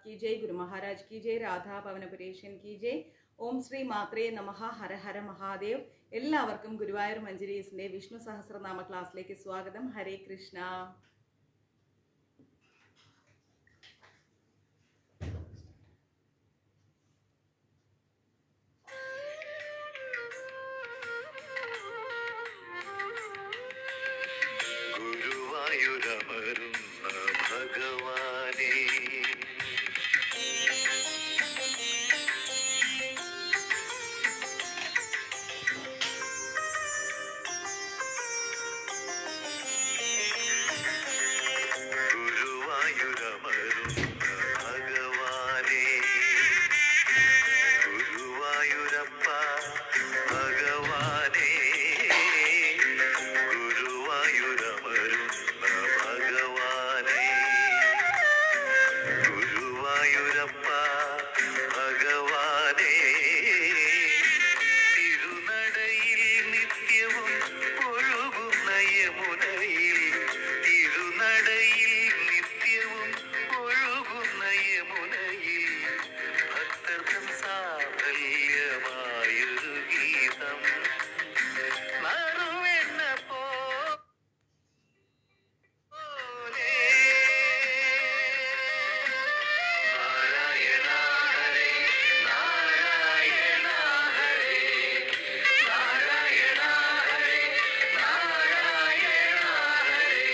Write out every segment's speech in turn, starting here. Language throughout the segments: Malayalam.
की जय, गुरु महाराज की जय, राधा भवनपुरेशन की जय. ഓം ശ്രീ മാത്രേ നമഃ. ഹര ഹര മഹാദേവ്. എല്ലാവർക്കും ഗുരുവായൂർ മഞ്ജരീസിന്റെ വിഷ്ണു സഹസ്രനാമ ക്ലാസ്സിലേക്ക് സ്വാഗതം. ഹരേ കൃഷ്ണ. ഗുരുവായൂരമരുന്ന ഭഗവാനേ, ഗുരുവായൂരമരുന്ന ഭഗവാനേ, ഗുരുവായൂരപ്പ ഭഗവാനേ, ഗുരുവായൂരമരുന്ന ഭഗവാനേ, ഗുരുവായൂരപ്പ ഭഗവാനേ, തിരുനടയിൽ നിത്യവും ഒഴുകുന്ന യമുനയിൽ, തിരുനടയിൽ നിത്യവും ഒഴുകുന്ന യമുനയിൽ, ഭക്തർക്കും സാഫല്യമായൊരു ഗീതം നറുവെണ്ണ പോലെ. നാരായണ ഹരേ, നാരായണ ഹരേ, നാരായണ ഹരേ, നാരായണ ഹരേ.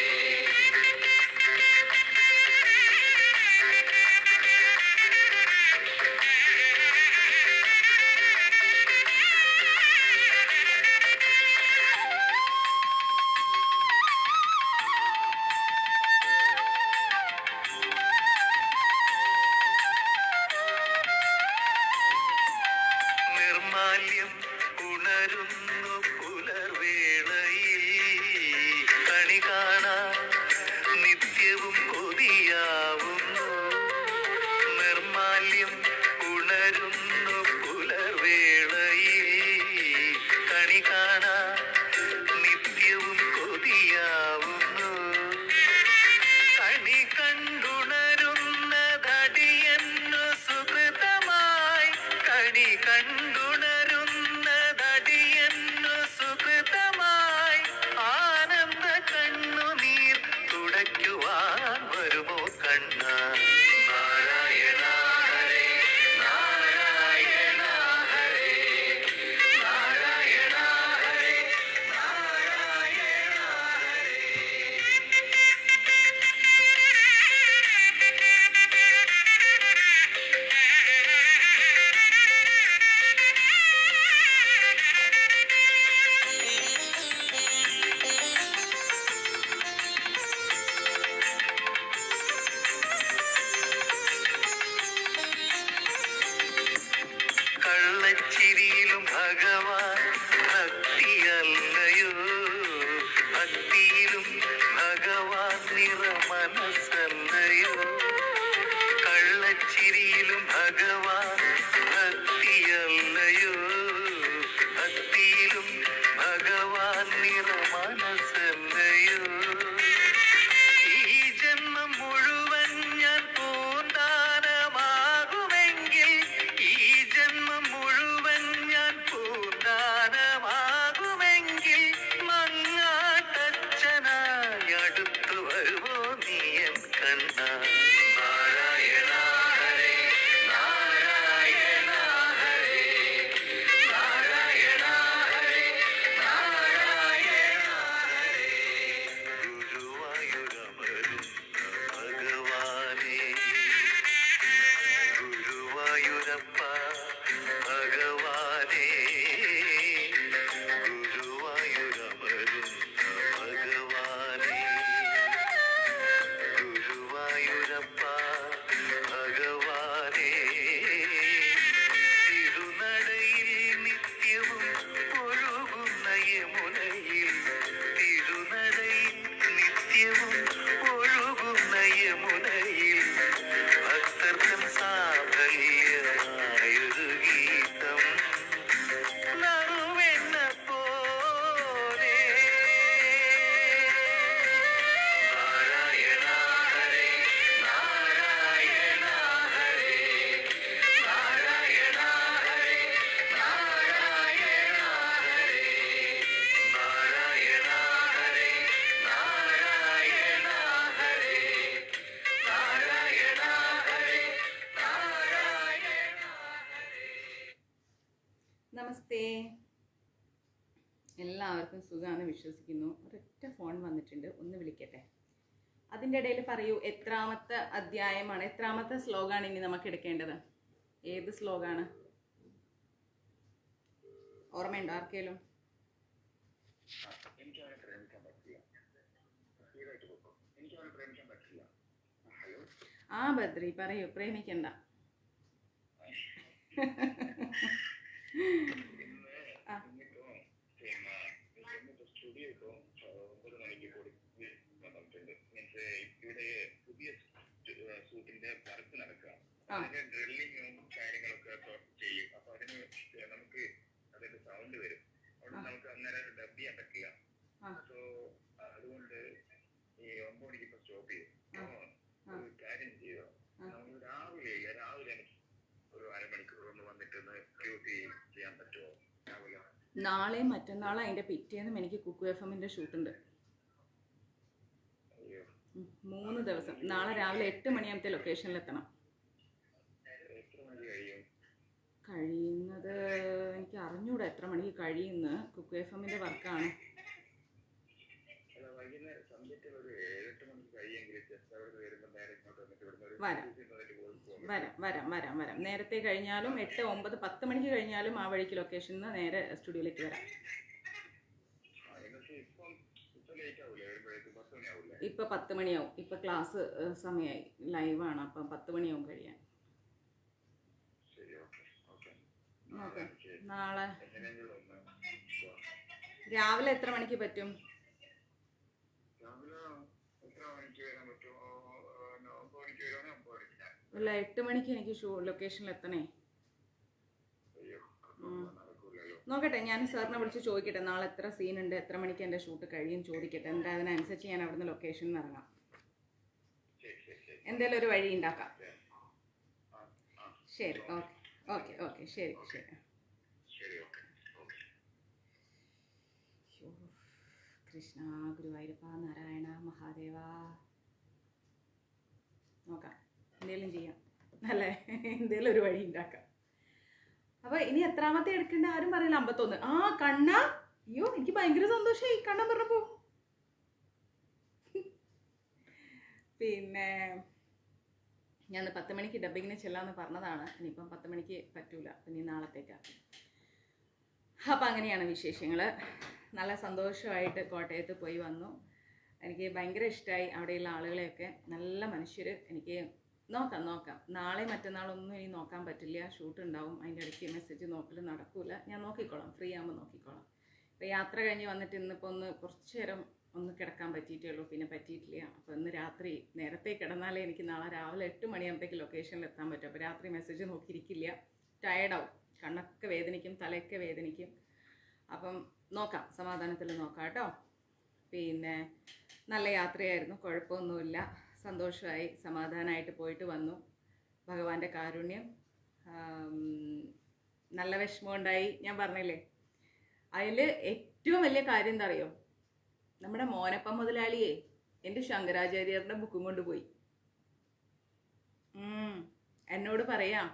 നിർമാല്യം ഉണരുന്നു പുലർവേളയിൽ, കണി കാണാൻ നിത്യവും കൊതിയാവുന്നു. നിർമാല്യം ഉണരുന്നു പുലർവേളയിൽ, കണി കാണാൻ നിത്യവും കൊതിയാവുന്നു. കണി കണ്ടുണരുന്നതടിയന്നു സുകൃതമായി, കണി കണ്ടുണരുന്നതടിയന്നു സുകൃതമായി, ആനന്ദ കണ്ണുനീർ തുടയ്ക്കുവാൻ വരുമോ കണ്ണ. നാരായണ ഹരേ, നാരായണ ഹരേ, നാരായണ ഹരേ, നാരായണ ഹരേ. കള്ളച്ചിരിയിലും ഭഗവാൻ ഭക്തിയല്ലയോ, ഭക്തിയിലും ഭഗവാൻ നിറമനസ്സല്ലയോ. കള്ളച്ചിരിയിലും ഭഗവാൻ ഭക്തിയല്ലയോ, ഭക്തിയിലും ഭഗവാൻ നിറമനസ്സല്ലയോ. ഈ ജന്മം മുഴുവൻ ഞാൻ പൂന്താനമാകുമെങ്കിൽ, ഈ ജന്മം മുഴുവൻ ഞാൻ പൂന്താനമാകുമെങ്കിൽ, മങ്ങാട്ടച്ഛനായി അടുത്തു വരുമോ നീയൻ കണ്ണ. നാരായണ ഹരേ, നാരായണ ഹരേ, നാരായണ ഹരേ, നാരായണ ഹരേ. ഗുരുവായൂരമരുന്ന ഭഗവാനേ, ഗുരുവായൂരപ്പ ഭഗവാനേ, ഗുരുവായൂരമരുന്ന ഭഗവാനേ, ഗുരുവായൂരപ്പ ഭഗവാനേ, തിരുനടയിൽ നിത്യവും ഒഴുകുന്ന യമുനയിൽ, തിരുനടയിൽ നിത്യവും ഒഴുകുന്ന യമുനയിൽ, ഭക്തർക്കും സാഫല്യമായൊരു ഗീതം നറുവെണ്ണ പോലെ. നാരായണ ഹരേ, നാരായണ ഹരേ, നമസ്തേ. എല്ലാവർക്കും സുഖമാണെന്ന് വിശ്വസിക്കുന്നു. ഒരൊറ്റ ഫോൺ വന്നിട്ടുണ്ട്, ഒന്ന് വിളിക്കട്ടെ. അതിൻ്റെ ഇടയിൽ പറയൂ, എത്രാമത്തെ അധ്യായമാണ്, എത്രാമത്തെ ശ്ലോകമാണ് ഇനി നമുക്ക് എടുക്കേണ്ടത്? ഏത് ശ്ലോകമാണ്? ഓർമ്മയുണ്ടോ ആർക്കേലും? ആ ബദ്രി പറയൂ, പ്രേമിക്കണ്ട. ഡ്രില്ലിങ്ങും കാര്യങ്ങളൊക്കെ ചെയ്യും. അപ്പൊ അതിന് നമുക്ക് അതിന്റെ സൗണ്ട് വരും. അവിടെ നമുക്ക് അന്നേരം ഡബ് ചെയ്യാൻ പറ്റില്ല. സോ അതുകൊണ്ട് ഈ 9 മണിക്ക് ഇപ്പൊ സ്റ്റോപ്പ് ചെയ്യും. ഒരു കാര്യം ചെയ്യോ, നമുക്ക് രാവിലെ ഒരു അരമണിക്കൂർ ഒന്ന് വന്നിട്ട് ഡ്യൂട്ടി ചെയ്യാൻ പറ്റുമോ രാവിലെ? നാളെയും മറ്റന്നാളും അതിന്റെ പിറ്റേന്നും എനിക്ക് കുക്കു FM-ന്റെ ഷൂട്ടുണ്ട്. 3 ദിവസം. നാളെ രാവിലെ 8 മണിയാകുമ്പത്തെ ലൊക്കേഷനിൽ എത്തണം. കഴിയുന്നത് എനിക്ക് അറിഞ്ഞൂടാ എത്ര മണിക്ക് കഴിയുന്നു. കുക്കു FM-ന്റെ വർക്കാണ്. വരാം. നേരത്തെ കഴിഞ്ഞാലും 8, 9, 10 മണിക്ക് കഴിഞ്ഞാലും ആ വഴിക്ക് ലൊക്കേഷനിൽ നിന്ന് നേരെ സ്റ്റുഡിയോയിലേക്ക് വരാം. ഇപ്പൊ 10 മണിയാവും. ഇപ്പൊ ക്ലാസ് സമയമായി, ലൈവാണ്. അപ്പം 10 മണിയാവും കഴിയാൻ. ഓക്കെ. നാളെ രാവിലെ എത്ര മണിക്ക് പറ്റും? അല്ല, 8 മണിക്ക് എനിക്ക് ലൊക്കേഷനിൽ എത്തണേ. നോക്കട്ടെ, ഞാൻ സാറിനെ വിളിച്ച് ചോദിക്കട്ടെ നാളെ എത്ര സീനുണ്ട്, എത്ര മണിക്ക് എൻ്റെ ഷൂട്ട് കഴിയും ചോദിക്കട്ടെ. എന്നിട്ട് അതിനനുസരിച്ച് ഞാൻ അവിടുന്ന് ലൊക്കേഷനിൽ നിന്ന് ഇറങ്ങാം. എന്തെങ്കിലും ഒരു വഴി ഉണ്ടാക്കാം. ശരി, ഓക്കെ. ശരി. കൃഷ്ണ ഗുരുവായൂരപ്പ നാരായണ മഹാദേവ. നോക്കാം, എന്തേലും ചെയ്യാം അല്ലേ, എന്തേലും ഒരു വഴി ഉണ്ടാക്കാം. അപ്പൊ ഇനി എത്രാമത്തെ എടുക്കേണ്ട ആരും പറയില്ല. 51. ആ കണ്ണ, അയ്യോ എനിക്ക് ഭയങ്കര സന്തോഷമായി കണ്ണൻ പറഞ്ഞപ്പോ. പിന്നെ ഞാൻ 10 മണിക്ക് ഡബിങ്ങിന് ചെല്ലാന്ന് പറഞ്ഞതാണ്. ഇനിയിപ്പം 10 മണിക്ക് പറ്റൂല, ഇനി നാളത്തേക്കാണ്. അപ്പം അങ്ങനെയാണ് വിശേഷങ്ങൾ. നല്ല സന്തോഷമായിട്ട് കോട്ടയത്ത് പോയി വന്നു. എനിക്ക് ഭയങ്കര ഇഷ്ടമായി അവിടെയുള്ള ആളുകളെയൊക്കെ. നല്ല മനുഷ്യർ. എനിക്ക് നോക്കാം. നാളെ മറ്റന്നാളൊന്നും ഇനി നോക്കാൻ പറ്റില്ല, ഷൂട്ട് ഉണ്ടാവും. അതിൻ്റെ ഇടയ്ക്ക് മെസ്സേജ് നോക്കൽ നടക്കൂല. ഞാൻ നോക്കിക്കോളാം, ഫ്രീ ആകുമ്പോൾ നോക്കിക്കോളാം. ഇപ്പോൾ യാത്ര കഴിഞ്ഞ് വന്നിട്ട് ഇന്നിപ്പോൾ ഒന്ന് കുറച്ച് നേരം ഒന്ന് കിടക്കാൻ പറ്റിയിട്ടേ ഉള്ളൂ, പിന്നെ പറ്റിയിട്ടില്ല. അപ്പോൾ ഇന്ന് രാത്രി നേരത്തെ കിടന്നാലേ എനിക്ക് നാളെ രാവിലെ 8 മണിയാകുമ്പോഴത്തേക്ക് ലൊക്കേഷനിൽ എത്താൻ പറ്റും. അപ്പോൾ രാത്രി മെസ്സേജ് നോക്കിയിരിക്കില്ല, ടയേർഡാവും, കണ്ണൊക്കെ വേദനിക്കും, തലയൊക്കെ വേദനിക്കും. അപ്പം നോക്കാം, സമാധാനത്തിൽ നോക്കാം കേട്ടോ. പിന്നെ നല്ല യാത്രയായിരുന്നു, കുഴപ്പമൊന്നുമില്ല, സന്തോഷമായി, സമാധാനമായിട്ട് പോയിട്ട് വന്നു. ഭഗവാന്റെ കാരുണ്യം. നല്ല വിഷമമുണ്ടായി, ഞാൻ പറഞ്ഞില്ലേ. അതിൽ ഏറ്റവും വലിയ കാര്യം എന്താ അറിയോ, നമ്മുടെ മോനപ്പ മുതലാളിയെ എൻ്റെ ശങ്കരാചാര്യരുടെ ബുക്കും കൊണ്ടുപോയി. എന്നോട് പറയാം,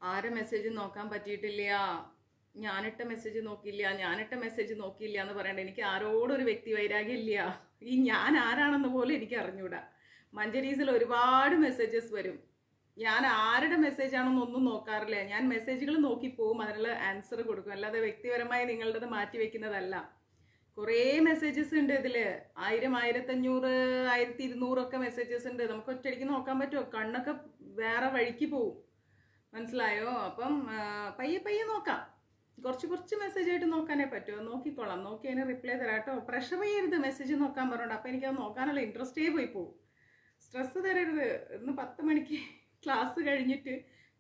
ആരെ മെസ്സേജ് നോക്കാൻ പറ്റിയിട്ടില്ല, ഞാനിട്ട മെസ്സേജ് നോക്കിയില്ല എന്ന് പറയണ്ട. എനിക്ക് ആരോടൊരു വ്യക്തി വൈരാഗ്യം ഇല്ല. ഈ ഞാൻ ആരാണെന്ന് പോലും എനിക്ക് അറിഞ്ഞൂടാ. മഞ്ചരീസിൽ ഒരുപാട് മെസ്സേജസ് വരും. ഞാൻ ആരുടെ മെസ്സേജാണെന്ന് ഒന്നും നോക്കാറില്ല. ഞാൻ മെസ്സേജുകൾ നോക്കി പോവും, അതിനുള്ള ആൻസർ കൊടുക്കും. അല്ലാതെ വ്യക്തിപരമായി നിങ്ങളുടേത് മാറ്റി വെക്കുന്നതല്ല. കുറേ മെസ്സേജസ് ഉണ്ട് ഇതിൽ. 1000, 1500, 1200 ഒക്കെ മെസ്സേജസ് ഉണ്ട്. നമുക്ക് ഒറ്റയടിക്ക് നോക്കാൻ പറ്റുമോ? കണ്ണൊക്കെ വേറെ വഴിക്ക് പോവും, മനസ്സിലായോ? അപ്പം പയ്യെ നോക്കാം. കുറച്ച് മെസ്സേജ് ആയിട്ട് നോക്കാനേ പറ്റുമോ? നോക്കിക്കോളാം, നോക്കി അതിന് റിപ്ലൈ തരാം കേട്ടോ. പ്രഷർ ചെയ്യരുത് മെസ്സേജ് നോക്കാൻ പറഞ്ഞോണ്ട്. അപ്പം എനിക്കത് നോക്കാനുള്ള ഇൻട്രസ്റ്റേ പോയി പോവും. സ്ട്രെസ് തരരുത്. ഇന്ന് 10 മണിക്ക് ക്ലാസ് കഴിഞ്ഞിട്ട്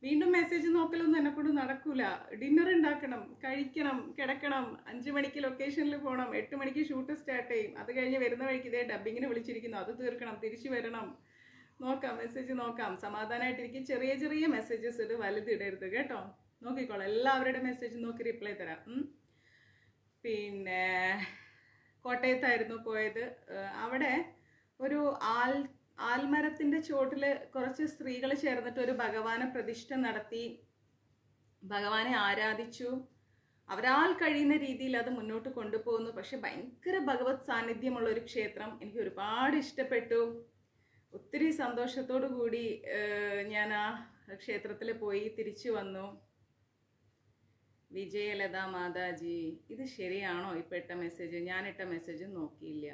വീണ്ടും മെസ്സേജ് നോക്കലൊന്നും എന്നെക്കൊണ്ട് നടക്കൂല. ഡിന്നർ ഉണ്ടാക്കണം, കഴിക്കണം, കിടക്കണം. 5 മണിക്ക് ലൊക്കേഷനിൽ പോകണം, 8 മണിക്ക് ഷൂട്ട് സ്റ്റാർട്ട് ചെയ്യും. അത് കഴിഞ്ഞ് വരുന്ന വഴിക്ക് ഇതേ ഡബിങ്ങിന് വിളിച്ചിരിക്കുന്നു, അത് തീർക്കണം, തിരിച്ചു വരണം. നോക്കാം, മെസ്സേജ് നോക്കാം, സമാധാനമായിട്ടിരിക്കും. ചെറിയ മെസ്സേജസ് ഇട്, വലുതിടരുത് കേട്ടോ. നോക്കിക്കോളാം, എല്ലാവരുടെ മെസ്സേജ് നോക്കി റിപ്ലൈ തരാം. പിന്നെ കോട്ടയത്തായിരുന്നു പോയത്. അവിടെ ഒരു ആൽമരത്തിൻ്റെ ചോട്ടിൽ കുറച്ച് സ്ത്രീകൾ ചേർന്നിട്ട് ഒരു ഭഗവാനെ പ്രതിഷ്ഠ നടത്തി. ഭഗവാനെ ആരാധിച്ചു, അവരാൽ കഴിയുന്ന രീതിയിൽ അത് മുന്നോട്ട് കൊണ്ടുപോകുന്നു. പക്ഷെ ഭയങ്കര ഭഗവത് സാന്നിധ്യമുള്ള ഒരു ക്ഷേത്രം, എനിക്ക് ഒരുപാട് ഇഷ്ടപ്പെട്ടു. ഒത്തിരി സന്തോഷത്തോടു കൂടി ഞാൻ ആ ക്ഷേത്രത്തിൽ പോയി തിരിച്ചു വന്നു. വിജയലത മാതാജി, ഇത് ശരിയാണോ ഇപ്പം ഇട്ട മെസ്സേജ്? ഞാൻ ഇട്ട മെസ്സേജ് നോക്കിയില്ല.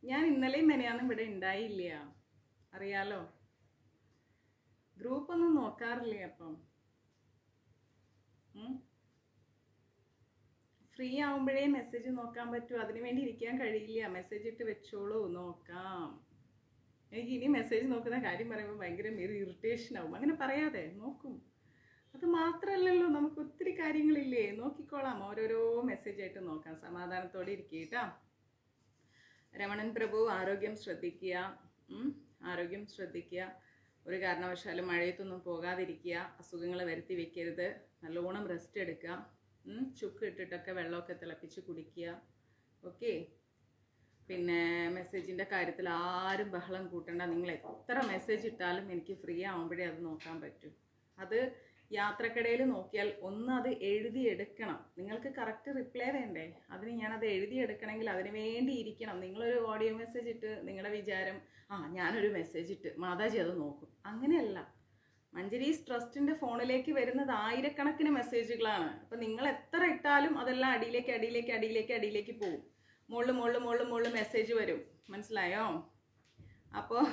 ഞാൻ ഇന്നലെയും മെനയാന്നും ഇവിടെ ഉണ്ടായില്ല, അറിയാലോ. ഗ്രൂപ്പൊന്നും നോക്കാറില്ലേ അപ്പം? ഫ്രീ ആവുമ്പോഴേ മെസ്സേജ് നോക്കാൻ പറ്റൂ, അതിനു വേണ്ടി ഇരിക്കാൻ കഴിയില്ല. മെസ്സേജ് ഇട്ട് വെച്ചോളൂ, നോക്കാം. എനിക്ക് ഇനി മെസ്സേജ് നോക്കുന്ന കാര്യം പറയുമ്പോൾ ഭയങ്കര ഇറിറ്റേഷൻ ആവും. അങ്ങനെ പറയാതെ നോക്കും. അത് മാത്രമല്ലല്ലോ, നമുക്ക് ഒത്തിരി കാര്യങ്ങളില്ലേ, നോക്കിക്കോളാം. ഓരോരോ മെസ്സേജ് ആയിട്ട് നോക്കാം. സമാധാനത്തോടെ ഇരിക്കേട്ടാ. രമണൻ പ്രഭു, ആരോഗ്യം ശ്രദ്ധിക്കുക, ആരോഗ്യം ശ്രദ്ധിക്കുക. ഒരു കാരണവശാലും മഴയത്തൊന്നും പോകാതിരിക്കുക. അസുഖങ്ങൾ വരുത്തി വെക്കരുത്. നല്ലോണം റെസ്റ്റ് എടുക്കുക. ചുക്ക് ഇട്ടിട്ടൊക്കെ വെള്ളമൊക്കെ തിളപ്പിച്ച് കുടിക്കുക. ഓക്കെ. പിന്നെ മെസ്സേജിൻ്റെ കാര്യത്തിൽ ആരും ബഹളം കൂട്ടണ്ട. നിങ്ങൾ എത്ര മെസ്സേജ് ഇട്ടാലും എനിക്ക് ഫ്രീ ആവുമ്പോഴേ അത് നോക്കാൻ പറ്റൂ. അത് യാത്രക്കിടയിൽ നോക്കിയാൽ ഒന്ന് അത് എഴുതിയെടുക്കണം. നിങ്ങൾക്ക് കറക്റ്റ് റിപ്ലൈ വേണ്ടേ? അതിന് ഞാനത് എഴുതിയെടുക്കണമെങ്കിൽ അതിന് വേണ്ടി ഇരിക്കണം. നിങ്ങളൊരു ഓഡിയോ മെസ്സേജ് ഇട്ട് നിങ്ങളുടെ വിചാരം ഞാനൊരു മെസ്സേജ് ഇട്ട് മാതാജി അത് നോക്കും. അങ്ങനെയല്ല. മഞ്ജരീസ് ട്രസ്റ്റിൻ്റെ ഫോണിലേക്ക് വരുന്നത് ആയിരക്കണക്കിന് മെസ്സേജുകളാണ്. അപ്പം നിങ്ങൾ എത്ര ഇട്ടാലും അതെല്ലാം അടിയിലേക്ക് പോകും. മുകളിൽ മെസ്സേജ് വരും. മനസ്സിലായോ? അപ്പോൾ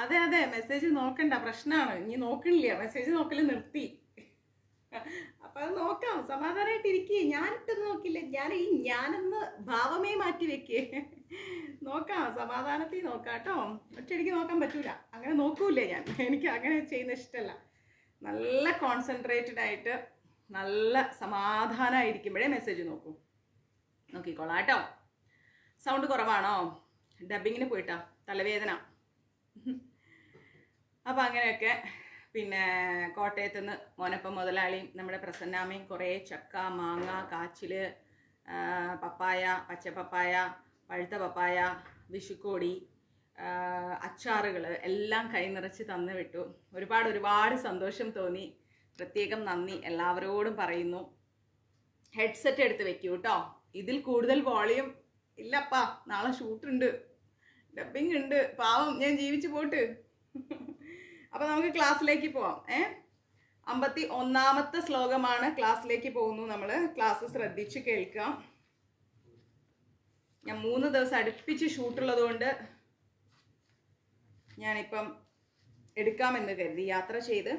അതെ മെസ്സേജ് നോക്കണ്ട, പ്രശ്നമാണ്. ഇനി നോക്കണില്ല, മെസ്സേജ് നോക്കൽ നിർത്തി. അപ്പം അത് നോക്കാം. സമാധാനമായിട്ടിരിക്കേ. ഞാനിട്ടത് നോക്കില്ല. ഞാനെന്ന് ഭാവമേ മാറ്റി വെക്കേ. നോക്കാം, സമാധാനത്തിൽ നോക്കാം കേട്ടോ. ഒറ്റയടിക്ക് നോക്കാൻ പറ്റൂല, അങ്ങനെ നോക്കൂലേ ഞാൻ. എനിക്ക് അങ്ങനെ ചെയ്യുന്ന ഇഷ്ടമല്ല. നല്ല കോൺസെൻട്രേറ്റഡ് ആയിട്ട് നല്ല സമാധാനമായിരിക്കുമ്പോഴേ മെസ്സേജ് നോക്കൂ. നോക്കിക്കോളാം കേട്ടോ. സൗണ്ട് കുറവാണോ? ഡബിങ്ങിന് പോയിട്ടാ, തലവേദന. അപ്പം അങ്ങനെയൊക്കെ. പിന്നെ കോട്ടയത്ത് നിന്ന് മോനപ്പം മുതലാളിയും നമ്മുടെ പ്രസന്നാമ്മയും കുറേ ചക്ക, മാങ്ങ, കാച്ചിൽ, പപ്പായ, പച്ചപ്പപ്പായ, പഴുത്ത പപ്പായ, വിഷുക്കോടി, അച്ചാറുകൾ എല്ലാം കൈ നിറച്ച് തന്നു വിട്ടു. ഒരുപാട് സന്തോഷം തോന്നി. പ്രത്യേകം നന്ദി എല്ലാവരോടും പറയുന്നു. ഹെഡ്സെറ്റ് എടുത്ത് വെക്കൂ കേട്ടോ. ഇതിൽ കൂടുതൽ വോളിയം ഇല്ലപ്പാ. നാളെ ഷൂട്ടുണ്ട്, ഡബിങ് ഉണ്ട്. പാവം, ഞാൻ ജീവിച്ചു പോട്ട്. അപ്പം നമുക്ക് ക്ലാസ്സിലേക്ക് പോവാം. 51ാമത്തെ ശ്ലോകമാണ്. ക്ലാസ്സിലേക്ക് പോകുന്നു നമ്മൾ. ക്ലാസ് ശ്രദ്ധിച്ച് കേൾക്കാം. ഞാൻ 3 ദിവസം അടുപ്പിച്ച് ഷൂട്ടുള്ളത് കൊണ്ട് ഞാനിപ്പം എടുക്കാമെന്ന് കരുതി. യാത്ര ചെയ്ത്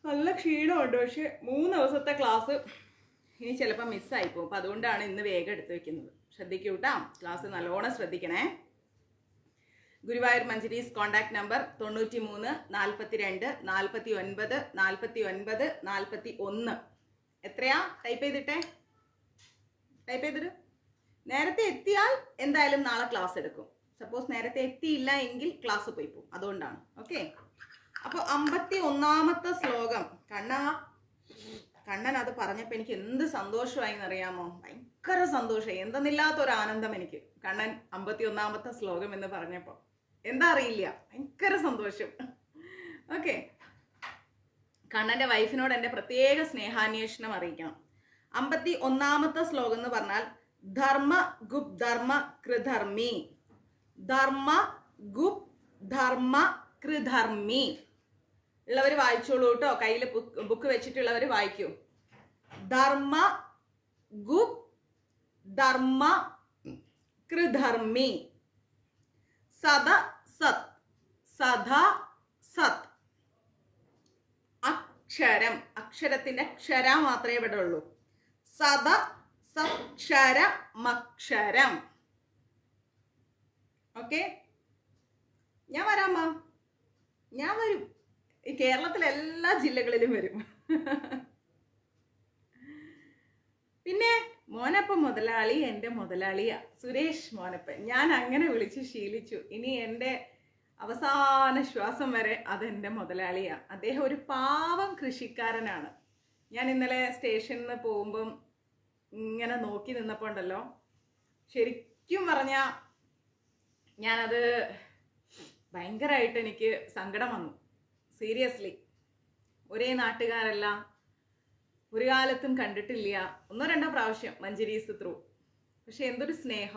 നല്ല ക്ഷീണമുണ്ട്. പക്ഷെ 3 ദിവസത്തെ ക്ലാസ് ഇനി ചിലപ്പോൾ മിസ്സായി പോകും. അപ്പം അതുകൊണ്ടാണ് ഇന്ന് വേഗം എടുത്ത് വെക്കുന്നത്. ശ്രദ്ധിക്കൂ കേട്ടോ. ക്ലാസ് നല്ലോണം ശ്രദ്ധിക്കണേ. Guruvayur Manjaris contact number 93 42 49 49 41. എത്രയാ? ടൈപ്പ് ചെയ്തിട്ട് നേരത്തെ എത്തിയാൽ എന്തായാലും നാളെ ക്ലാസ് എടുക്കും. സപ്പോസ് നേരത്തെ എത്തിയില്ല എങ്കിൽ ക്ലാസ് പോയി പോകും. അതുകൊണ്ടാണ്. ഓക്കെ. അപ്പോൾ 51ാമത്തെ ശ്ലോകം. കണ്ണൻ അത് പറഞ്ഞപ്പോൾ എനിക്ക് എന്ത് സന്തോഷമായി എന്നറിയാമോ? ഭയങ്കര സന്തോഷമായി. എന്തെന്നില്ലാത്തൊരു ആനന്ദം എനിക്ക്. കണ്ണൻ 51ാമത്തെ ശ്ലോകം എന്ന് പറഞ്ഞപ്പോൾ എന്താ അറിയില്ല, ഭയങ്കര സന്തോഷം. ഓക്കെ. കണ്ണൻ്റെ വൈഫിനോട് എൻ്റെ പ്രത്യേക സ്നേഹാന്വേഷണം അറിയിക്കണം. 51ാമത്തെ ശ്ലോകം എന്ന് പറഞ്ഞാൽ ധർമ്മ ഗുപ് ധർമ്മ കൃധർമ്മി. ധർമ്മ ഗുപ് ധർമ്മ കൃധർമ്മി ഉള്ളവർ വായിച്ചോളൂ കേട്ടോ. കയ്യിൽ ബുക്ക് വെച്ചിട്ടുള്ളവർ വായിക്കൂ. ധർമ്മ ഗുപ് ധർമ്മ കൃധർമ്മി. സദ സത് സദ സത്. അക്ഷരം, അക്ഷരത്തിന്റെ ക്ഷര മാത്രമേ ഇവിടെ ഉള്ളൂ. സദ സക്ഷരമക്ഷരം. ഓക്കെ. ഞാൻ വരാമ്മ, ഞാൻ വരും. ഈ കേരളത്തിലെ എല്ലാ ജില്ലകളിലും വരും. പിന്നെ മോനപ്പൻ മുതലാളി എൻ്റെ മുതലാളിയാ, സുരേഷ് മോനപ്പൻ. ഞാൻ അങ്ങനെ വിളിച്ച് ശീലിച്ചു. ഇനി എൻ്റെ അവസാന ശ്വാസം വരെ അതെൻ്റെ മുതലാളിയാ. അദ്ദേഹം ഒരു പാവം കൃഷിക്കാരനാണ്. ഞാൻ ഇന്നലെ സ്റ്റേഷനിൽ നിന്ന് പോകുമ്പം ഇങ്ങനെ നോക്കി നിന്നപ്പോൾ ഉണ്ടല്ലോ, ശരിക്കും പറഞ്ഞാൽ ഞാനത് ഭയങ്കരമായിട്ട് എനിക്ക് സങ്കടം വന്നു. സീരിയസ്ലി. ഒരേ നാട്ടുകാരല്ല, ഒരു കാലത്തും കണ്ടിട്ടില്ല, 1-2 പ്രാവശ്യം മഞ്ജരീസ് ത്രൂ. പക്ഷെ എന്തൊരു സ്നേഹ,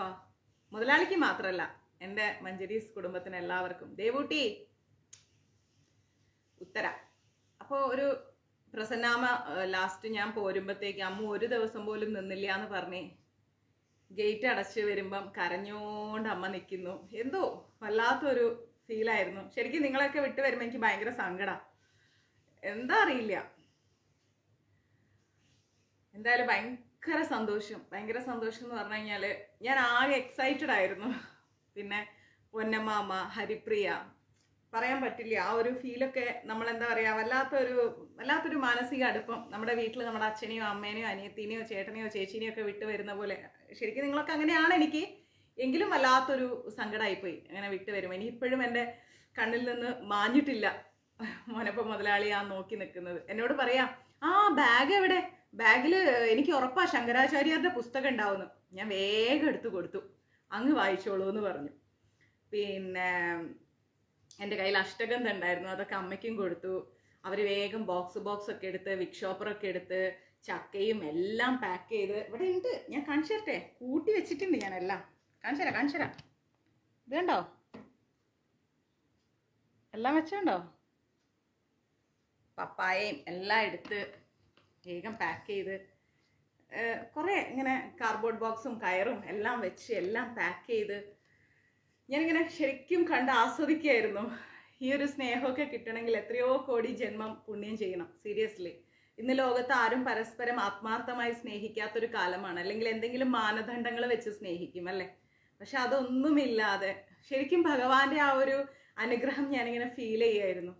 മുതലാളിക്ക് മാത്രമല്ല, എൻ്റെ മഞ്ജരീസ് കുടുംബത്തിന് എല്ലാവർക്കും. ദേവൂട്ടി, ഉത്തര. അപ്പോൾ ഒരു പ്രസന്നാമ ലാസ്റ്റ് ഞാൻ പോരുമ്പോഴത്തേക്ക് അമ്മ ഒരു ദിവസം പോലും നിന്നില്ല എന്ന് പറഞ്ഞ് ഗേറ്റ് അടച്ച് വരുമ്പം കരഞ്ഞോണ്ട് അമ്മ നിൽക്കുന്നു. എന്തോ വല്ലാത്തൊരു ഫീലായിരുന്നു. ശരിക്കും നിങ്ങളൊക്കെ വിട്ട് വരുമ്പോൾ എനിക്ക് ഭയങ്കര സങ്കടം. എന്താ അറിയില്ല. എന്തായാലും ഭയങ്കര സന്തോഷം എന്ന് പറഞ്ഞു കഴിഞ്ഞാൽ ഞാൻ ആകെ എക്സൈറ്റഡ് ആയിരുന്നു. പിന്നെ പൊന്നമ്മാമ, ഹരിപ്രിയ, പറയാൻ പറ്റില്ല. ആ ഒരു ഫീലൊക്കെ നമ്മൾ എന്താ പറയുക, വല്ലാത്തൊരു മാനസിക അടുപ്പം. നമ്മുടെ വീട്ടിൽ നമ്മുടെ അച്ഛനെയോ അമ്മേനെയോ അനിയത്തിനെയോ ചേട്ടനെയോ ചേച്ചീനെയോ ഒക്കെ വിട്ട് വരുന്ന പോലെ. ശരിക്കും നിങ്ങളൊക്കെ അങ്ങനെയാണ് എനിക്ക്. എങ്കിലും വല്ലാത്തൊരു സങ്കടമായിപ്പോയി അങ്ങനെ വിട്ട് വരുമ്പോൾ. എനിക്കിപ്പോഴും എൻ്റെ കണ്ണിൽ നിന്ന് മാഞ്ഞിട്ടില്ല മോനപ്പം മുതലാളി ആ നോക്കി നിൽക്കുന്നത്. എന്നോട് പറയാം, ആ ബാഗ് എവിടെ, ബാഗിൽ എനിക്ക് ഉറപ്പാ ശങ്കരാചാര്യരുടെ പുസ്തകം ഉണ്ടാവുന്നു. ഞാൻ വേഗം എടുത്തു കൊടുത്തു, അങ്ങ് വായിച്ചോളൂ എന്ന് പറഞ്ഞു. പിന്നെ എൻ്റെ കയ്യിൽ അഷ്ടഗന്ധം ഉണ്ടായിരുന്നു, അതൊക്കെ അമ്മയ്ക്കും കൊടുത്തു. അവർ വേഗം ബോക്സ് ഒക്കെ എടുത്ത് വിക് ഷോപ്പറൊക്കെ എടുത്ത് ചക്കയും എല്ലാം പാക്ക് ചെയ്ത് ഇവിടെ ഉണ്ട്. ഞാൻ കാണിച്ചു തരട്ടെ, കൂട്ടി വെച്ചിട്ടുണ്ട് ഞാൻ എല്ലാം. കാണിച്ചു തരാം. ഇത് കണ്ടോ, എല്ലാം വെച്ചോണ്ടോ. പപ്പായയും എല്ലാം എടുത്ത് വേഗം പാക്ക് ചെയ്ത് കുറേ ഇങ്ങനെ കാർഡ്ബോർഡ് ബോക്സും കയറും എല്ലാം വെച്ച് എല്ലാം പാക്ക് ചെയ്ത് ഞാനിങ്ങനെ ശരിക്കും കണ്ട് ആസ്വദിക്കുകയായിരുന്നു. ഈ ഒരു സ്നേഹമൊക്കെ കിട്ടണമെങ്കിൽ എത്രയോ കോടി ജന്മം പുണ്യം ചെയ്യണം. സീരിയസ്ലി. ഇന്ന് ലോകത്ത് ആരും പരസ്പരം ആത്മാർത്ഥമായി സ്നേഹിക്കാത്തൊരു കാലമാണ്. അല്ലെങ്കിൽ എന്തെങ്കിലും മാനദണ്ഡങ്ങൾ വെച്ച് സ്നേഹിക്കും അല്ലേ. പക്ഷെ അതൊന്നുമില്ലാതെ ശരിക്കും ഭഗവാന്റെ ആ ഒരു അനുഗ്രഹം ഞാനിങ്ങനെ ഫീൽ ചെയ്യായിരുന്നു.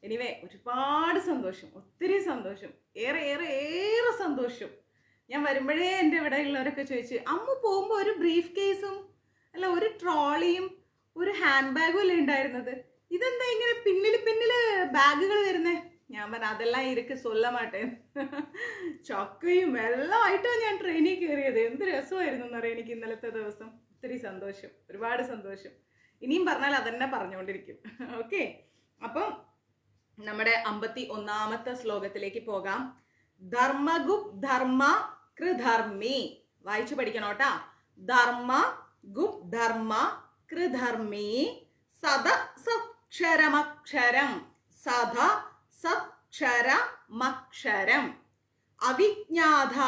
എനിവേ, ഒരുപാട് സന്തോഷം, ഒത്തിരി സന്തോഷം, ഏറെ സന്തോഷം. ഞാൻ വരുമ്പോഴേ എൻ്റെ ഇവിടെ ഉള്ളവരൊക്കെ ചോദിച്ചു, അമ്മ പോകുമ്പോൾ ഒരു ബ്രീഫ് കേസും അല്ല ഒരു ട്രോളിയും ഒരു ഹാൻഡ് ബാഗും അല്ലേ ഉണ്ടായിരുന്നത്, ഇതെന്താ ഇങ്ങനെ പിന്നില് ബാഗുകൾ വരുന്നേ? ഞാൻ പറഞ്ഞു, അതെല്ലാം ഇരിക്ക് സൊല്ലമാട്ടെ. ചക്കയും എല്ലാം ആയിട്ടാണ് ഞാൻ ട്രെയിനിൽ കയറിയത്. എന്ത് രസമായിരുന്നു എന്നറിയാം എനിക്ക് ഇന്നലത്തെ ദിവസം. ഒത്തിരി സന്തോഷം, ഒരുപാട് സന്തോഷം. ഇനിയും പറഞ്ഞാൽ അതന്നെ പറഞ്ഞുകൊണ്ടിരിക്കും. ഓക്കെ, അപ്പം നമ്മുടെ 51ാമത്തെ ശ്ലോകത്തിലേക്ക് പോകാം. ധർമ്മഗുപ് ധർമ്മ കൃധർമ്മി. വായിച്ചു പഠിക്കണോട്ടാ. ധർമ്മ ഗുപ് ധർമ്മ കൃധർമ്മി സദ സക്ഷരമക്ഷരം സദ സക്ഷരമക്ഷരം അവിജ്ഞാത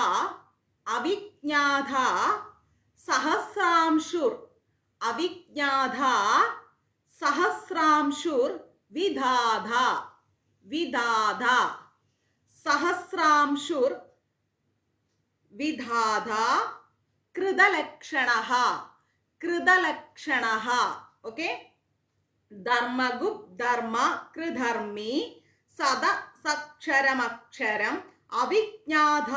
സഹസ്രാംശുർ അവിജ്ഞാത സഹസ്രാംശുർ വിധാത സഹസ്രാംശുർ വിധാത കൃതലക്ഷണഃ. ഓക്കെ. ധർമ്മഗുപ് ധർമ്മ കൃധർമ്മി സദ സക്ഷരമക്ഷരം അവിജ്ഞാത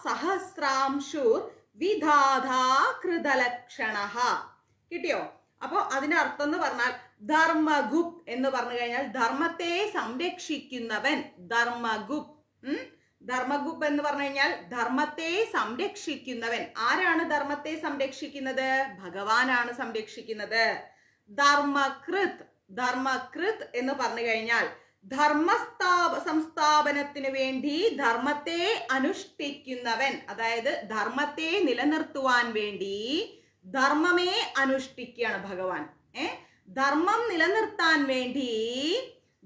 സഹസ്രാംശുർ വിധാത കൃതലക്ഷണഃ. കിട്ടിയോ? അപ്പോ അതിന്റെ അർത്ഥം എന്ന് പറഞ്ഞാൽ ധർമ്മഗുപ് എന്ന് പറഞ്ഞു കഴിഞ്ഞാൽ ധർമ്മത്തെ സംരക്ഷിക്കുന്നവൻ. ധർമ്മഗുപ് എന്ന് പറഞ്ഞു കഴിഞ്ഞാൽ ധർമ്മത്തെ സംരക്ഷിക്കുന്നവൻ. ആരാണ് ധർമ്മത്തെ സംരക്ഷിക്കുന്നത്? ഭഗവാനാണ് സംരക്ഷിക്കുന്നത്. ധർമ്മകൃത് എന്ന് പറഞ്ഞു കഴിഞ്ഞാൽ സംസ്ഥാപനത്തിന് വേണ്ടി ധർമ്മത്തെ അനുഷ്ഠിക്കുന്നവൻ. അതായത് ധർമ്മത്തെ നിലനിർത്തുവാൻ വേണ്ടി ധർമ്മമേ അനുഷ്ഠിക്കുകയാണ് ഭഗവാൻ. ധർമ്മം നിലനിർത്താൻ വേണ്ടി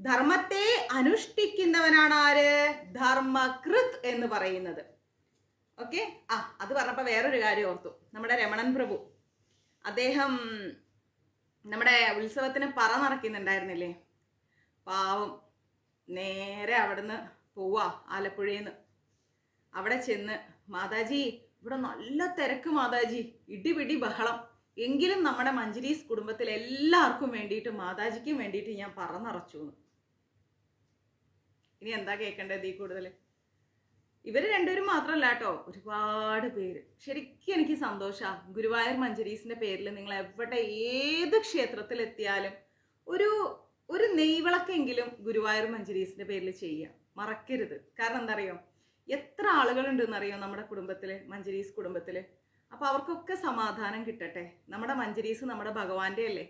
ധർമ്മത്തെ അനുഷ്ഠിക്കുന്നവനാണ് ആര്? ധർമ്മകൃത് എന്ന് പറയുന്നത്. ഓക്കെ. അത് പറഞ്ഞപ്പോ വേറൊരു കാര്യം ഓർത്തു. നമ്മുടെ രമണൻ പ്രഭു, അദ്ദേഹം നമ്മുടെ ഉത്സവത്തിന് പറ നടക്കുന്നുണ്ടായിരുന്നില്ലേ? പാവം നേരെ അവിടുന്ന് പോവാ, ആലപ്പുഴയിൽ നിന്ന്. അവിടെ ചെന്ന്, മാതാജി ഇവിടെ നല്ല തിരക്ക് മാതാജി, ഇടിപിടി ബഹളം. എങ്കിലും നമ്മുടെ മഞ്ജരീസ് കുടുംബത്തിൽ എല്ലാവർക്കും വേണ്ടിയിട്ട്, മാതാജിക്കും വേണ്ടിയിട്ട് ഞാൻ പറ നിറച്ചു. ഇനി എന്താ കേൾക്കേണ്ടത് ഈ കൂടുതൽ? ഇവര് രണ്ടുപേരും മാത്രമല്ല കേട്ടോ, ഒരുപാട് പേര്. ശരിക്കും എനിക്ക് സന്തോഷമാണ്. ഗുരുവായൂർ മഞ്ജരീസിന്റെ പേരിൽ നിങ്ങൾ എവിടെ ഏത് ക്ഷേത്രത്തിൽ എത്തിയാലും ഒരു നെയ്വിളക്കെങ്കിലും ഗുരുവായൂർ മഞ്ജരീസിന്റെ പേരിൽ ചെയ്യുക, മറക്കരുത്. കാരണം എന്താ അറിയോ, എത്ര ആളുകളുണ്ടെന്ന് അറിയോ നമ്മുടെ കുടുംബത്തില്, മഞ്ജരീസ് കുടുംബത്തില്. അപ്പൊ അവർക്കൊക്കെ സമാധാനം കിട്ടട്ടെ. നമ്മുടെ മഞ്ജരീസ് നമ്മുടെ ഭഗവാന്റെ അല്ലേ.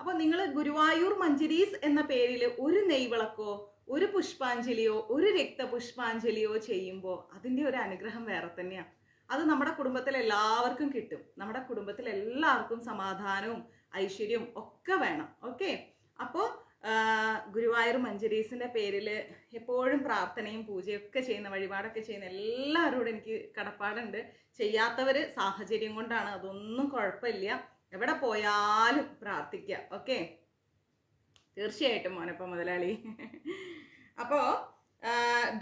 അപ്പൊ നിങ്ങൾ ഗുരുവായൂർ മഞ്ജരീസ് എന്ന പേരിൽ ഒരു നെയ്വിളക്കോ ഒരു പുഷ്പാഞ്ജലിയോ ഒരു രക്തപുഷ്പാഞ്ജലിയോ ചെയ്യുമ്പോൾ അതിൻ്റെ ഒരു അനുഗ്രഹം വേറെ തന്നെയാണ്. അത് നമ്മുടെ കുടുംബത്തിൽ എല്ലാവർക്കും കിട്ടും. നമ്മുടെ കുടുംബത്തിൽ എല്ലാവർക്കും സമാധാനവും ഐശ്വര്യവും ഒക്കെ വേണം. ഓക്കെ, അപ്പോൾ ഗുരുവായൂർ മഞ്ജരീസിന്റെ പേരിൽ എപ്പോഴും പ്രാർത്ഥനയും പൂജയൊക്കെ ചെയ്യുന്ന, വഴിപാടൊക്കെ ചെയ്യുന്ന എല്ലാവരോടും എനിക്ക് കടപ്പാടുണ്ട്. ചെയ്യാത്തവര് സാഹചര്യം കൊണ്ടാണ്, അതൊന്നും കുഴപ്പമില്ല. എവിടെ പോയാലും പ്രാർത്ഥിക്കുക. ഓക്കെ, തീർച്ചയായിട്ടും മോനപ്പ മുതലാളി. അപ്പോ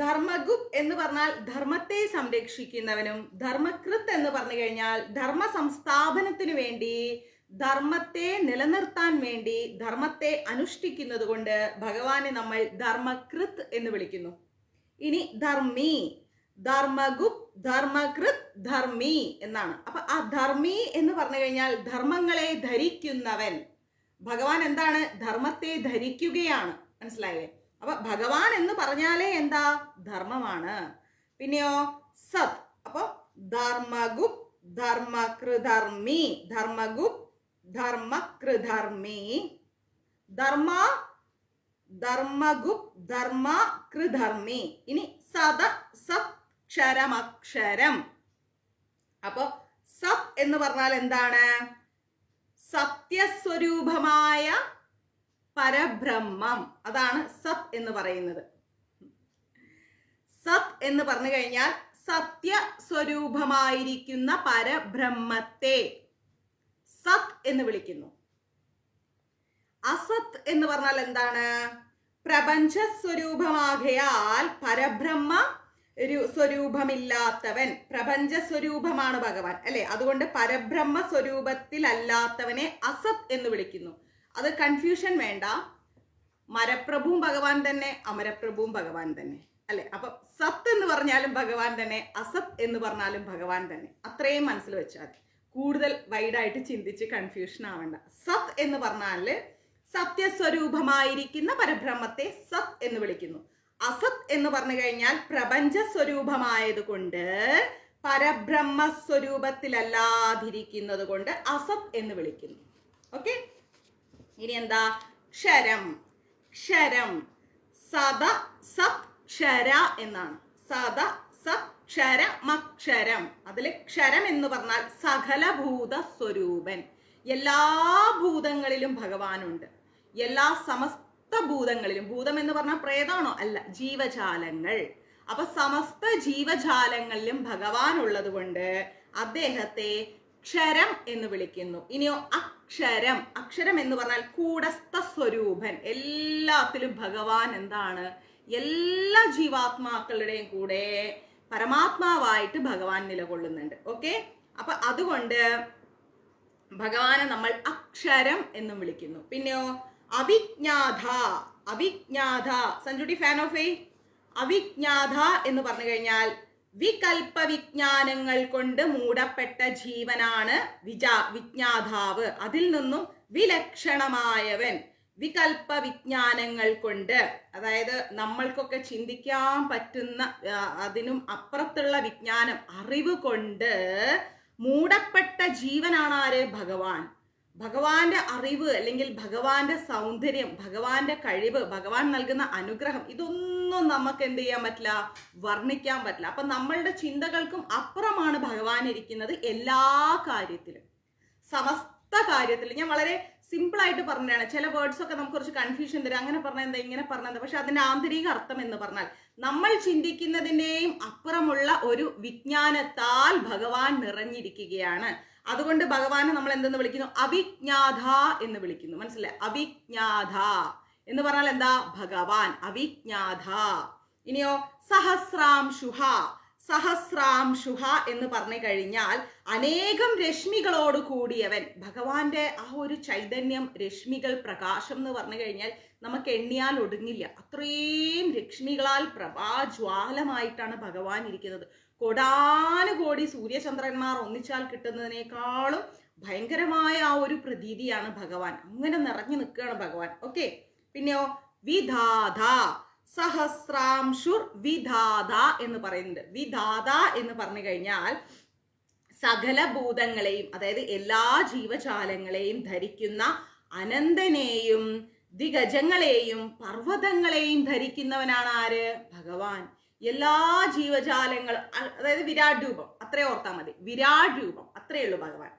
ധർമ്മഗുപ് എന്ന് പറഞ്ഞാൽ ധർമ്മത്തെ സംരക്ഷിക്കുന്നവനും, ധർമ്മകൃത് എന്ന് പറഞ്ഞു കഴിഞ്ഞാൽ ധർമ്മ സംസ്ഥാപനത്തിനു വേണ്ടി, ധർമ്മത്തെ നിലനിർത്താൻ വേണ്ടി ധർമ്മത്തെ അനുഷ്ഠിക്കുന്നത് കൊണ്ട് ഭഗവാനെ നമ്മൾ ധർമ്മകൃത് എന്ന് വിളിക്കുന്നു. ഇനി ധർമ്മി, ധർമ്മഗുപ്, ധർമ്മകൃത്, ധർമ്മി എന്നാണ്. അപ്പൊ ആ ധർമ്മി എന്ന് പറഞ്ഞു കഴിഞ്ഞാൽ ധർമ്മങ്ങളെ ധരിക്കുന്നവൻ. ഭഗവാൻ എന്താണ്? ധർമ്മത്തെ ധരിക്കുകയാണ്. മനസ്സിലായില്ലേ? അപ്പൊ ഭഗവാൻ എന്ന് പറഞ്ഞാലേ എന്താ? ധർമ്മമാണ്. പിന്നെയോ സത്. അപ്പൊ ധർമ്മഗുപ്, ധർമ്മകൃധർമ്മി, ധർമ്മഗുപ്, ധർമ്മകൃധർമ്മി, ധർമ്മ, ധർമ്മഗുപ്, ധർമ്മകൃധർമ്മി. ഇനി സത, സത്, ക്ഷരം, അക്ഷരം. അപ്പൊ സത് എന്ന് പറഞ്ഞാൽ എന്താണ്? സത്യസ്വരൂപമായ പരബ്രഹ്മം. അതാണ് സത് എന്ന് പറയുന്നത്. സത് എന്ന് പറഞ്ഞു കഴിഞ്ഞാൽ സത്യസ്വരൂപമായിരിക്കുന്ന പരബ്രഹ്മത്തെ സത് എന്ന് വിളിക്കുന്നു. അസത് എന്ന് പറഞ്ഞാൽ എന്താണ്? പ്രപഞ്ച സ്വരൂപമാകയാൽ പരബ്രഹ്മ സ്വരൂപമില്ലാത്തവൻ. പ്രപഞ്ച സ്വരൂപമാണ് ഭഗവാൻ, അല്ലെ? അതുകൊണ്ട് പരബ്രഹ്മ സ്വരൂപത്തിലല്ലാത്തവനെ അസത് എന്ന് വിളിക്കുന്നു. അത് കൺഫ്യൂഷൻ വേണ്ട. മരപ്രഭുവും ഭഗവാൻ തന്നെ, അമരപ്രഭുവും ഭഗവാൻ തന്നെ, അല്ലെ? അപ്പൊ സത്ത് എന്ന് പറഞ്ഞാലും ഭഗവാൻ തന്നെ, അസത് എന്ന് പറഞ്ഞാലും ഭഗവാൻ തന്നെ. അത്രയും മനസ്സിൽ വെച്ചാൽ കൂടുതൽ വൈഡായിട്ട് ചിന്തിച്ച് കൺഫ്യൂഷൻ ആവണ്ട. സത് എന്ന് പറഞ്ഞാല് സത്യസ്വരൂപമായിരിക്കുന്ന പരബ്രഹ്മത്തെ സത് എന്ന് വിളിക്കുന്നു. അസത് എന്ന് പറഞ്ഞു കഴിഞ്ഞാൽ പ്രപഞ്ച സ്വരൂപമായത് കൊണ്ട്, പരബ്രഹ്മ സ്വരൂപത്തിലല്ലാതിരിക്കുന്നത് കൊണ്ട് അസത് എന്ന് വിളിക്കുന്നു. ഓക്കെ, ഇനി എന്താ? ക്ഷരം. ക്ഷരം സദ സത് ക്ഷര എന്നാണ്. സദ സത് ക്ഷര മക്ഷരം. അതില് ക്ഷരം എന്ന് പറഞ്ഞാൽ സകലഭൂത സ്വരൂപൻ. എല്ലാ ഭൂതങ്ങളിലും ഭഗവാനുണ്ട്. എല്ലാ സമസ്ത ഭൂതങ്ങളിലും. ഭൂതം എന്ന് പറഞ്ഞാൽ പ്രേതാണോ? അല്ല, ജീവജാലങ്ങൾ. അപ്പൊ സമസ്ത ജീവജാലങ്ങളിലും ഭഗവാൻ ഉള്ളത് കൊണ്ട് അദ്ദേഹത്തെ ക്ഷരം എന്ന് വിളിക്കുന്നു. ഇനിയോ അക്ഷരം. അക്ഷരം എന്ന് പറഞ്ഞാൽ കൂടസ്ഥ സ്വരൂപൻ. എല്ലാത്തിലും ഭഗവാൻ എന്താണ്? എല്ലാ ജീവാത്മാക്കളുടെയും കൂടെ പരമാത്മാവായിട്ട് ഭഗവാൻ നിലകൊള്ളുന്നുണ്ട്. ഓക്കെ, അപ്പൊ അതുകൊണ്ട് ഭഗവാനെ നമ്മൾ അക്ഷരം എന്നും വിളിക്കുന്നു. പിന്നെയോ അവിജ്ഞാത. അവിജ്ഞാത. സഞ്ജുട്ടി ഫാൻ ഓഫ് അവിജ്ഞാത എന്ന് പറഞ്ഞു കഴിഞ്ഞാൽ വികൽപ്പ വിജ്ഞാനങ്ങൾ കൊണ്ട് മൂടപ്പെട്ട ജീവനാണ് വിജ്ഞാതാവ്. അതിൽ നിന്നും വിലക്ഷണമായവൻ. വികൽപ്പ വിജ്ഞാനങ്ങൾ കൊണ്ട്, അതായത് നമ്മൾക്കൊക്കെ ചിന്തിക്കാൻ പറ്റുന്ന അതിനും അപ്പുറത്തുള്ള വിജ്ഞാനം, അറിവ് കൊണ്ട് മൂടപ്പെട്ട ജീവനാണ് ആര്? ഭഗവാൻ. ഭഗവാന്റെ അറിവ് അല്ലെങ്കിൽ ഭഗവാന്റെ സൗന്ദര്യം, ഭഗവാന്റെ കഴിവ്, ഭഗവാൻ നൽകുന്ന അനുഗ്രഹം, ഇതൊന്നും നമുക്ക് എന്ത് ചെയ്യാൻ പറ്റില്ല? വർണ്ണിക്കാൻ പറ്റില്ല. അപ്പൊ നമ്മളുടെ ചിന്തകൾക്കും അപ്പുറമാണ് ഭഗവാൻ ഇരിക്കുന്നത് എല്ലാ കാര്യത്തിലും, സമസ്ത കാര്യത്തിലും. ഞാൻ വളരെ സിമ്പിൾ ആയിട്ട് പറഞ്ഞതാണ്. ചില വേർഡ്സ് ഒക്കെ നമുക്ക് കുറച്ച് കൺഫ്യൂഷൻ തരും. അങ്ങനെ പറഞ്ഞാൽ എന്താ, ഇങ്ങനെ പറഞ്ഞത്. പക്ഷെ അതിന്റെ ആന്തരിക അർത്ഥം എന്ന് പറഞ്ഞാൽ നമ്മൾ ചിന്തിക്കുന്നതിന്റെയും അപ്പുറമുള്ള ഒരു വിജ്ഞാനത്താൽ ഭഗവാൻ നിറഞ്ഞിരിക്കുകയാണ്. അതുകൊണ്ട് ഭഗവാനെ നമ്മൾ എന്തെന്ന് വിളിക്കുന്നു? അവിജ്ഞാത എന്ന് വിളിക്കുന്നു. മനസ്സിലായി? അവിജ്ഞാത എന്ന് പറഞ്ഞാൽ എന്താ? ഭഗവാൻ അവിജ്ഞാത. ഇനിയോ സഹസ്രാംശുഹ. സഹസ്രാംശുഹ എന്ന് പറഞ്ഞു കഴിഞ്ഞാൽ അനേകം രശ്മികളോട് കൂടിയവൻ. ഭഗവാന്റെ ആ ഒരു ചൈതന്യം, രശ്മികൾ, പ്രകാശം എന്ന് പറഞ്ഞു കഴിഞ്ഞാൽ നമുക്ക് എണ്ണിയാൽ ഒടുങ്ങില്ല. അത്രയും രശ്മികളാൽ പ്രഭാജ്വാലമായിട്ടാണ് ഭഗവാൻ ഇരിക്കുന്നത്. കോടാനുകോടി സൂര്യചന്ദ്രന്മാർ ഒന്നിച്ചാൽ കിട്ടുന്നതിനേക്കാളും ഭയങ്കരമായ ആ ഒരു പ്രതീതിയാണ് ഭഗവാൻ. അങ്ങനെ നിറഞ്ഞു നിൽക്കുകയാണ് ഭഗവാൻ. ഓക്കെ, പിന്നെയോ വിധാത. സഹസ്രാംശുർ വിധാത എന്ന് പറയുന്നുണ്ട്. വിധാത എന്ന് പറഞ്ഞു കഴിഞ്ഞാൽ സകല ഭൂതങ്ങളെയും, അതായത് എല്ലാ ജീവജാലങ്ങളെയും ധരിക്കുന്ന അനന്തനെയും ദിഗജങ്ങളെയും പർവ്വതങ്ങളെയും ധരിക്കുന്നവനാണ് ആര്? ഭഗവാൻ. എല്ലാ ജീവജാലങ്ങളും, അതായത് വിരാട് രൂപം, അത്രേ ഓർത്താൽ മതി. വിരാട് രൂപം അത്രേ ഉള്ളൂ ഭഗവാൻ.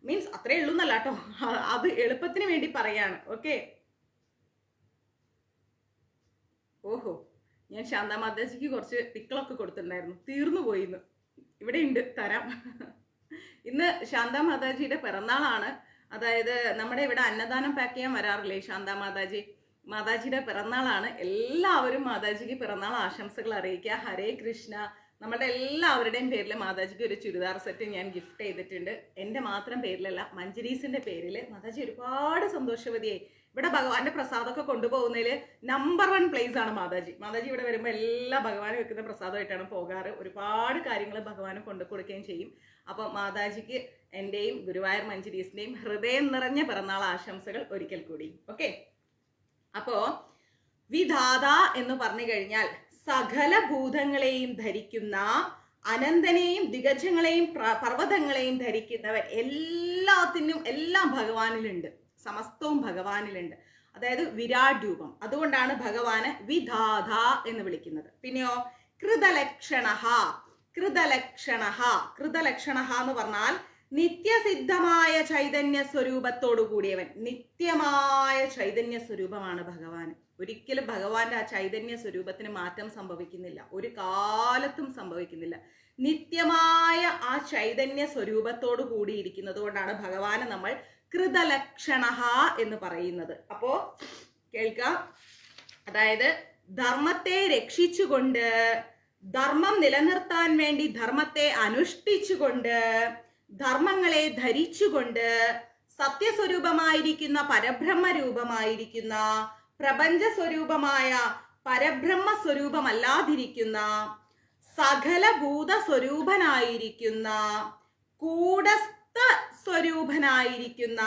മീൻസ് അത്രേ ഉള്ളൂ എന്നല്ല കേട്ടോ, അത് എളുപ്പത്തിന് വേണ്ടി പറയാണ്. ഓക്കെ. ഓഹോ, ഞാൻ ശാന്താമാതാജിക്ക് കുറച്ച് പിക്കളൊക്കെ കൊടുത്തിട്ടുണ്ടായിരുന്നു, തീർന്നു പോയി. ഇന്ന് ഇവിടെ ഉണ്ട്, തരാം. ഇന്ന് ശാന്താമാതാജിയുടെ പിറന്നാളാണ്. അതായത് നമ്മുടെ ഇവിടെ അന്നദാനം പാക്ക് ചെയ്യാൻ വരാറില്ലേ ശാന്താമാതാജി, മാതാജിയുടെ പിറന്നാളാണ്. എല്ലാവരും മാതാജിക്ക് പിറന്നാൾ ആശംസകൾ അറിയിക്കുക. ഹരേ കൃഷ്ണ. നമ്മുടെ എല്ലാവരുടെയും പേരിൽ മാതാജിക്ക് ഒരു ചുരിദാർ സെറ്റ് ഞാൻ ഗിഫ്റ്റ് ചെയ്തിട്ടുണ്ട്. എൻ്റെ മാത്രം പേരിലല്ല, മഞ്ജരീസിന്റെ പേരിൽ. മാതാജി ഒരുപാട് സന്തോഷവതിയായി. ഇവിടെ ഭഗവാന്റെ പ്രസാദമൊക്കെ കൊണ്ടുപോകുന്നതിൽ നമ്പർ 1 പ്ലേസ് ആണ് മാതാജി. മാതാജി ഇവിടെ വരുമ്പോൾ എല്ലാ ഭഗവാനും വെക്കുന്ന പ്രസാദമായിട്ടാണ് പോകാറ്. ഒരുപാട് കാര്യങ്ങൾ ഭഗവാന് കൊണ്ടു കൊടുക്കുകയും ചെയ്യും. അപ്പം മാതാജിക്ക് എൻ്റെയും ഗുരുവായൂർ മഞ്ജരീസിൻ്റെയും ഹൃദയം നിറഞ്ഞ പിറന്നാൾ ആശംസകൾ ഒരിക്കൽ കൂടി. ഓക്കെ. അപ്പോ വിധാത എന്ന് പറഞ്ഞു കഴിഞ്ഞാൽ സകല ഭൂതങ്ങളെയും ധരിക്കുന്ന, അനന്തനെയും ദിഗജങ്ങളെയും പർവ്വതങ്ങളെയും ധരിക്കുന്നവൻ. എല്ലാം ഭഗവാനിലുണ്ട്, സമസ്തവും ഭഗവാനിലുണ്ട്. അതായത് വിരാട് രൂപം. അതുകൊണ്ടാണ് ഭഗവാന് വിധാത എന്ന് വിളിക്കുന്നത്. പിന്നെയോ കൃതലക്ഷണ. എന്ന് പറഞ്ഞാൽ നിത്യസിദ്ധമായ ചൈതന്യ സ്വരൂപത്തോടു കൂടിയവൻ. നിത്യമായ ചൈതന്യ സ്വരൂപമാണ് ഭഗവാൻ. ഒരിക്കലും ഭഗവാന്റെ ആ ചൈതന്യ സ്വരൂപത്തിന് മാറ്റം സംഭവിക്കുന്നില്ല, ഒരു കാലത്തും സംഭവിക്കുന്നില്ല. നിത്യമായ ആ ചൈതന്യ സ്വരൂപത്തോടു കൂടിയിരിക്കുന്നത് കൊണ്ടാണ് ഭഗവാനെ നമ്മൾ കൃതലക്ഷണ എന്ന് പറയുന്നത്. അപ്പോ കേൾക്കാം. അതായത് ധർമ്മത്തെ രക്ഷിച്ചുകൊണ്ട്, ധർമ്മം നിലനിർത്താൻ വേണ്ടി ധർമ്മത്തെ അനുഷ്ഠിച്ചുകൊണ്ട്, ധർമ്മങ്ങളെ ധരിച്ചുകൊണ്ട്, സത്യസ്വരൂപമായിരിക്കുന്ന പരബ്രഹ്മ രൂപമായിരിക്കുന്ന, പ്രപഞ്ച സ്വരൂപമായ പരബ്രഹ്മ സ്വരൂപമല്ലാതിരിക്കുന്ന, സകല ഭൂത സ്വരൂപനായിരിക്കുന്ന, കൂടസ്ഥ സ്വരൂപനായിരിക്കുന്ന,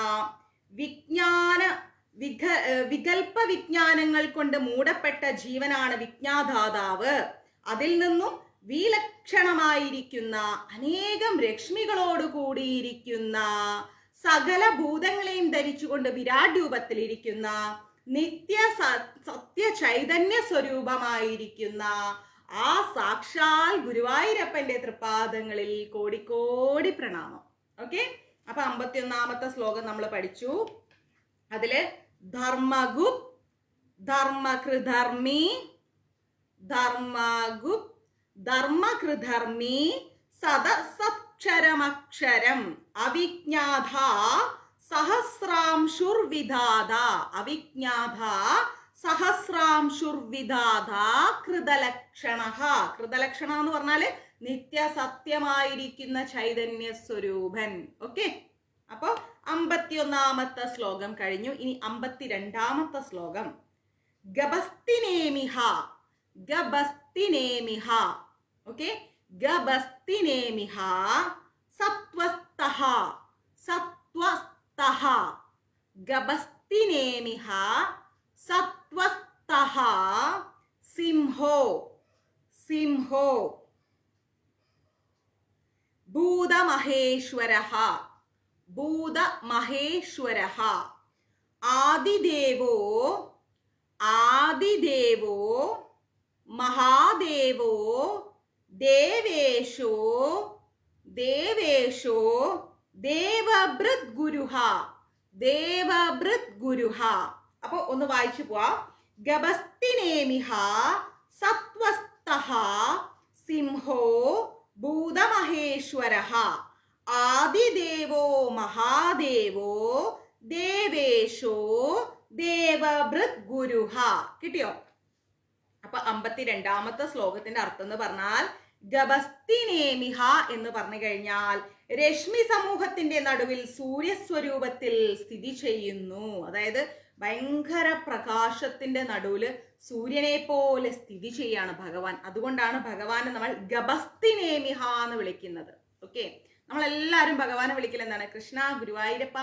വികൽപ്പ വിജ്ഞാനങ്ങൾ കൊണ്ട് മൂടപ്പെട്ട ജീവനാണ് വിജ്ഞാതാതാവ്. അതിൽ നിന്നും വിലക്ഷണമായിരിക്കുന്ന, അനേകം രശ്മികളോട് കൂടിയിരിക്കുന്ന, സകല ഭൂതങ്ങളെയും ധരിച്ചുകൊണ്ട് വിരാട് രൂപത്തിലിരിക്കുന്ന, നിത്യ സത്യ ചൈതന്യ സ്വരൂപമായിരിക്കുന്ന ആ സാക്ഷാൽ ഗുരുവായൂരപ്പന്റെ തൃപ്പാദങ്ങളിൽ കോടിക്കോടി പ്രണാമം. ഓക്കെ. അപ്പൊ 51ാമത്തെ ശ്ലോകം നമ്മൾ പഠിച്ചു. അതില് ധർമ്മഗുപ്, ധർമ്മകൃധർമ്മി, ധർമ്മഗുപ്, ധർമ്മകൃധർമ്മി, സദസക്ഷരമക്ഷരം, അവിജ്ഞാത സഹസ്രാംശുർവിധാത, അവിജ്ഞാത സഹസ്രാംശുർവിധാത, കൃതലക്ഷണ. കൃതലക്ഷണ എന്ന് പറഞ്ഞാല് നിത്യസത്യമായിരിക്കുന്ന ചൈതന്യ സ്വരൂപൻ. ഓക്കെ. അപ്പൊ 51ാമത്തെ ശ്ലോകം കഴിഞ്ഞു. ഇനി 52ാമത്തെ ശ്ലോകം. ഗബസ്തിനേമിഹ, ഗബസ്തിനേമിഹ. ഓക്കെ. ഗബസ്തിനേമിഹ സത്വസ്തഃ, സത്വസ്തഃ. ഗബസ്തിനേമിഹ സത്വസ്തഃ സിംഹോ, സിംഹോ. ഭൂതമഹേശ്വരഃ, ഭൂതമഹേശ്വരഃ. ആദിദേവോ, ആദിദേവോ മഹാദേവോ, ദേവേശോ, ദേവേശോ, ദേവഭൃത് ഗുരുഃ, ദേവഭൃത് ഗുരുഃ. അപ്പൊ ഒന്ന് വായിച്ചു പോവാ. ഗബസ്തിനേമിഹ സത്വസ്തഃ സിംഹോ ഭൂതമഹേശ്വരഃ, ആദിദേവോ മഹാദേവോ, ദേവേശോ, ദേവഭൃത് ഗുരുഃ. കിട്ടിയോ? അപ്പൊ 52ാമത്തെ ശ്ലോകത്തിന്റെ അർത്ഥം എന്ന് പറഞ്ഞാൽ ഗബസ്തിനേമിഹ എന്ന് പറഞ്ഞു കഴിഞ്ഞാൽ രശ്മി സമൂഹത്തിന്റെ നടുവിൽ സൂര്യസ്വരൂപത്തിൽ സ്ഥിതി ചെയ്യുന്നു. അതായത് ഭയങ്കര പ്രകാശത്തിന്റെ നടുവില് സൂര്യനെ പോലെ സ്ഥിതി ചെയ്യാണ് ഭഗവാൻ. അതുകൊണ്ടാണ് ഭഗവാനെ നമ്മൾ ഗബസ്തിനേമിഹ എന്ന് വിളിക്കുന്നത്. ഓക്കെ. നമ്മളെല്ലാവരും ഭഗവാനെ വിളിക്കൽ എന്താണ്? കൃഷ്ണ, ഗുരുവായൂരപ്പ,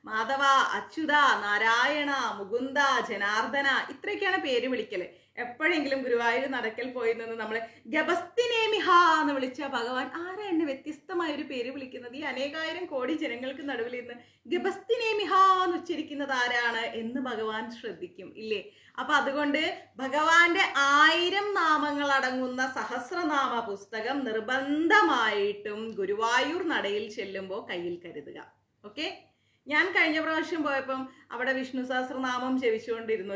മാധവ, അച്യുത, നാരായണ, മുകുന്ദ, ജനാർദ്ദന, ഇത്രയൊക്കെയാണ് പേര് വിളിക്കല്. എപ്പോഴെങ്കിലും ഗുരുവായൂർ നടക്കൽ പോയി നിന്ന് നമ്മൾ ഗപസ്തിനേമിഹ എന്ന് വിളിച്ച ഭഗവാൻ ആരാ എന്നെ വ്യത്യസ്തമായ ഒരു പേര് വിളിക്കുന്നത്? ഈ അനേകായിരം കോടി ജനങ്ങൾക്ക് നടുവിൽ നിന്ന് ഗപസ്തിനേമിഹ എന്ന് ഉച്ചരിക്കുന്നത് ആരാണ് എന്ന് ഭഗവാൻ ശ്രദ്ധിക്കും ഇല്ലേ? അപ്പൊ അതുകൊണ്ട് ഭഗവാന്റെ 1000 നാമങ്ങൾ അടങ്ങുന്ന സഹസ്രനാമ പുസ്തകം നിർബന്ധമായിട്ടും ഗുരുവായൂർ നടയിൽ ചെല്ലുമ്പോൾ കയ്യിൽ കരുതുക. ഓക്കെ, ഞാൻ കഴിഞ്ഞ പ്രാവശ്യം പോയപ്പം അവിടെ വിഷ്ണു സഹസ്രനാമം ജപിച്ചുകൊണ്ടിരുന്ന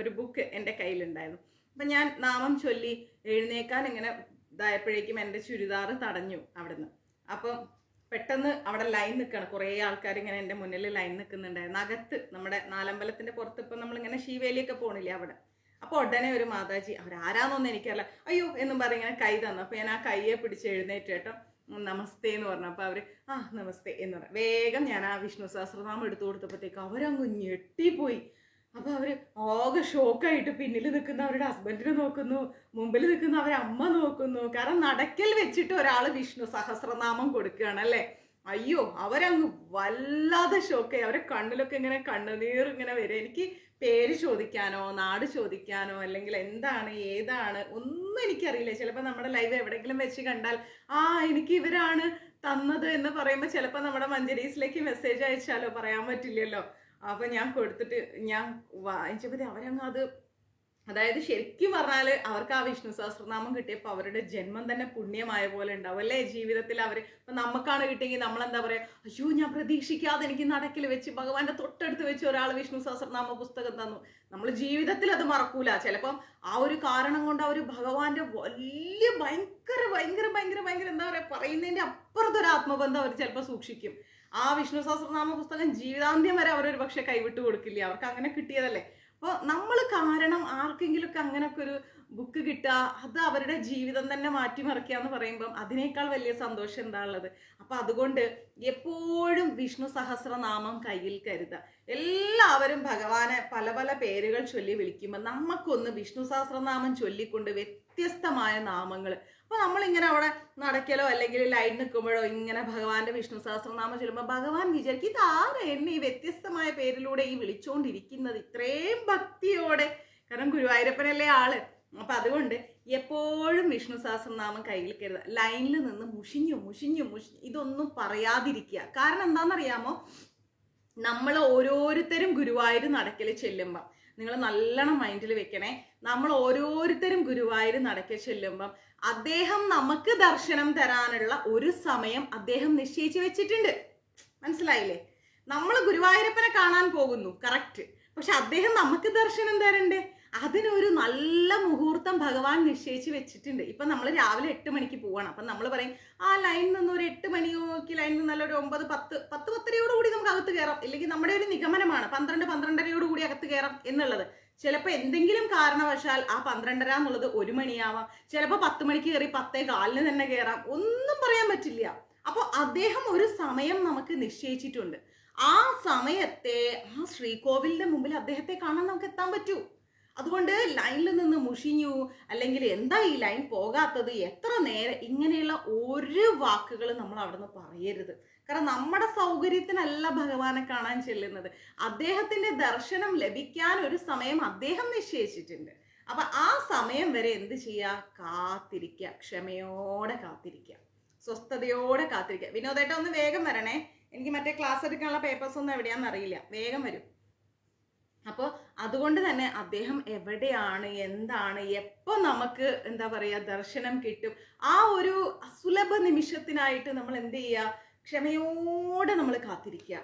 ഒരു ബുക്ക് എൻ്റെ കയ്യിലുണ്ടായിരുന്നു. അപ്പം ഞാൻ നാമം ചൊല്ലി എഴുന്നേക്കാൻ ഇങ്ങനെ ഇതായപ്പോഴേക്കും എൻ്റെ ചുരിദാറ് തടഞ്ഞു അവിടുന്ന്. അപ്പം പെട്ടെന്ന് അവിടെ ലൈൻ നിൽക്കണം, കുറേ ആൾക്കാർ ഇങ്ങനെ എൻ്റെ മുന്നിൽ ലൈൻ നിൽക്കുന്നുണ്ടായിരുന്നു. അകത്ത് നമ്മുടെ നാലമ്പലത്തിൻ്റെ പുറത്ത് ഇപ്പം നമ്മളിങ്ങനെ ശീവേലിയൊക്കെ പോണില്ലേ അവിടെ. അപ്പോൾ ഉടനെ ഒരു മാതാജി, അവരാരാന്നൊന്നും എനിക്കറിയില്ല, അയ്യോ എന്നും പറഞ്ഞ് ഇങ്ങനെ കൈ തന്നു. അപ്പോൾ ഞാൻ ആ കയ്യെ പിടിച്ച് എഴുന്നേറ്റ് കേട്ടോ, നമസ്തേ എന്ന് പറഞ്ഞു. അപ്പോൾ അവർ നമസ്തേ എന്ന് പറഞ്ഞു. വേഗം ഞാൻ ആ വിഷ്ണു സഹസ്രനാമം എടുത്തു കൊടുത്തപ്പോഴത്തേക്ക് അവരങ്ങ് ഞെട്ടിപ്പോയി. അപ്പോൾ അവർ ആകെ ഷോക്കായിട്ട് പിന്നിൽ നിൽക്കുന്ന അവരുടെ ഹസ്ബൻഡിനെ നോക്കുന്നു, മുമ്പിൽ നിൽക്കുന്ന അവരെ അമ്മ നോക്കുന്നു. കാരണം നടക്കൽ വെച്ചിട്ട് ഒരാൾ വിഷ്ണു സഹസ്രനാമം കൊടുക്കുകയാണ് അല്ലേ. അയ്യോ, അവരങ്ങ് വല്ലാതെ ഷോക്കായി. അവരെ കണ്ണിലൊക്കെ ഇങ്ങനെ കണ്ണുനീർ ഇങ്ങനെ വരും. എനിക്ക് പേര് ചോദിക്കാനോ നാട് ചോദിക്കാനോ അല്ലെങ്കിൽ എന്താണ് ഏതാണ് ഒന്നും എനിക്കറിയില്ല. ചിലപ്പോൾ നമ്മുടെ ലൈവ് എവിടെയെങ്കിലും വെച്ച് കണ്ടാൽ എനിക്ക് ഇവരാണ് തന്നത് എന്ന് പറയുമ്പോൾ ചിലപ്പോൾ നമ്മുടെ മഞ്ജരീസിലേക്ക് മെസ്സേജ് അയച്ചാലോ പറയാൻ പറ്റില്ലല്ലോ. അപ്പം ഞാൻ കൊടുത്തിട്ട് ഞാൻ വായിച്ചപ്പോൾ അവരങ്ങ് അതായത് ശരിക്കും പറഞ്ഞാൽ അവർക്ക് ആ വിഷ്ണു സഹസ്രനാമം കിട്ടിയപ്പോൾ അവരുടെ ജന്മം തന്നെ പുണ്യമായ പോലെ ഉണ്ടാവും അല്ലേ ജീവിതത്തിൽ. അവർ ഇപ്പം നമുക്കാണ് കിട്ടിയെങ്കിൽ നമ്മളെന്താ പറയുക, അയ്യോ ഞാൻ പ്രതീക്ഷിക്കാതെ എനിക്ക് നടക്കിൽ വെച്ച് ഭഗവാന്റെ തൊട്ടടുത്ത് വെച്ച് ഒരാൾ വിഷ്ണു സഹസ്രനാമ പുസ്തകം തന്നു. നമ്മൾ ജീവിതത്തിൽ അത് മറക്കൂല. ചിലപ്പം ആ ഒരു കാരണം കൊണ്ട് അവർ ഭഗവാന്റെ വലിയ ഭയങ്കര ഭയങ്കര ഭയങ്കര ഭയങ്കര എന്താ പറയുക, പറയുന്നതിൻ്റെ അപ്പുറത്തൊരു ആത്മബന്ധം അവർ ചിലപ്പോൾ സൂക്ഷിക്കും. ആ വിഷ്ണു സഹസ്രനാമ പുസ്തകം ജീവിതാന്ത്യം വരെ അവരൊരു പക്ഷെ കൈവിട്ട് കൊടുക്കില്ല, അവർക്ക് അങ്ങനെ കിട്ടിയതല്ലേ. അപ്പോൾ നമ്മൾ കാരണം ആർക്കെങ്കിലുമൊക്കെ അങ്ങനെയൊക്കെ ഒരു ബുക്ക് കിട്ടുക, അത് അവരുടെ ജീവിതം തന്നെ മാറ്റിമറിക്കുക എന്ന് പറയുമ്പം അതിനേക്കാൾ വലിയ സന്തോഷം എന്താ ഉള്ളത്. അപ്പം അതുകൊണ്ട് എപ്പോഴും വിഷ്ണു സഹസ്രനാമം കയ്യിൽ കരുതുക. എല്ലാവരും ഭഗവാനെ പല പല പേരുകൾ ചൊല്ലി വിളിക്കുമ്പോൾ നമുക്കൊന്ന് വിഷ്ണു സഹസ്രനാമം ചൊല്ലിക്കൊണ്ട് വ്യത്യസ്തമായ നാമങ്ങൾ. അപ്പോൾ നമ്മളിങ്ങനെ അവിടെ നടക്കലോ അല്ലെങ്കിൽ ലൈൻ നിൽക്കുമ്പോഴോ ഇങ്ങനെ ഭഗവാന്റെ വിഷ്ണു സഹസ്രനാമം ചൊല്ലുമ്പോൾ ഭഗവാൻ വിചാരിക്കും ഇതാരാ എന്നെ ഈ വ്യത്യസ്തമായ പേരിലൂടെ ഈ വിളിച്ചുകൊണ്ടിരിക്കുന്നത് ഇത്രയും ഭക്തിയോടെ. കാരണം ഗുരുവായൂരപ്പനല്ലേ ആള്. അപ്പം അതുകൊണ്ട് എപ്പോഴും വിഷ്ണു സഹസ്രനാമം കയ്യിൽ കരുതുക. ലൈനിൽ നിന്ന് മുഷിഞ്ഞു ഇതൊന്നും പറയാതിരിക്കുക. കാരണം എന്താണെന്നറിയാമോ, നമ്മൾ ഓരോരുത്തരും ഗുരുവായൂർ നടക്കൽ ചെല്ലുമ്പം നിങ്ങൾ നല്ലോണം മൈൻഡിൽ വെക്കണേ. നമ്മൾ ഓരോരുത്തരും ഗുരുവായൂർ നടക്കൽ ചെല്ലുമ്പം അദ്ദേഹം നമുക്ക് ദർശനം തരാനുള്ള ഒരു സമയം അദ്ദേഹം നിശ്ചയിച്ചു വെച്ചിട്ടുണ്ട്. മനസ്സിലായില്ലേ? നമ്മൾ ഗുരുവായൂരപ്പനെ കാണാൻ പോകുന്നു, കറക്റ്റ്. പക്ഷെ അദ്ദേഹം നമുക്ക് ദർശനം തരണ്ടേ? അതിനൊരു നല്ല മുഹൂർത്തം ഭഗവാൻ നിശ്ചയിച്ച് വെച്ചിട്ടുണ്ട്. ഇപ്പം നമ്മൾ രാവിലെ 8 മണിക്ക് പോവാണ്. അപ്പം നമ്മൾ പറയും ലൈനിൽ നിന്ന് ഒരു 8 മണി നോക്കി ലൈനിൽ നിന്നല്ല ഒരു 9-10-10:30 നമുക്ക് അകത്ത് കയറാം. ഇല്ലെങ്കിൽ നമ്മുടെ ഒരു നിഗമനമാണ് 12-12:30 അകത്ത് കയറാം എന്നുള്ളത്. ചിലപ്പോൾ എന്തെങ്കിലും കാരണവശാൽ ആ 12:30 എന്നുള്ളത് 1 മണിയാവാം. ചിലപ്പോൾ 10 മണിക്ക് കയറി 10:15 തന്നെ കയറാം. ഒന്നും പറയാൻ പറ്റില്ല. അപ്പോൾ അദ്ദേഹം ഒരു സമയം നമുക്ക് നിശ്ചയിച്ചിട്ടുണ്ട്. ആ സമയത്തെ ആ ശ്രീകോവിലിന്റെ മുമ്പിൽ അദ്ദേഹത്തെ കാണാൻ നമുക്ക് എത്താൻ പറ്റൂ. അതുകൊണ്ട് ലൈനിൽ നിന്ന് മുഷിഞ്ഞു അല്ലെങ്കിൽ എന്താ ഈ ലൈൻ പോകാത്തത്, എത്ര നേരം, ഇങ്ങനെയുള്ള ഒരു വാക്കുകൾ നമ്മൾ അവിടെ നിന്ന് പറയരുത്. കാരണം നമ്മുടെ സൗകര്യത്തിനല്ല ഭഗവാനെ കാണാൻ ചെല്ലുന്നത്. അദ്ദേഹത്തിന്റെ ദർശനം ലഭിക്കാൻ ഒരു സമയം അദ്ദേഹം നിശ്ചയിച്ചിട്ടുണ്ട്. അപ്പൊ ആ സമയം വരെ എന്ത് ചെയ്യുക? കാത്തിരിക്കുക, ക്ഷമയോടെ കാത്തിരിക്കുക, സ്വസ്ഥതയോടെ കാത്തിരിക്കുക. വിനോദേട്ട ഒന്ന് വേഗം വരണേ, എനിക്ക് മറ്റേ ക്ലാസ് എടുക്കാനുള്ള പേപ്പേഴ്സ് ഒന്നും എവിടെയാണെന്ന് അറിയില്ല, വേഗം വരും. അപ്പോൾ അതുകൊണ്ട് തന്നെ അദ്ദേഹം എവിടെയാണ്, എന്താണ്, എപ്പോൾ നമുക്ക് എന്താ പറയുക ദർശനം കിട്ടും, ആ ഒരു അസുലഭ നിമിഷത്തിനായിട്ട് നമ്മൾ എന്ത് ചെയ്യുക? ക്ഷമയോടെ നമ്മൾ കാത്തിരിക്കുക.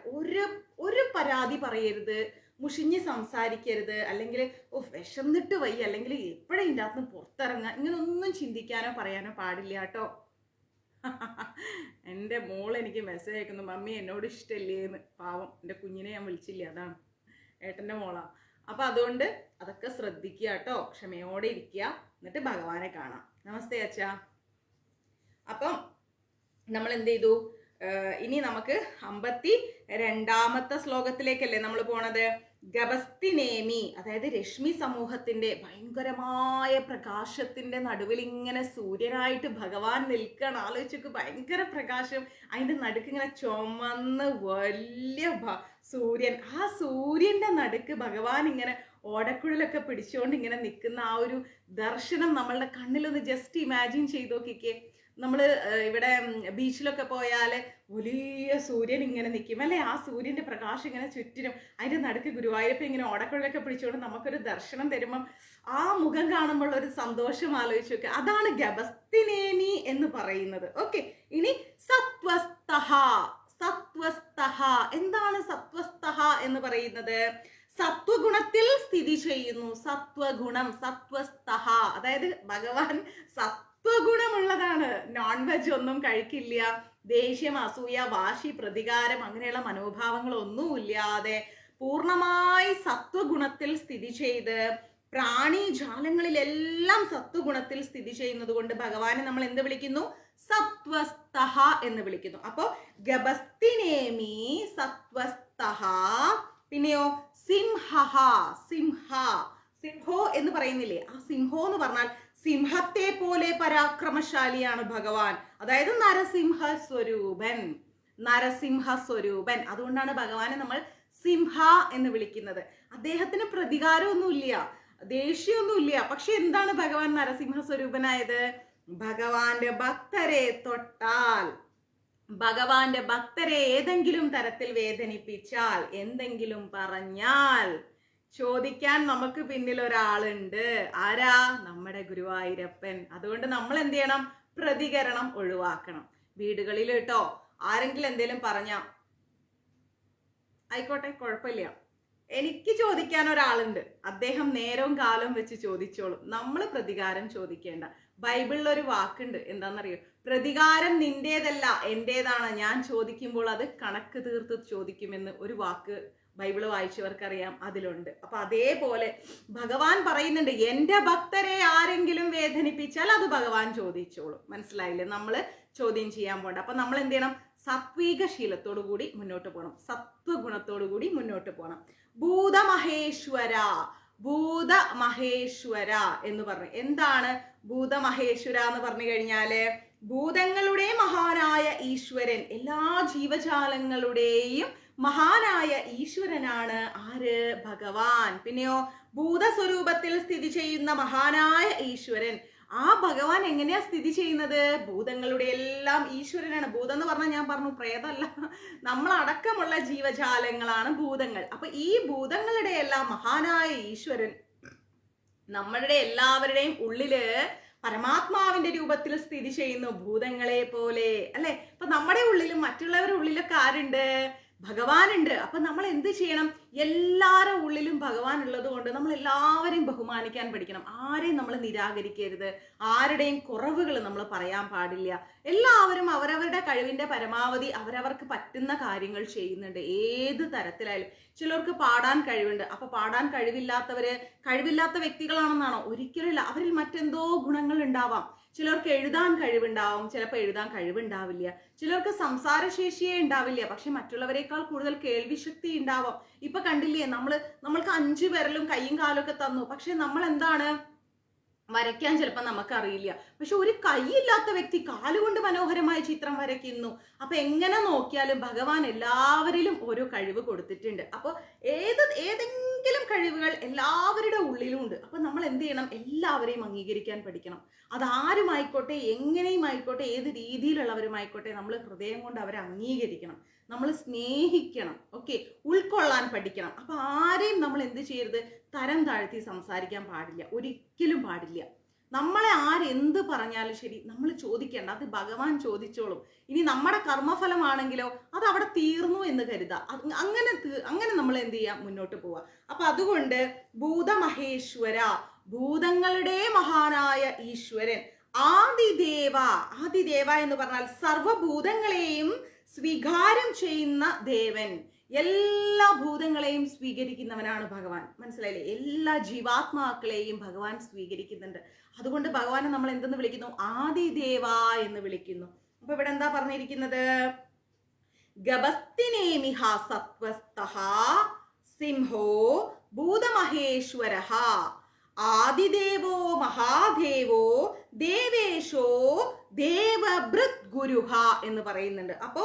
ഒരു പരാതി പറയരുത്, മുഷിഞ്ഞ് സംസാരിക്കരുത്, അല്ലെങ്കിൽ വിശന്നിട്ട് വയ്യ, അല്ലെങ്കിൽ എപ്പോഴും ഇതിൻ്റെ അകത്ത് നിന്ന് പുറത്തിറങ്ങുക, ഇങ്ങനൊന്നും ചിന്തിക്കാനോ പറയാനോ പാടില്ല കേട്ടോ. എൻ്റെ മോൾ എനിക്ക് മെസ്സേജ് അയക്കുന്നു, മമ്മി എന്നോട് ഇഷ്ടമില്ലേന്ന്. പാവം, എൻ്റെ കുഞ്ഞിനെ ഞാൻ വിളിച്ചില്ല, അതാണ്, ഏട്ടൻ്റെ മോളാ. അപ്പം അതുകൊണ്ട് അതൊക്കെ ശ്രദ്ധിക്കുക കേട്ടോ, ക്ഷമയോടെ ഇരിക്കുക, എന്നിട്ട് ഭഗവാനെ കാണാം. നമസ്തേ അച്ഛാ. അപ്പം നമ്മൾ എന്ത് ചെയ്തു? ഇനി നമുക്ക് 52ാമത്തെ ശ്ലോകത്തിലേക്കല്ലേ നമ്മൾ പോണത്. ഗപസ്തിനേമി, അതായത് രശ്മി സമൂഹത്തിന്റെ ഭയങ്കരമായ പ്രകാശത്തിന്റെ നടുവിൽ ഇങ്ങനെ സൂര്യനായിട്ട് ഭഗവാൻ നിൽക്കണം. ആലോചിച്ചൊക്കെ, ഭയങ്കര പ്രകാശം, അതിന്റെ നടുക്ക് ഇങ്ങനെ ചുമന്ന് വലിയ സൂര്യൻ. ആ സൂര്യന്റെ നടുക്ക് ഭഗവാൻ ഇങ്ങനെ ഓടക്കുഴലൊക്കെ പിടിച്ചുകൊണ്ട് ഇങ്ങനെ നിൽക്കുന്ന ആ ഒരു ദർശനം നമ്മളുടെ കണ്ണിലൊന്ന് ജസ്റ്റ് ഇമാജിൻ ചെയ്ത് നോക്കിക്കേ. നമ്മൾ ഇവിടെ ബീച്ചിലൊക്കെ പോയാൽ വലിയ സൂര്യൻ ഇങ്ങനെ നിൽക്കും അല്ലേ, ആ സൂര്യന്റെ പ്രകാശം ഇങ്ങനെ ചുറ്റിനും, അതിന്റെ നടുക്ക് ഗുരുവായൂരപ്പൻ ഇങ്ങനെ ഓടക്കുഴലൊക്കെ പിടിച്ചുകൊണ്ട് നമുക്കൊരു ദർശനം തരുമ്പം ആ മുഖം കാണുമ്പോൾ ഒരു സന്തോഷം ആലോചിച്ച് നോക്കുക. അതാണ് ഗപസ്തിനേമി എന്ന് പറയുന്നത്. ഓക്കെ, ഇനി സത്വസ്തഹ. സത്വസ്തഹ എന്താണ് സത്വസ്തഹ എന്ന് പറയുന്നത്? സത്വഗുണത്തിൽ സ്ഥിതി ചെയ്യുന്നു. സത്വഗുണം, സത്വസ്തഹ, അതായത് ഭഗവാൻ സത്വഗുണമുള്ളതാണ്. നോൺ വെജ് ഒന്നും കഴിക്കില്ല. ദേഷ്യം, അസൂയ, വാശി, പ്രതികാരം അങ്ങനെയുള്ള മനോഭാവങ്ങളൊന്നുമില്ലാതെ പൂർണ്ണമായി സത്വഗുണത്തിൽ സ്ഥിതി ചെയ്ത് പ്രാണിജാലങ്ങളിലെല്ലാം സത്വഗുണത്തിൽ സ്ഥിതി ചെയ്യുന്നത് കൊണ്ട് ഭഗവാനെ നമ്മൾ എന്ത് വിളിക്കുന്നു? സത്വസ്തഹ എന്ന് വിളിക്കുന്നു. അപ്പോ ഗപസ്തിനേമി സത്വസ്തഹ. പിന്നെയോ സിംഹ. സിംഹ, സിംഹോ എന്ന് പറയുന്നില്ലേ, ആ സിംഹോ എന്ന് പറഞ്ഞാൽ സിംഹത്തെ പോലെ പരാക്രമശാലിയാണ് ഭഗവാൻ. അതായത് നരസിംഹ സ്വരൂപൻ, നരസിംഹ സ്വരൂപൻ. അതുകൊണ്ടാണ് ഭഗവാനെ നമ്മൾ സിംഹ എന്ന് വിളിക്കുന്നത്. അദ്ദേഹത്തിന് പ്രതികാരമൊന്നുമില്ല, ദേഷ്യമൊന്നുമില്ല. പക്ഷെ എന്താണ് ഭഗവാൻ നരസിംഹ സ്വരൂപനായത്? ഭഗവാന്റെ ഭക്തരെ തൊട്ടാൽ, ഭഗവാന്റെ ഭക്തരെ ഏതെങ്കിലും തരത്തിൽ വേദനിപ്പിച്ചാൽ, എന്തെങ്കിലും പറഞ്ഞാൽ ചോദിക്കാൻ നമുക്ക് പിന്നിൽ ഒരാളുണ്ട്. ആരാ? നമ്മുടെ ഗുരുവായൂരപ്പൻ. അതുകൊണ്ട് നമ്മൾ എന്ത് ചെയ്യണം? പ്രതികരണം ഒഴിവാക്കണം. വീടുകളിൽ കേട്ടോ ആരെങ്കിലും എന്തേലും പറഞ്ഞ ആയിക്കോട്ടെ, കുഴപ്പമില്ല, എനിക്ക് ചോദിക്കാൻ ഒരാളുണ്ട്, അദ്ദേഹം നേരവും കാലവും വെച്ച് ചോദിച്ചോളും. നമ്മൾ പ്രതികാരം ചോദിക്കേണ്ട. ബൈബിളിൽ ഒരു വാക്കുണ്ട്, എന്താണെന്നറിയോ? പ്രതികാരം നിന്റേതല്ല എന്റേതാണ്, ഞാൻ ചോദിക്കുമ്പോൾ അത് കണക്ക് തീർത്ത് ചോദിക്കുമെന്ന് ഒരു വാക്ക് ബൈബിള് വായിച്ചവർക്കറിയാം, അതിലുണ്ട്. അപ്പൊ അതേപോലെ ഭഗവാൻ പറയുന്നുണ്ട്, എന്റെ ഭക്തരെ ആരെങ്കിലും വേദനിപ്പിച്ചാൽ അത് ഭഗവാൻ ചോദിച്ചോളും. മനസ്സിലായില്ലേ? നമ്മൾ ചോദ്യം ചെയ്യാൻ പോണ്ട. അപ്പൊ നമ്മൾ എന്ത് ചെയ്യണം? സാത്വിക ശീലത്തോടു കൂടി മുന്നോട്ട് പോകണം, സത്വഗുണത്തോടു കൂടി മുന്നോട്ട് പോകണം. ഭൂതമഹേശ്വര. ഭൂതമഹേശ്വര എന്ന് പറഞ്ഞു. എന്താണ് ഭൂതമഹേശ്വര എന്ന് പറഞ്ഞു കഴിഞ്ഞാല്? ഭൂതങ്ങളുടെ മഹാനായ ഈശ്വരൻ, എല്ലാ ജീവജാലങ്ങളുടെയും മഹാനായ ഈശ്വരനാണ് ആര്? ഭഗവാൻ. പിന്നെയോ ഭൂതസ്വരൂപത്തിൽ സ്ഥിതി ചെയ്യുന്ന മഹാനായ ഈശ്വരൻ. ആ ഭഗവാൻ എങ്ങനെയാ സ്ഥിതി ചെയ്യുന്നത്? ഭൂതങ്ങളുടെ എല്ലാം ഈശ്വരനാണ്. ഭൂതം എന്ന് പറഞ്ഞാൽ ഞാൻ പറഞ്ഞു പ്രേതമല്ല, നമ്മളടക്കമുള്ള ജീവജാലങ്ങളാണ് ഭൂതങ്ങൾ. അപ്പൊ ഈ ഭൂതങ്ങളുടെ എല്ലാം മഹാനായ ഈശ്വരൻ നമ്മളുടെ എല്ലാവരുടെയും ഉള്ളില് പരമാത്മാവിന്റെ രൂപത്തിൽ സ്ഥിതി ചെയ്യുന്നു, ഭൂതങ്ങളെ പോലെ അല്ലെ. അപ്പൊ നമ്മുടെ ഉള്ളിലും മറ്റുള്ളവരുടെ ഉള്ളിലൊക്കെ ആരുണ്ട്? ഭഗവാനുണ്ട്. അപ്പൊ നമ്മൾ എന്ത് ചെയ്യണം? എല്ലാവരുടെ ഉള്ളിലും ഭഗവാൻ ഉള്ളത് കൊണ്ട് നമ്മൾ എല്ലാവരെയും ബഹുമാനിക്കാൻ പഠിക്കണം. ആരെയും നമ്മൾ നിരാകരിക്കരുത്, ആരുടെയും കുറവുകൾ നമ്മൾ പറയാൻ പാടില്ല. എല്ലാവരും അവരവരുടെ കഴിവിന്റെ പരമാവധി അവരവർക്ക് പറ്റുന്ന കാര്യങ്ങൾ ചെയ്യുന്നുണ്ട്, ഏത് തരത്തിലായാലും. ചിലർക്ക് പാടാൻ കഴിവുണ്ട്, അപ്പൊ പാടാൻ കഴിവില്ലാത്ത വ്യക്തികളാണെന്നാണോ? ഒരിക്കലും. അവരിൽ മറ്റെന്തോ ഗുണങ്ങൾ ഉണ്ടാവാം. ചിലർക്ക് എഴുതാൻ കഴിവുണ്ടാവും, ചിലപ്പോൾ എഴുതാൻ കഴിവുണ്ടാവില്ല. ചിലർക്ക് സംസാരശേഷിയേ ഉണ്ടാവില്ല, പക്ഷെ മറ്റുള്ളവരെക്കാൾ കൂടുതൽ കേൾവിശക്തി ഉണ്ടാവാം. ഇപ്പൊ കണ്ടില്ലേ, നമ്മൾക്ക് 5 വിരലും കൈയും കാലും ഒക്കെ തന്നു, പക്ഷെ നമ്മൾ എന്താണ് വരയ്ക്കാൻ ചിലപ്പോൾ നമുക്കറിയില്ല. പക്ഷെ ഒരു കൈയില്ലാത്ത വ്യക്തി കാലുകൊണ്ട് മനോഹരമായ ചിത്രം വരയ്ക്കുന്നു. അപ്പൊ എങ്ങനെ നോക്കിയാലും ഭഗവാൻ എല്ലാവരിലും ഓരോ കഴിവ് കൊടുത്തിട്ടുണ്ട്. അപ്പൊ ഏതെങ്കിലും കഴിവുകൾ എല്ലാവരുടെ ഉള്ളിലും ഉണ്ട്. അപ്പൊ നമ്മൾ എന്ത് ചെയ്യണം? എല്ലാവരെയും അംഗീകരിക്കാൻ പഠിക്കണം. അതാരുമായിക്കോട്ടെ, എങ്ങനെയും ആയിക്കോട്ടെ, ഏത് രീതിയിലുള്ളവരുമായിക്കോട്ടെ, നമ്മൾ ഹൃദയം കൊണ്ട് അവരെ അംഗീകരിക്കണം, നമ്മൾ സ്നേഹിക്കണം, ഓക്കെ, ഉൾക്കൊള്ളാൻ പഠിക്കണം. അപ്പൊ ആരെയും നമ്മൾ എന്ത് ചെയ്യരുത്? തരം താഴ്ത്തി സംസാരിക്കാൻ പാടില്ല, ഒരിക്കലും പാടില്ല. നമ്മളെ ആരെന്ത് പറഞ്ഞാലും ശരി, നമ്മൾ ചോദിക്കേണ്ട, അത് ഭഗവാൻ ചോദിച്ചോളും. ഇനി നമ്മുടെ കർമ്മഫലമാണെങ്കിലോ അത് അവിടെ തീർന്നു എന്ന് കരുതാ. അങ്ങനെ നമ്മൾ എന്ത് ചെയ്യാം? മുന്നോട്ട് പോവാ. അപ്പൊ അതുകൊണ്ട് ഭൂതമഹേശ്വര, ഭൂതങ്ങളുടെ മഹാനായ ഈശ്വരൻ, ആദിദേവ. ആദിദേവ എന്ന് പറഞ്ഞാൽ സർവഭൂതങ്ങളെയും സ്വീകാരം ചെയ്യുന്ന ദേവൻ, എല്ലാ ഭൂതങ്ങളെയും സ്വീകരിക്കുന്നവനാണ് ഭഗവാൻ. മനസ്സിലായില്ലേ? എല്ലാ ജീവാത്മാക്കളെയും ഭഗവാൻ സ്വീകരിക്കുന്നുണ്ട്. അതുകൊണ്ട് ഭഗവാനെ നമ്മൾ എന്തെന്ന് വിളിക്കുന്നു? ആദിദേവ എന്ന് വിളിക്കുന്നു. അപ്പൊ ഇവിടെ എന്താ പറഞ്ഞിരിക്കുന്നത്? ഗപസ്തിനേമിഹ സത്വസ്തഹ സിംഹോ ഭൂതമഹേശ്വരഃ ആദിദേവോ മഹാദേവോ ദേവേശോ ദേവഭൃത് ഗുരുഃ എന്ന് പറയുന്നുണ്ട്. അപ്പോ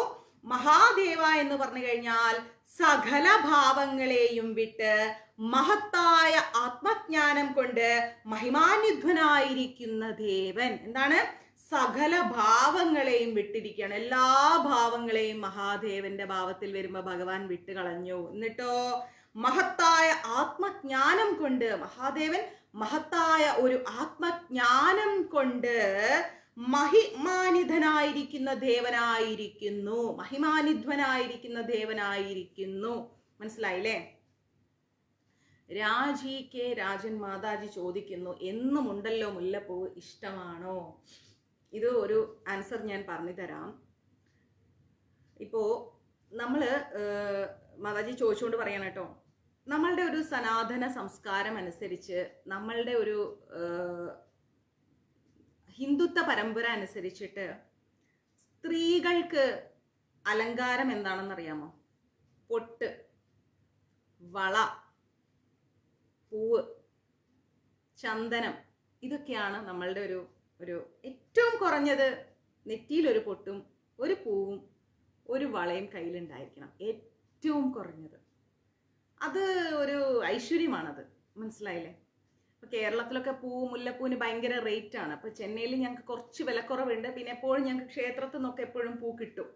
മഹാദേവ എന്ന് പറഞ്ഞു കഴിഞ്ഞാൽ സകല ഭാവങ്ങളെയും വിട്ട് മഹത്തായ ആത്മജ്ഞാനം കൊണ്ട് മഹിമാന്വിതനായിരിക്കുന്ന ദേവൻ. എന്താണ്? സകല ഭാവങ്ങളെയും വിട്ടിരിക്കുകയാണ്. എല്ലാ ഭാവങ്ങളെയും മഹാദേവന്റെ ഭാവത്തിൽ വരുമ്പോ ഭഗവാൻ വിട്ടുകളഞ്ഞു. എന്നിട്ടോ മഹത്തായ ആത്മജ്ഞാനം കൊണ്ട് മഹാദേവൻ മഹത്തായ ഒരു ആത്മജ്ഞാനം കൊണ്ട് മഹിമാനിധനായിരിക്കുന്ന ദേവനായിരിക്കുന്നു. മഹിമാനിധ്വനായിരിക്കുന്ന ദേവനായിരിക്കുന്നു. മനസ്സിലായില്ലേ? രാജി കെ രാജൻ മാതാജി ചോദിക്കുന്നു, എന്നുമുണ്ടല്ലോ മുല്ലപ്പൂ ഇഷ്ടമാണോ? ഇത് ഒരു ആൻസർ ഞാൻ പറഞ്ഞു തരാം. ഇപ്പോ നമ്മള് മാതാജി ചോദിച്ചുകൊണ്ട് പറയണം കേട്ടോ. നമ്മളുടെ ഒരു സനാതന സംസ്കാരം അനുസരിച്ച്, നമ്മളുടെ ഒരു ഹിന്ദുത്വ പരമ്പര അനുസരിച്ചിട്ട് സ്ത്രീകൾക്ക് അലങ്കാരം എന്താണെന്നറിയാമോ? പൊട്ട്, വള, പൂവ്, ചന്ദനം, ഇതൊക്കെയാണ് നമ്മളുടെ ഒരു ഏറ്റവും കുറഞ്ഞത് നെറ്റിയിലൊരു പൊട്ടും ഒരു പൂവും ഒരു വളയും കയ്യിലുണ്ടായിരിക്കണം. ഏറ്റവും കുറഞ്ഞത് അത് ഒരു ഐശ്വര്യമാണത്. മനസ്സിലായില്ലേ? ഇപ്പൊ കേരളത്തിലൊക്കെ മുല്ലപ്പൂവിന് ഭയങ്കര റേറ്റ് ആണ്. അപ്പൊ ചെന്നൈയിൽ ഞങ്ങൾക്ക് കുറച്ച് വിലക്കുറവുണ്ട്. പിന്നെ എപ്പോഴും ഞങ്ങൾക്ക് ക്ഷേത്രത്തിൽ നിന്നൊക്കെ എപ്പോഴും പൂ കിട്ടും.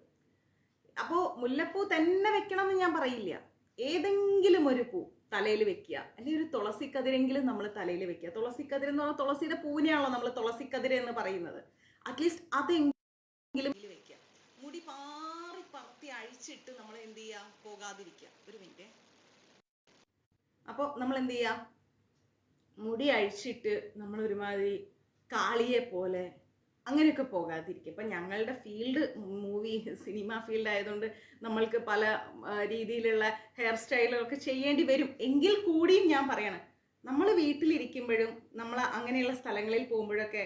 അപ്പോ മുല്ലപ്പൂ തന്നെ വെക്കണം എന്ന് ഞാൻ പറയില്ല. ഏതെങ്കിലും ഒരു പൂ തലയിൽ വെക്കുക, അല്ലെങ്കിൽ ഒരു തുളസിക്കതിരെങ്കിലും നമ്മൾ തലയിൽ വെക്കുക. തുളസിക്കതിര് എന്ന് പറഞ്ഞാൽ തുളസിയുടെ പൂവിനെയാണല്ലോ നമ്മൾ തുളസിക്കതിര് എന്ന് പറയുന്നത്. അറ്റ്ലീസ്റ്റ് അതെങ്കിലും വെക്കുക. മുടി പാറി പറത്തി അഴിച്ചിട്ട് നമ്മൾ എന്ത് ചെയ്യുക? പോകാതിരിക്കുക. ഒരു മിനിറ്റ്. അപ്പോൾ നമ്മൾ എന്ത് ചെയ്യുക? മുടി അഴിച്ചിട്ട് നമ്മൾ ഒരുമാതിരി കാളിയെ പോലെ അങ്ങനെയൊക്കെ പോകാതിരിക്കും. ഇപ്പം ഞങ്ങളുടെ ഫീൽഡ് സിനിമ ഫീൽഡ് ആയതുകൊണ്ട് നമ്മൾക്ക് പല രീതിയിലുള്ള ഹെയർ സ്റ്റൈലുകളൊക്കെ ചെയ്യേണ്ടി വരും. എങ്കിൽ കൂടിയും ഞാൻ പറയണം, നമ്മൾ വീട്ടിലിരിക്കുമ്പോഴും നമ്മൾ അങ്ങനെയുള്ള സ്ഥലങ്ങളിൽ പോകുമ്പോഴൊക്കെ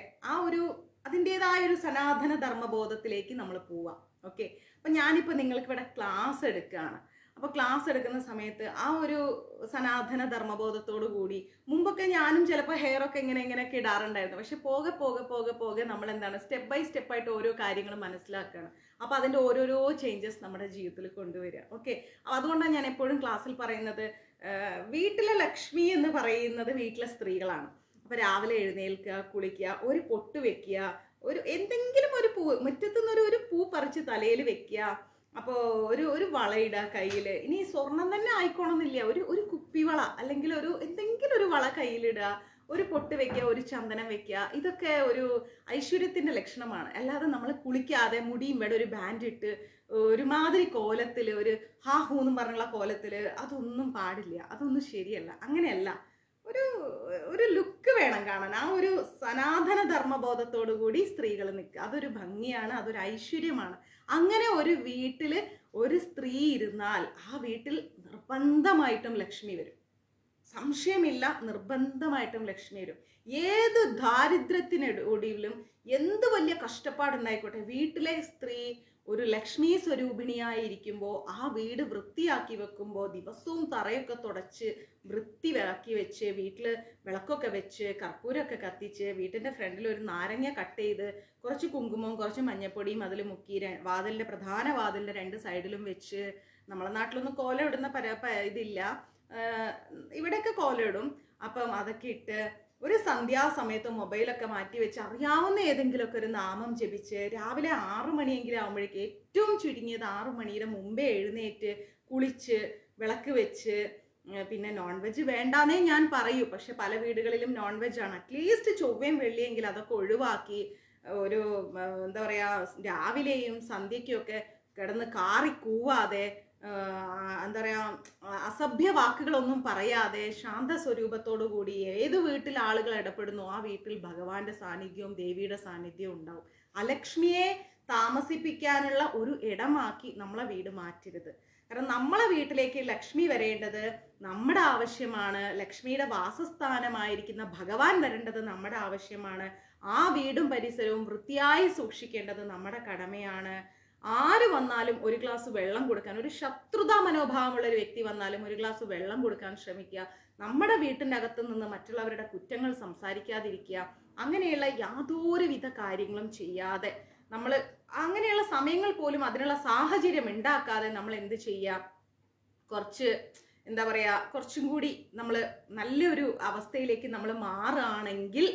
അതിൻ്റെതായ ഒരു സനാതന ധർമ്മബോധത്തിലേക്ക് നമ്മൾ പോവാം. ഓക്കെ. അപ്പം ഞാനിപ്പോൾ നിങ്ങൾക്ക് ഇവിടെ ക്ലാസ് എടുക്കുകയാണ്. അപ്പോൾ ക്ലാസ് എടുക്കുന്ന സമയത്ത് ആ ഒരു സനാതന ധർമ്മബോധത്തോടു കൂടി മുമ്പൊക്കെ ഞാനും ചിലപ്പോൾ ഹെയറൊക്കെ ഇങ്ങനെയൊക്കെ ഇടാറുണ്ടായിരുന്നു. പക്ഷെ പോകെ നമ്മൾ എന്താണ് സ്റ്റെപ്പ് ബൈ സ്റ്റെപ്പായിട്ട് ഓരോ കാര്യങ്ങൾ മനസ്സിലാക്കുകയാണ്. അപ്പോൾ അതിൻ്റെ ഓരോരോ ചേഞ്ചസ് നമ്മുടെ ജീവിതത്തിൽ കൊണ്ടുവരിക. ഓക്കെ. അപ്പോൾ അതുകൊണ്ടാണ് ഞാൻ എപ്പോഴും ക്ലാസ്സിൽ പറയുന്നത്, വീട്ടിലെ ലക്ഷ്മി എന്ന് പറയുന്നത് വീട്ടിലെ സ്ത്രീകളാണ്. അപ്പോൾ രാവിലെ എഴുന്നേൽക്കുക, കുളിക്കുക, ഒരു പൊട്ട് വെക്കുക, എന്തെങ്കിലും ഒരു പൂ, മുറ്റത്തുനിന്നൊരു ഒരു പൂ പറിച്ച് തലയിൽ വെക്കുക. അപ്പോൾ ഒരു വളയിടുക കയ്യിൽ. ഇനി സ്വർണം തന്നെ ആയിക്കോണമെന്നില്ല, ഒരു കുപ്പിവള അല്ലെങ്കിൽ എന്തെങ്കിലും ഒരു വള കയ്യിലിടുക, ഒരു പൊട്ട് വെക്കുക, ഒരു ചന്ദനം വെക്കുക. ഇതൊക്കെ ഒരു ഐശ്വര്യത്തിൻ്റെ ലക്ഷണമാണ്. അല്ലാതെ നമ്മൾ കുളിക്കാതെ മുടിയും വേണ്ട ഒരു ബാൻഡ് ഇട്ട് ഒരുമാതിരി കോലത്തിൽ ഒരു ഹൂന്നും പറഞ്ഞുള്ള കോലത്തിൽ അതൊന്നും പാടില്ല. അതൊന്നും ശരിയല്ല. അങ്ങനെയല്ല. ഒരു ലുക്ക് വേണം കാണാൻ. ആ ഒരു സനാതന ധർമ്മബോധത്തോടു കൂടി സ്ത്രീകൾ നിൽക്കുക. അതൊരു ഭംഗിയാണ്, അതൊരു ഐശ്വര്യമാണ്. അങ്ങനെ ഒരു വീട്ടിൽ ഒരു സ്ത്രീ ഇരുന്നാൽ ആ വീട്ടിൽ നിർബന്ധമായിട്ടും ലക്ഷ്മി വരും. സംശയമില്ല, നിർബന്ധമായിട്ടും ലക്ഷ്മി വരും. ഏത് ദാരിദ്ര്യത്തിനൊടുവിലും എന്ത് വലിയ കഷ്ടപ്പാടുണ്ടായിക്കോട്ടെ, വീട്ടിലെ സ്ത്രീ ഒരു ലക്ഷ്മി സ്വരൂപിണിയായിരിക്കുമ്പോൾ ആ വീട് വൃത്തിയാക്കി വെക്കുമ്പോൾ ദിവസവും തറയൊക്കെ തുടച്ച് വൃത്തിയാക്കി വെച്ച് വീട്ടിൽ വിളക്കൊക്കെ വെച്ച് കർപ്പൂരമൊക്കെ കത്തിച്ച് വീട്ടിൻ്റെ ഫ്രണ്ടിൽ ഒരു നാരങ്ങ കട്ട് ചെയ്ത് കുറച്ച് കുങ്കുമവും കുറച്ച് മഞ്ഞപ്പൊടിയും അതിൽ മുക്കി പ്രധാന വാതിലിൻ്റെ രണ്ട് സൈഡിലും വെച്ച്, നമ്മളെ നാട്ടിലൊന്നും കോലം ഇടുന്ന ഇതില്ല, ഇവിടെയൊക്കെ കോലം ഇടും. അപ്പം അതൊക്കെ ഇട്ട് ഒരു സന്ധ്യാസമയത്ത് മൊബൈലൊക്കെ മാറ്റി വെച്ച് അറിയാവുന്ന ഏതെങ്കിലുമൊക്കെ ഒരു നാമം ജപിച്ച് രാവിലെ 6 മണിയെങ്കിലും ആകുമ്പോഴേക്ക്, ഏറ്റവും ചുരുങ്ങിയത് 6 മണിയുടെ മുമ്പേ എഴുന്നേറ്റ് കുളിച്ച് വിളക്ക് വെച്ച്, പിന്നെ നോൺ വെജ് വേണ്ടാന്നേ ഞാൻ പറയൂ, പക്ഷെ പല വീടുകളിലും നോൺ വെജ് ആണ്. അറ്റ്ലീസ്റ്റ് ചൊവ്വയും വെള്ളിയെങ്കിലും അതൊക്കെ ഒഴിവാക്കി ഒരു എന്താ പറയുക, രാവിലെയും സന്ധ്യയ്ക്കും ഒക്കെ കിടന്ന് കാറി കൂവാതെ, എന്താ പറയുക, അസഭ്യ വാക്കുകളൊന്നും പറയാതെ ശാന്ത സ്വരൂപത്തോടു കൂടി ഏത് വീട്ടിൽ ആളുകൾ ഇടപെടുന്നു ആ വീട്ടിൽ ഭഗവാന്റെ സാന്നിധ്യവും ദേവിയുടെ സാന്നിധ്യവും ഉണ്ടാവും. അലക്ഷ്മിയെ താമസിപ്പിക്കാനുള്ള ഒരു ഇടമാക്കി നമ്മളെ വീട് മാറ്റരുത്. കാരണം നമ്മളെ വീട്ടിലേക്ക് ലക്ഷ്മി വരേണ്ടത് നമ്മുടെ ആവശ്യമാണ്. ലക്ഷ്മിയുടെ വാസസ്ഥാനമായിരിക്കുന്ന ഭഗവാൻ വരേണ്ടത് നമ്മുടെ ആവശ്യമാണ്. ആ വീടും പരിസരവും വൃത്തിയായി സൂക്ഷിക്കേണ്ടത് നമ്മുടെ കടമയാണ്. ആര് വന്നാലും ഒരു ഗ്ലാസ് വെള്ളം കൊടുക്കാൻ, ഒരു ശത്രുതാ മനോഭാവമുള്ള ഒരു വ്യക്തി വന്നാലും ഒരു ഗ്ലാസ് വെള്ളം കൊടുക്കാൻ ശ്രമിക്കുക. നമ്മുടെ വീട്ടിൻ്റെ അകത്ത് നിന്ന് മറ്റുള്ളവരുടെ കുറ്റങ്ങൾ സംസാരിക്കാതിരിക്കുക. അങ്ങനെയുള്ള യാതൊരുവിധ കാര്യങ്ങളും ചെയ്യാതെ നമ്മൾ അങ്ങനെയുള്ള സമയങ്ങൾ പോലും അതിനുള്ള സാഹചര്യം ഉണ്ടാക്കാതെ നമ്മൾ എന്ത് ചെയ്യുക, കുറച്ച് എന്താ പറയുക, കുറച്ചും കൂടി നമ്മൾ നല്ലൊരു അവസ്ഥയിലേക്ക് നമ്മൾ മാറുകയാണെങ്കിൽ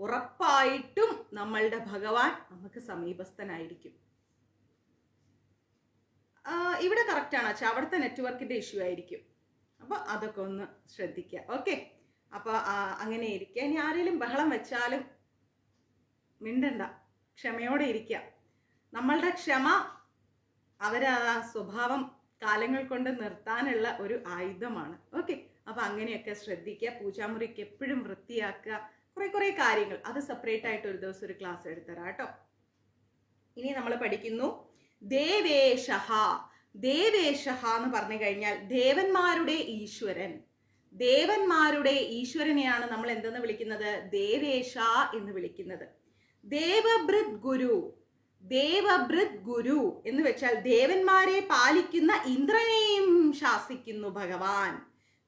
ഉറപ്പായിട്ടും നമ്മളുടെ ഭഗവാൻ നമുക്ക് സമീപസ്ഥനായിരിക്കും. ഇവിടെ കറക്റ്റാണ് അച്ഛാ, അവിടുത്തെ നെറ്റ്വർക്കിന്റെ ഇഷ്യൂ ആയിരിക്കും. അപ്പൊ അതൊക്കെ ഒന്ന് ശ്രദ്ധിക്കുക. ഓക്കെ, അപ്പൊ അങ്ങനെ ഇരിക്കുക. ഇനി ആരെങ്കിലും ബഹളം വെച്ചാലും മിണ്ടണ്ട, ക്ഷമയോടെ ഇരിക്കുക. നമ്മളുടെ ക്ഷമ അവരെ ആ സ്വഭാവം കാലങ്ങൾ കൊണ്ട് നിർത്താനുള്ള ഒരു ആയുധമാണ്. ഓക്കെ, അപ്പൊ അങ്ങനെയൊക്കെ ശ്രദ്ധിക്കുക. പൂജാമുറിക്ക് എപ്പോഴും വൃത്തിയാക്കുക. കുറെ കാര്യങ്ങൾ അത് സെപ്പറേറ്റ് ആയിട്ട് ഒരു ദിവസം ഒരു ക്ലാസ് എടുത്തരാം കേട്ടോ. ഇനി നമ്മൾ പഠിക്കുന്നു ദേവേശഹ. ദേവേശഹ എന്ന് പറഞ്ഞു കഴിഞ്ഞാൽ ദേവന്മാരുടെ ഈശ്വരൻ. ദേവന്മാരുടെ ഈശ്വരനെയാണ് നമ്മൾ എന്തെന്ന് വിളിക്കുന്നത്? ദേവേശ എന്ന് വിളിക്കുന്നത്. ദേവഭൃത് ഗുരു. ദേവഭൃത് ഗുരു എന്ന് വെച്ചാൽ ദേവന്മാരെ പാലിക്കുന്ന ഇന്ദ്രനെയും ശാസിക്കുന്നു ഭഗവാൻ.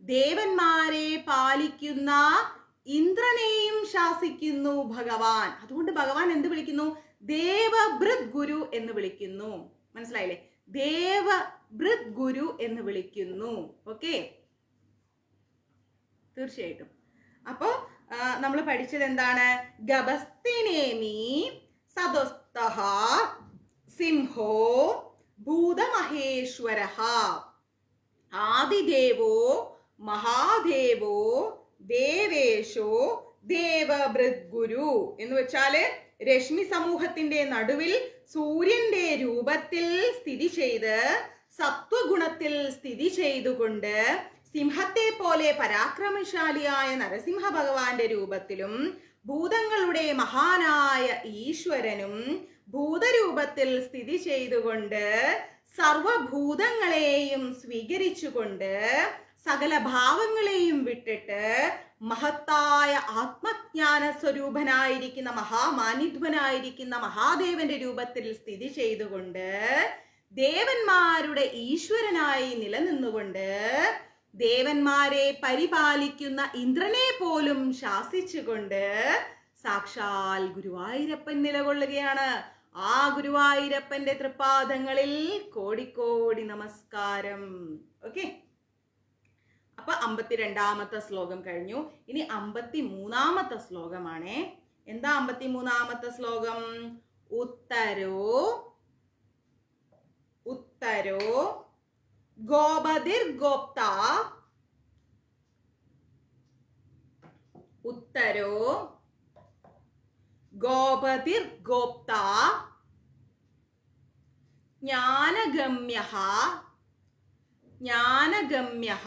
ദേവന്മാരെ പാലിക്കുന്ന ഇന്ദ്രനെയും ശാസിക്കുന്നു ഭഗവാൻ. അതുകൊണ്ട് ഭഗവാൻ എന്ത് വിളിക്കുന്നു? ദേവഭൃത് ഗുരു എന്ന് വിളിക്കുന്നു. മനസ്സിലായില്ലേ? ദേവഭൃത് ഗുരു എന്ന് വിളിക്കുന്നു. ഓക്കെ, തീർച്ചയായിട്ടും. അപ്പോ നമ്മൾ പഠിച്ചത് എന്താണ്? ഗഭസ്തിനേമി സദസ്തഃ സിംഹോ ഭൂതമഹേശ്വരഃ ആദിദേവോ മഹാദേവോ ദേവേശോ ദേവഭൃത് ഗുരു എന്ന് വെച്ചാല് രശ്മി സമൂഹത്തിന്റെ നടുവിൽ സൂര്യന്റെ രൂപത്തിൽ സ്ഥിതി ചെയ്ത് സത്വഗുണത്തിൽ സ്ഥിതി ചെയ്തുകൊണ്ട് സിംഹത്തെ പോലെ പരാക്രമശാലിയായ നരസിംഹ ഭഗവാന്റെ രൂപത്തിലും ഭൂതങ്ങളുടെ മഹാനായ ഈശ്വരനും ഭൂതരൂപത്തിൽ സ്ഥിതി ചെയ്തുകൊണ്ട് സർവഭൂതങ്ങളെയും സ്വീകരിച്ചുകൊണ്ട് സകല ഭാവങ്ങളെയും വിട്ടിട്ട് മഹത്തായ ആത്മജ്ഞാന സ്വരൂപനായിരിക്കുന്ന മഹാമാനിധ്വനായിരിക്കുന്ന മഹാദേവന്റെ രൂപത്തിൽ സ്ഥിതി ചെയ്തുകൊണ്ട് ദേവന്മാരുടെ ഈശ്വരനായി നിലനിന്നുകൊണ്ട് ദേവന്മാരെ പരിപാലിക്കുന്ന ഇന്ദ്രനെ പോലും ശാസിച്ചുകൊണ്ട് സാക്ഷാൽ ഗുരുവായൂരപ്പൻ നിലകൊള്ളുകയാണ്. ആ ഗുരുവായൂരപ്പന്റെ തൃപ്പാദങ്ങളിൽ കോടിക്കോടി നമസ്കാരം. ഓക്കെ, അപ്പൊ 52ാമത്തെ ശ്ലോകം കഴിഞ്ഞു. ഇനി 53ാമത്തെ ശ്ലോകമാണേ. എന്താ 53ാമത്തെ ശ്ലോകം? ഉത്തരോ ഉത്തരോ ഗോപതിർ ഗോപ്ത. ഉത്തരോ ഗോപതിർ ഗോപ്ത ജ്ഞാനഗമ്യഃ ജ്ഞാനഗമ്യഃ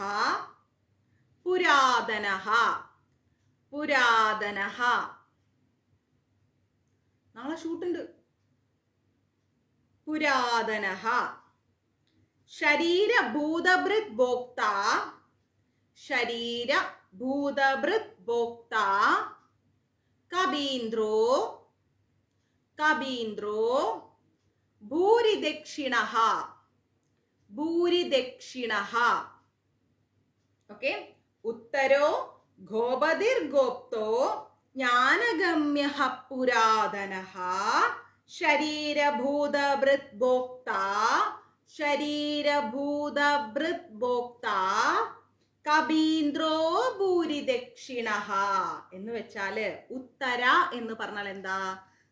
പുരാതനഃ പുരാതനഃ. നാളെ ഷൂട്ടുണ്ട്. പുരാതനഃ ശരീരഭൂതഭൃത് ഭോക്ത ശരീരഭൂതഭൃത് ഭോക്ത കബീന്ദ്രോ കബീന്ദ്രോ ഭൂരിദക്ഷിണഃ ഭൂരിദക്ഷിണഃ. ഓക്കെ, ഉത്തരോ ഗോപതിർ ഗോപ്തോ ജ്ഞാനഗമ്യഃ പുരാതനഃ ശരീരഭൂതഭൃത് ഭോക്ത ശരീരഭൂതഭൃത് ഭോക്ത കബീന്ദ്രോ ഭൂരിദക്ഷിണഃ. എന്ന് വെച്ചാല് ഉത്തര എന്ന് പറഞ്ഞാൽ എന്താ?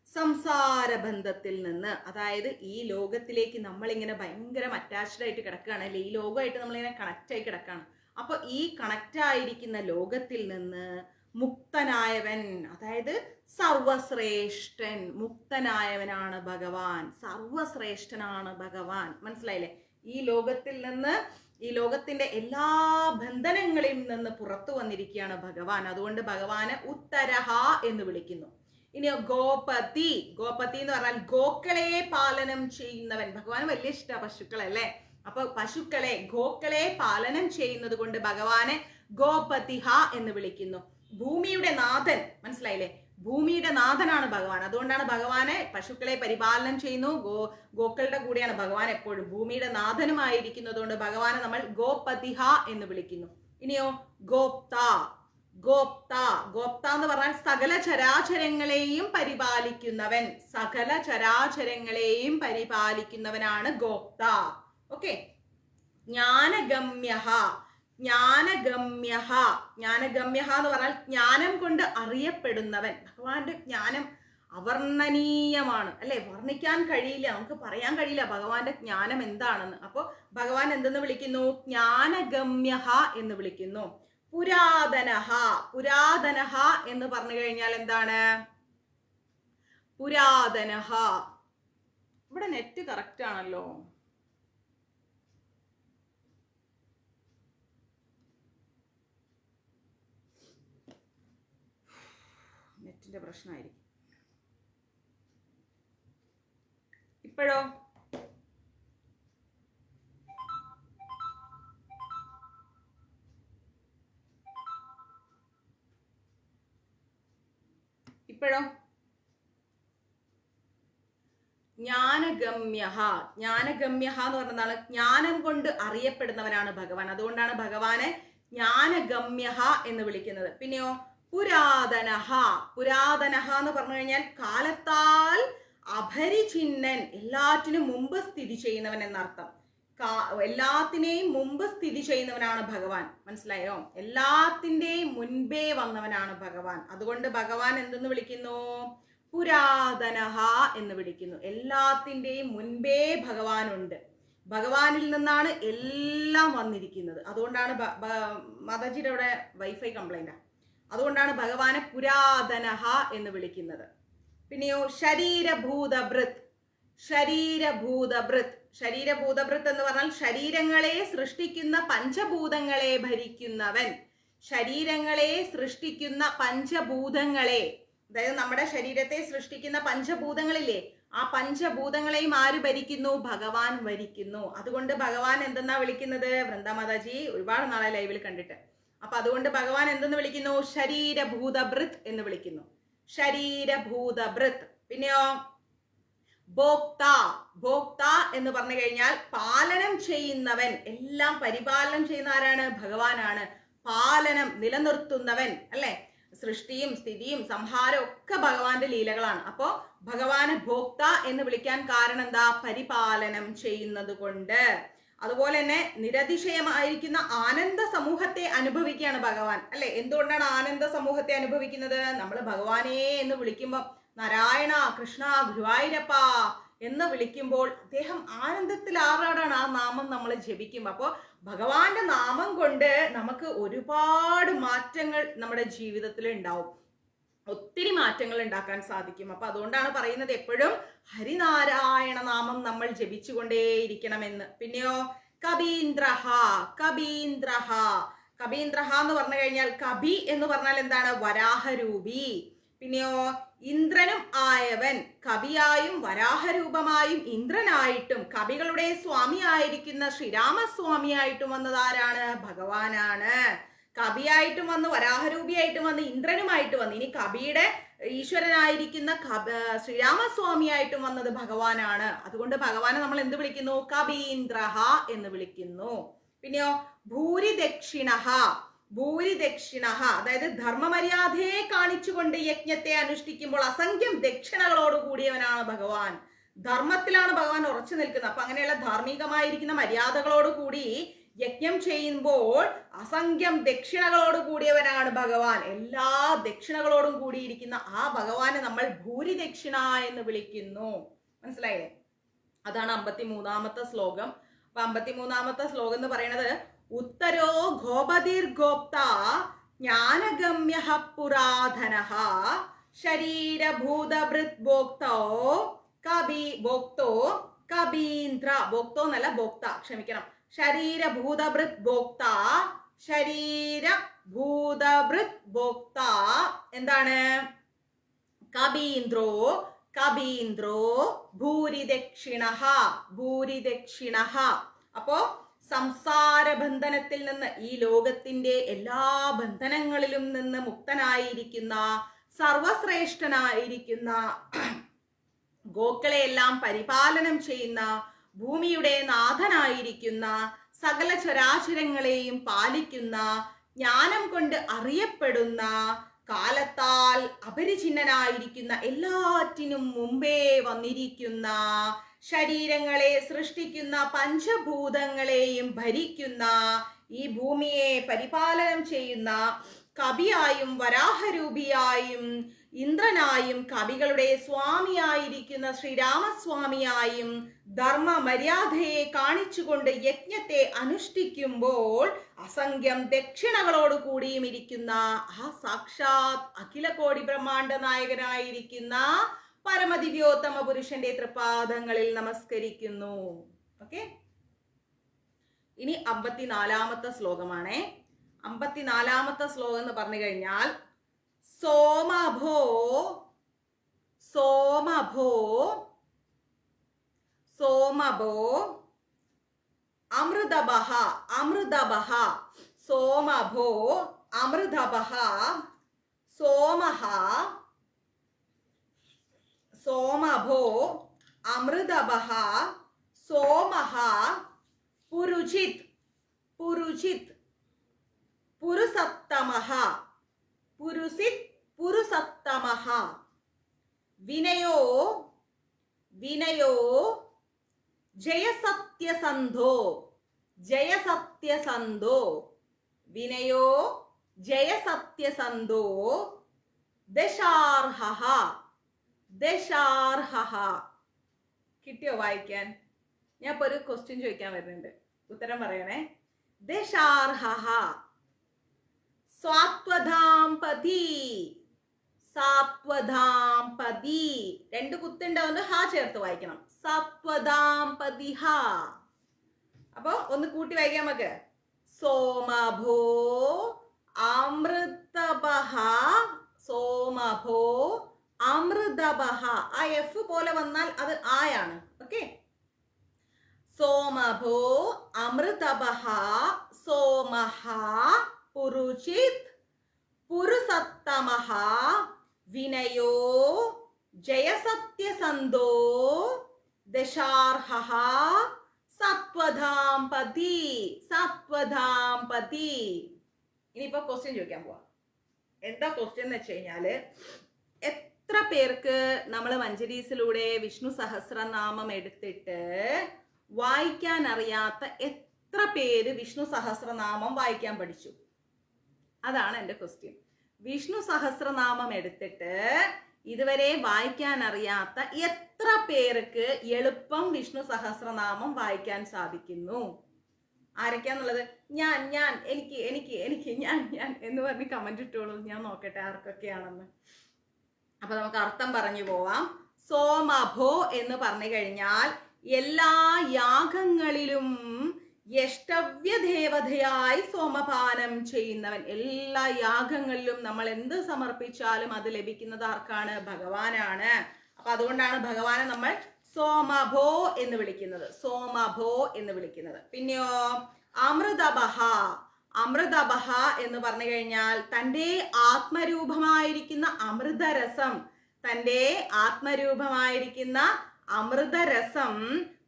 സംസാര ബന്ധത്തിൽ നിന്ന്, അതായത് ഈ ലോകത്തിലേക്ക് നമ്മളിങ്ങനെ ഭയങ്കര അറ്റാച്ച്ഡ് ആയിട്ട് കിടക്കുകയാണ് അല്ലെ, ഈ ലോകമായിട്ട് നമ്മളിങ്ങനെ കണക്റ്റ് ആയി കിടക്കുകയാണ്. അപ്പൊ ഈ കണക്റ്റ് ആയിരിക്കുന്ന ലോകത്തിൽ നിന്ന് മുക്തനായവൻ, അതായത് സർവശ്രേഷ്ഠൻ, മുക്തനായവനാണ് ഭഗവാൻ, സർവശ്രേഷ്ഠനാണ് ഭഗവാൻ. മനസ്സിലായില്ലേ? ഈ ലോകത്തിൽ നിന്ന്, ഈ ലോകത്തിന്റെ എല്ലാ ബന്ധനങ്ങളിൽ നിന്ന് പുറത്തു വന്നിരിക്കുകയാണ് ഭഗവാൻ. അതുകൊണ്ട് ഭഗവാനെ ഉത്തരഹ എന്ന് വിളിക്കുന്നു. ഇനി ഗോപതി. ഗോപതി എന്ന് പറഞ്ഞാൽ ഗോക്കളെ പാലനം ചെയ്യുന്നവൻ. ഭഗവാൻ വലിയ ഇഷ്ടമാണ് പശുക്കളല്ലേ. അപ്പൊ പശുക്കളെ, ഗോക്കളെ പാലനം ചെയ്യുന്നത് കൊണ്ട് ഭഗവാനെ ഗോപതിഹ എന്ന് വിളിക്കുന്നു. ഭൂമിയുടെ നാഥൻ, മനസ്സിലായില്ലേ? ഭൂമിയുടെ നാഥനാണ് ഭഗവാൻ. അതുകൊണ്ടാണ് ഭഗവാനെ പശുക്കളെ പരിപാലനം ചെയ്യുന്നു, ഗോക്കളുടെ കൂടെയാണ് ഭഗവാൻ എപ്പോഴും. ഭൂമിയുടെ നാഥനുമായിരിക്കുന്നത് കൊണ്ട് ഭഗവാനെ നമ്മൾ ഗോപതിഹ എന്ന് വിളിക്കുന്നു. ഇനിയോ ഗോപ്ത. ഗോപ്ത, ഗോപ്ത എന്ന് പറഞ്ഞാൽ സകല ചരാചരങ്ങളെയും പരിപാലിക്കുന്നവൻ. സകല ചരാചരങ്ങളെയും പരിപാലിക്കുന്നവനാണ് ഗോപ്ത. ഓക്കെ. ജ്ഞാനഗമ്യഃ. ജ്ഞാനഗമ്യഃ. ജ്ഞാനഗമ്യഃ എന്ന് പറഞ്ഞാൽ ജ്ഞാനം കൊണ്ട് അറിയപ്പെടുന്നവൻ. ഭഗവാന്റെ ജ്ഞാനം അവർണ്ണനീയമാണ്, അല്ലെ? വർണ്ണിക്കാൻ കഴിയില്ല, നമുക്ക് പറയാൻ കഴിയില്ല ഭഗവാന്റെ ജ്ഞാനം എന്താണെന്ന്. അപ്പൊ ഭഗവാൻ എന്തെന്ന് വിളിക്കുന്നു? ജ്ഞാനഗമ്യഃ എന്ന് വിളിക്കുന്നു. പുരാതനഃ. പുരാതനഃ എന്ന് പറഞ്ഞു കഴിഞ്ഞാൽ എന്താണ്? പുരാതനഃ. ഇവിടെ നെറ്റ് കറക്റ്റ് ആണല്ലോ. നെറ്റിന്റെ പ്രശ്നമായിരിക്കും. ഇപ്പോഴോ? ഇപ്പോഴോ? ജ്ഞാനഗമ്യഃ. ജ്ഞാനഗമ്യഃ എന്ന് പറഞ്ഞാൽ ജ്ഞാനം കൊണ്ട് അറിയപ്പെടുന്നവനാണ് ഭഗവാൻ. അതുകൊണ്ടാണ് ഭഗവാനെ ജ്ഞാനഗമ്യഃ എന്ന് വിളിക്കുന്നത്. പിന്നെയോ പുരാതനഃ. പുരാതനഃ എന്ന് പറഞ്ഞു കഴിഞ്ഞാൽ കാലത്താൽ അപരിഛിന്നൻ, എല്ലാറ്റിനും മുമ്പ് സ്ഥിതി ചെയ്യുന്നവൻ എന്നർത്ഥം. എല്ലാത്തിനെയും മുമ്പ് സ്ഥിതി ചെയ്യുന്നവനാണ് ഭഗവാൻ. മനസ്സിലായോ? എല്ലാത്തിന്റെയും മുൻപേ വന്നവനാണ് ഭഗവാൻ. അതുകൊണ്ട് ഭഗവാൻ എന്തെന്ന് വിളിക്കുന്നു? പുരാതനഃ എന്ന് വിളിക്കുന്നു. എല്ലാത്തിന്റെയും മുൻപേ ഭഗവാനുണ്ട്. ഭഗവാനിൽ നിന്നാണ് എല്ലാം വന്നിരിക്കുന്നത്. അതുകൊണ്ടാണ് മാതാജിയുടെ അവിടെ വൈഫൈ കംപ്ലൈന്റാ. അതുകൊണ്ടാണ് ഭഗവാനെ പുരാതനഃ എന്ന് വിളിക്കുന്നത്. പിന്നെയോ ശരീരഭൂതഭൃത്. ശരീരഭൂതഭൃത്. ശരീരഭൂതഭൃത് എന്ന് പറഞ്ഞാൽ ശരീരങ്ങളെ സൃഷ്ടിക്കുന്ന പഞ്ചഭൂതങ്ങളെ ഭരിക്കുന്നവൻ. ശരീരങ്ങളെ സൃഷ്ടിക്കുന്ന പഞ്ചഭൂതങ്ങളെ, അതായത് നമ്മുടെ ശരീരത്തെ സൃഷ്ടിക്കുന്ന പഞ്ചഭൂതങ്ങളില്ലേ, ആ പഞ്ചഭൂതങ്ങളെയും ആര് ഭരിക്കുന്നു? ഭഗവാൻ ഭരിക്കുന്നു. അതുകൊണ്ട് ഭഗവാൻ എന്തെന്നാ വിളിക്കുന്നത്? വൃന്ദാമാതാജി ഒരുപാട് നാളെ ലൈവിൽ കണ്ടിട്ട്. അപ്പൊ അതുകൊണ്ട് ഭഗവാൻ എന്തെന്ന് വിളിക്കുന്നു? ശരീരഭൂതഭൃത് എന്ന് വിളിക്കുന്നു. ശരീരഭൂതഭൃത്. പിന്നെയോ ഭോക്ത. ഭോക്ത എന്ന് പറഞ്ഞു കഴിഞ്ഞാൽ പാലനം ചെയ്യുന്നവൻ. എല്ലാം പരിപാലനം ചെയ്യുന്ന ആരാണ്? ഭഗവാനാണ്. പാലനം, നിലനിർത്തുന്നവൻ, അല്ലെ? സൃഷ്ടിയും സ്ഥിതിയും സംഹാരവും ഒക്കെ ഭഗവാന്റെ ലീലകളാണ്. അപ്പോ ഭഗവാനെ ഭോക്ത എന്ന് വിളിക്കാൻ കാരണം എന്താ? പരിപാലനം ചെയ്യുന്നത് കൊണ്ട്. അതുപോലെ തന്നെ നിരതിശയമായിരിക്കുന്ന ആനന്ദ സമൂഹത്തെ അനുഭവിക്കുകയാണ് ഭഗവാൻ, അല്ലെ? എന്തുകൊണ്ടാണ് ആനന്ദ സമൂഹത്തെ അനുഭവിക്കുന്നത്? നമ്മൾ ഭഗവാനെ എന്ന് വിളിക്കുമ്പോൾ, നാരായണ, കൃഷ്ണ, ഗുരുവായൂരപ്പ എന്ന് വിളിക്കുമ്പോൾ അദ്ദേഹം ആനന്ദത്തിൽ ആറാടാണ്. ആ നാമം നമ്മൾ ജപിക്കും. അപ്പോൾ ഭഗവാന്റെ നാമം കൊണ്ട് നമുക്ക് ഒരുപാട് മാറ്റങ്ങൾ നമ്മുടെ ജീവിതത്തിൽ ഉണ്ടാവും. ഒത്തിരി മാറ്റങ്ങൾ ഉണ്ടാക്കാൻ സാധിക്കും. അപ്പൊ അതുകൊണ്ടാണ് പറയുന്നത് എപ്പോഴും ഹരിനാരായണ നാമം നമ്മൾ ജപിച്ചുകൊണ്ടേയിരിക്കണമെന്ന്. പിന്നെയോ കബീന്ദ്രഹ. കബീന്ദ്രഹ. കബീന്ദ്രഹ എന്ന് പറഞ്ഞു കഴിഞ്ഞാൽ, കബി എന്ന് പറഞ്ഞാൽ എന്താണ്? വരാഹരൂപി. പിന്നെയോ ഇന്ദ്രനും ആയവൻ. കവിയായും വരാഹരൂപമായും ഇന്ദ്രനായിട്ടും കവികളുടെ സ്വാമിയായിരിക്കുന്ന ശ്രീരാമസ്വാമിയായിട്ടും വന്നത് ആരാണ്? ഭഗവാനാണ്. കവിയായിട്ടും വന്ന്, വരാഹരൂപിയായിട്ടും വന്ന്, ഇന്ദ്രനുമായിട്ട് വന്ന്, ഇനി കവിയുടെ ഈശ്വരനായിരിക്കുന്ന ശ്രീരാമസ്വാമിയായിട്ടും വന്നത് ഭഗവാനാണ്. അതുകൊണ്ട് ഭഗവാനെ നമ്മൾ എന്ത് വിളിക്കുന്നു? കബീന്ദ്രഹ എന്ന് വിളിക്കുന്നു. പിന്നെയോ ഭൂരിദക്ഷിണഃ. ഭൂരിദക്ഷിണഃ അതായത് ധർമ്മമര്യാദയെ കാണിച്ചുകൊണ്ട് യജ്ഞത്തെ അനുഷ്ഠിക്കുമ്പോൾ അസംഖ്യം ദക്ഷിണകളോട് കൂടിയവനാണ് ഭഗവാൻ. ധർമ്മത്തിലാണ് ഭഗവാൻ ഉറച്ചു നിൽക്കുന്നത്. അപ്പൊ അങ്ങനെയുള്ള ധാർമ്മികമായിരിക്കുന്ന മര്യാദകളോട് കൂടി യജ്ഞം ചെയ്യുമ്പോൾ അസംഖ്യം ദക്ഷിണകളോട് കൂടിയവനാണ് ഭഗവാൻ. എല്ലാ ദക്ഷിണകളോടും കൂടിയിരിക്കുന്ന ആ ഭഗവാനെ നമ്മൾ ഭൂരിദക്ഷിണ എന്ന് വിളിക്കുന്നു. മനസ്സിലായില്ലേ? അതാണ് 53-ാമത്തെ ശ്ലോകം. അപ്പൊ 53-ാമത്തെ ശ്ലോകം എന്ന് പറയുന്നത് ഉത്തരോ ഗോപതിർഗോപ്ത ജ്ഞാനഗമ്യഃ പുരാതനഃ ശരീരഭൂതഭൃത് ഭോക്തോ ഭോക്തോ കബീന്ദ്ര. ഭോക്തോ എന്നല്ല, ഭോക്ത, ക്ഷമിക്കണം. ശരീരഭൂതഭൃത് ഭോക്ത. ശരീരഭൂതഭൃത് ഭോക്ത എന്താണ്? കബീന്ദ്രോ. കബീന്ദ്രോ ഭൂരിദക്ഷിണഃ. ഭൂരിദക്ഷിണഃ. അപ്പോ സംസാര ബന്ധനത്തിൽ നിന്ന്, ഈ ലോകത്തിന്റെ എല്ലാ ബന്ധനങ്ങളിലും നിന്ന് മുക്തനായിരിക്കുന്ന സർവശ്രേഷ്ഠനായിരിക്കുന്ന, ഗോക്കളെയെല്ലാം പരിപാലനം ചെയ്യുന്ന, ഭൂമിയുടെ നാഥനായിരിക്കുന്ന, സകല ചരാചരങ്ങളെയും പാലിക്കുന്ന, ജ്ഞാനം കൊണ്ട് അറിയപ്പെടുന്ന, കാലത്താൽ അപരിചിന്നനായിരിക്കുന്ന, എല്ലാറ്റിനും മുമ്പേ വന്നിരിക്കുന്ന, ശരീരങ്ങളെ സൃഷ്ടിക്കുന്ന, പഞ്ചഭൂതങ്ങളെയും ഭരിക്കുന്ന, ഈ ഭൂമിയെ പരിപാലനം ചെയ്യുന്ന, കവിയായും വരാഹരൂപിയായും ഇന്ദ്രനായും കവികളുടെ സ്വാമിയായിരിക്കുന്ന ശ്രീരാമസ്വാമിയായും ധർമ്മ മര്യാദയെ കാണിച്ചുകൊണ്ട് യജ്ഞത്തെ അനുഷ്ഠിക്കുമ്പോൾ അസംഖ്യം ദക്ഷിണകളോട് കൂടിയും ഇരിക്കുന്ന ആ സാക്ഷാത് അഖില കോടി ബ്രഹ്മാണ്ഡ നായകനായിരിക്കുന്ന പരമദിവ്യോത്തമ പുരുഷന്റെ തൃപാദങ്ങളിൽ നമസ്കരിക്കുന്നു. ഓക്കെ, ഇനി 54-ാമത്തെ ശ്ലോകമാണേ. 54-ാമത്തെ ശ്ലോകം എന്ന് പറഞ്ഞു കഴിഞ്ഞാൽ സോമഭോ സോമഭോ സോമഭോ അമൃതബഹ അമൃതബഹ സോമഭോ അമൃതബഹ സോമഹ സോമഭോ അമൃതബഹ സോമഹ പുരുജിത് പുരുജിത് പുരുസത്തമഹ പുരുസിത് പുരുസത്തമഹ വിനയോ വിനയോ ജയസത്യസന്ധോ ജയസത്യസന്ധോ വിനയോ ജയസത്യസന്ധോ ദശാർഹഃ ദശാർഹഃ. കിട്ടിയോ വായിക്കാൻ? ഞാൻ ഇപ്പൊ ഒരു ക്വസ്റ്റ്യൻ ചോദിക്കാൻ വരുന്നുണ്ട്, ഉത്തരം പറയണേ. ദശാർഹഃ സ്വാത്വധാംപതി സാത്വധാംപതി. 2 കുത്തുണ്ടാവുന്ന ഹാ ചേർത്ത് വായിക്കണം. സാത്വധാംപതി ഹ. അപ്പൊ ഒന്ന് കൂട്ടി വായിക്കാം നമുക്ക്. സോമഭോ അമൃതബഹ സോമഭോ അമൃതബഹ. ആ എഫ് പോലെ വന്നാൽ അത് ആയാണ്. ഓക്കെ, സോമഭോ അമൃതബഹ സോമഹ പുരുജിത് പുരുസത്തമഹ വിനയോ ജയസത്യസന്ധോ ദശാർഹഃ സത്വധാംപതി സത്വധാംപതി. ഇനിയിപ്പോ ക്വസ്റ്റ്യൻ ചോദിക്കാൻ പോവാ. എന്താ ക്വസ്റ്റ്യൻ എന്ന് വെച്ച് കഴിഞ്ഞാല്, എത്ര പേർക്ക് നമ്മൾ മഞ്ജരീസിലൂടെ വിഷ്ണു സഹസ്രനാമം എടുത്തിട്ട് വായിക്കാൻ അറിയാത്ത എത്ര പേര് വിഷ്ണു സഹസ്രനാമം വായിക്കാൻ പഠിച്ചു? അതാണ് എൻ്റെ ക്വസ്റ്റ്യൻ. വിഷ്ണു സഹസ്രനാമം എടുത്തിട്ട് ഇതുവരെ വായിക്കാൻ അറിയാത്ത എത്ര പേർക്ക് എളുപ്പം വിഷ്ണു സഹസ്രനാമം വായിക്കാൻ സാധിക്കുന്നു? ആരൊക്കെയാന്നുള്ളത്? ഞാൻ ഞാൻ എനിക്ക് എനിക്ക് എനിക്ക് ഞാൻ ഞാൻ എന്ന് പറഞ്ഞ് കമന്റ് ഇട്ടോളൂ, ഞാൻ നോക്കട്ടെ ആർക്കൊക്കെയാണെന്ന്. അപ്പൊ നമുക്ക് അർത്ഥം പറഞ്ഞു പോവാം. സോമഭോ എന്ന് പറഞ്ഞു കഴിഞ്ഞാൽ എല്ലാ യാഗങ്ങളിലും യഷ്ടവ്യ ദേവതയായി സോമപാനം ചെയ്യുന്നവൻ. എല്ലാ യാഗങ്ങളിലും നമ്മൾ എന്ത് സമർപ്പിച്ചാലും അത് ലഭിക്കുന്നത് ആർക്കാണ്? ഭഗവാനാണ്. അപ്പൊ അതുകൊണ്ടാണ് ഭഗവാനെ നമ്മൾ സോമഭോ എന്ന് വിളിക്കുന്നത്. സോമഭോ എന്ന് വിളിക്കുന്നത്. പിന്നെയോ അമൃതബഹ. അമൃതബഹ എന്ന് പറഞ്ഞു കഴിഞ്ഞാൽ തൻ്റെ ആത്മരൂപമായിരിക്കുന്ന അമൃതരസം, തൻ്റെ ആത്മരൂപമായിരിക്കുന്ന അമൃതരസം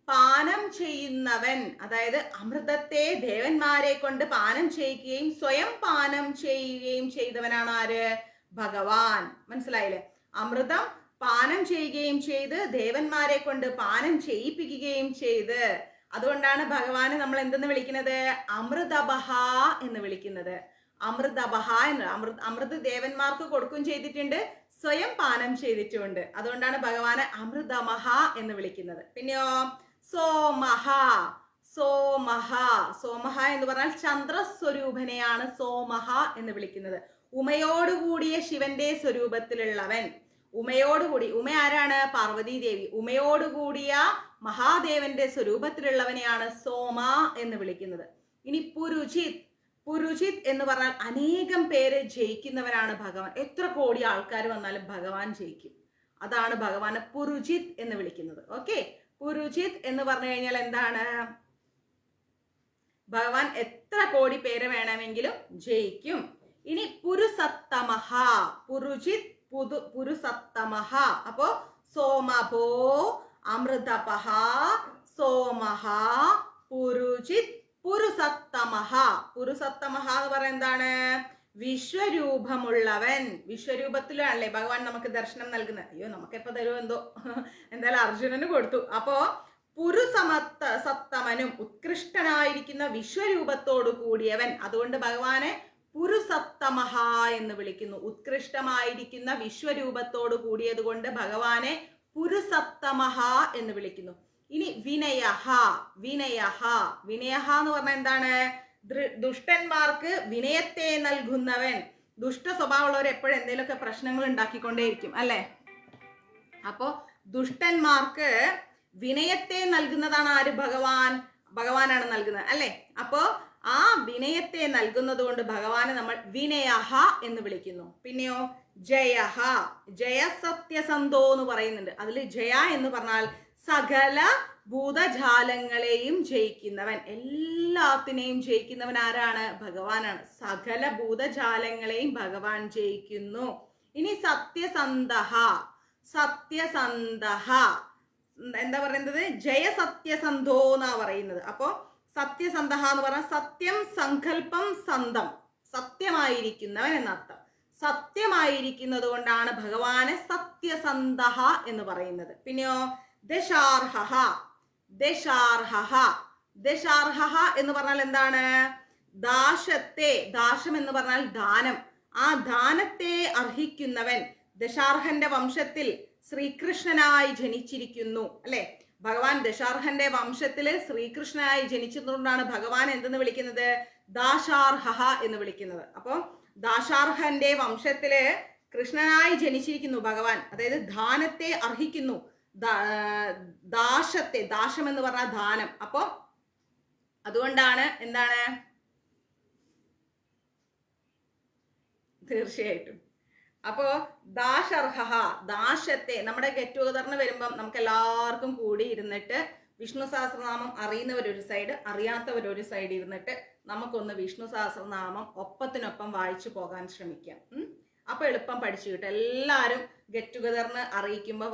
പാനം ചെയ്യുന്നവൻ. അതായത് അമൃതത്തെ ദേവന്മാരെ കൊണ്ട് പാനം ചെയ്യിക്കുകയും സ്വയം പാനം ചെയ്യുകയും ചെയ്തവനാണ് ആര്? ഭഗവാൻ. മനസ്സിലായില്ലേ? അമൃതം പാനം ചെയ്യുകയും ചെയ്ത് ദേവന്മാരെ കൊണ്ട് പാനം ചെയ്യിപ്പിക്കുകയും ചെയ്ത്, അതുകൊണ്ടാണ് ഭഗവാനെ നമ്മൾ എന്തെന്ന് വിളിക്കുന്നത്? അമൃതബഹ എന്ന് വിളിക്കുന്നത്. അമൃതബഹ എന്ന് അമൃത് ദേവന്മാർക്ക് കൊടുക്കുകയും ചെയ്തിട്ടുണ്ട്, സ്വയം പാനം ചെയ്തിട്ടുമുണ്ട്. അതുകൊണ്ടാണ് ഭഗവാനെ അമൃതമഹ എന്ന് വിളിക്കുന്നത്. പിന്നെയോ സോമഹ. സോമഹ. സോമഹ എന്ന് പറഞ്ഞാൽ ചന്ദ്രസ്വരൂപനെയാണ് സോമഹ എന്ന് വിളിക്കുന്നത്. ഉമയോടുകൂടിയ ശിവന്റെ സ്വരൂപത്തിലുള്ളവൻ. ഉമയോടുകൂടി, ഉമ ആരാണ്? പാർവതി ദേവി. ഉമയോടുകൂടിയ മഹാദേവന്റെ സ്വരൂപത്തിലുള്ളവനെയാണ് സോമ എന്ന് വിളിക്കുന്നത്. ഇനി പുരുജിത്. പുരുജിത് എന്ന് പറഞ്ഞാൽ അനേകം പേര് ജയിക്കുന്നവനാണ് ഭഗവാൻ. എത്ര കോടി ആൾക്കാർ വന്നാലും ഭഗവാൻ ജയിക്കും. അതാണ് ഭഗവാനെ പുരുജിത് എന്ന് വിളിക്കുന്നത്. ഓക്കെ, പുരുജിത് എന്ന് പറഞ്ഞു കഴിഞ്ഞാൽ എന്താണ്? ഭഗവാൻ എത്ര കോടി പേര് വേണമെങ്കിലും ജയിക്കും. ഇനി പുരുസത്തമഹ. പുരുജിത് പുരുസത്തമഹ. അപ്പോ സോമഭോ അമൃതപഹ സോമഹ പുരുജിത് പുരുസത്തമഹ. പുരുസത്തമഹ എന്ന് പറയുന്നത് എന്താണ്? വിശ്വരൂപമുള്ളവൻ. വിശ്വരൂപത്തിലാണല്ലേ ഭഗവാൻ നമുക്ക് ദർശനം നൽകുന്നത്. അയ്യോ നമുക്കെപ്പോ തരുമോ എന്തോ, എന്തായാലും അർജുനന് കൊടുത്തു. അപ്പോ സത്തമനും ഉത്കൃഷ്ടനായിരിക്കുന്ന വിശ്വരൂപത്തോടു കൂടിയവൻ. അതുകൊണ്ട് ഭഗവാനെ പുരുസത്തമഹ എന്ന് വിളിക്കുന്നു. ഉത്കൃഷ്ടമായിരിക്കുന്ന വിശ്വരൂപത്തോടു കൂടിയത് കൊണ്ട് ഭഗവാനെ പുരുസത്തമഹ എന്ന് വിളിക്കുന്നു. ഇനി വിനയഹ. വിനയഹ വിനയഹ എന്ന് പറഞ്ഞാൽ എന്താണ്? ദുഷ്ടന്മാർക്ക് വിനയത്തെ നൽകുന്നവൻ. ദുഷ്ട സ്വഭാവമുള്ളവർ എപ്പോഴും എന്തെങ്കിലുമൊക്കെ പ്രശ്നങ്ങൾ ഉണ്ടാക്കിക്കൊണ്ടേയിരിക്കും അല്ലെ. അപ്പോ ദുഷ്ടന്മാർക്ക് വിനയത്തെ നൽകുന്നതാണ് ആര്? ഭഗവാനാണ് നൽകുന്നത് അല്ലെ. അപ്പോ ആ വിനയത്തെ നൽകുന്നത് കൊണ്ട് ഭഗവാനെ നമ്മൾ വിനയഹ എന്ന് വിളിക്കുന്നു. പിന്നെയോ ജയഹ. ജയസത്യസന്ധോ എന്ന് പറയുന്നുണ്ട്. അതിൽ ജയ എന്ന് പറഞ്ഞാൽ സകല ഭൂതജാലങ്ങളെയും ജയിക്കുന്നവൻ. എല്ലാത്തിനെയും ജയിക്കുന്നവൻ ആരാണ്? ഭഗവാനാണ്. സകല ഭൂതജാലങ്ങളെയും ഭഗവാൻ ജയിക്കുന്നു. ഇനി സത്യസന്ധഹ. സത്യസന്ധഹ എന്താ പറയുന്നത്? ജയസത്യസന്ധോ എന്നാ പറയുന്നത്. അപ്പോ സത്യസന്ധഹ എന്ന് പറഞ്ഞാൽ സത്യം സങ്കല്പം സന്തം, സത്യമായിരിക്കുന്നവൻ എന്നർത്ഥം. സത്യമായിരിക്കുന്നത് കൊണ്ടാണ് ഭഗവാനെ സത്യസന്ധഹ എന്ന് പറയുന്നത്. പിന്നെയോ ദശാർഹ. ദശാർഹ. ദശാർഹ എന്ന് പറഞ്ഞാൽ എന്താണ്? ദാശത്തെ. ദാശം എന്ന് പറഞ്ഞാൽ ദാനം. ആ ദാനത്തെ അർഹിക്കുന്നവൻ. ദശാർഹന്റെ വംശത്തിൽ ശ്രീകൃഷ്ണനായി ജനിച്ചിരിക്കുന്നു അല്ലെ. ഭഗവാൻ ദശാർഹന്റെ വംശത്തില് ശ്രീകൃഷ്ണനായി ജനിച്ചതുകൊണ്ടാണ് ഭഗവാൻ എന്തെന്ന് വിളിക്കുന്നത്? ദാശാർഹ എന്ന് വിളിക്കുന്നത്. അപ്പൊ ദാശാർഹന്റെ വംശത്തില് കൃഷ്ണനായി ജനിച്ചിരിക്കുന്നു ഭഗവാൻ. അതായത് ദാനത്തെ അർഹിക്കുന്നു. ദാശത്തെ. ദാശം എന്ന് പറഞ്ഞാൽ ദാനം. അപ്പൊ അതുകൊണ്ടാണ് എന്താണ്? തീർച്ചയായിട്ടും. അപ്പോ ദാശർഹ. ദാശത്തെ. നമ്മുടെ ഗെറ്റ് ടുഗദറിന് വരുമ്പം നമുക്ക് എല്ലാവർക്കും കൂടി ഇരുന്നിട്ട് വിഷ്ണു സഹസ്രനാമം അറിയുന്നവരൊരു സൈഡ്, അറിയാത്തവരൊരു സൈഡ് ഇരുന്നിട്ട് നമുക്കൊന്ന് വിഷ്ണു സഹസ്രനാമം ഒപ്പത്തിനൊപ്പം വായിച്ചു പോകാൻ ശ്രമിക്കാം. അപ്പൊ എളുപ്പം പഠിച്ചു കിട്ടും. എല്ലാവരും ഗെറ്റ് ടുഗദറിന് അറിയിക്കുമ്പോൾ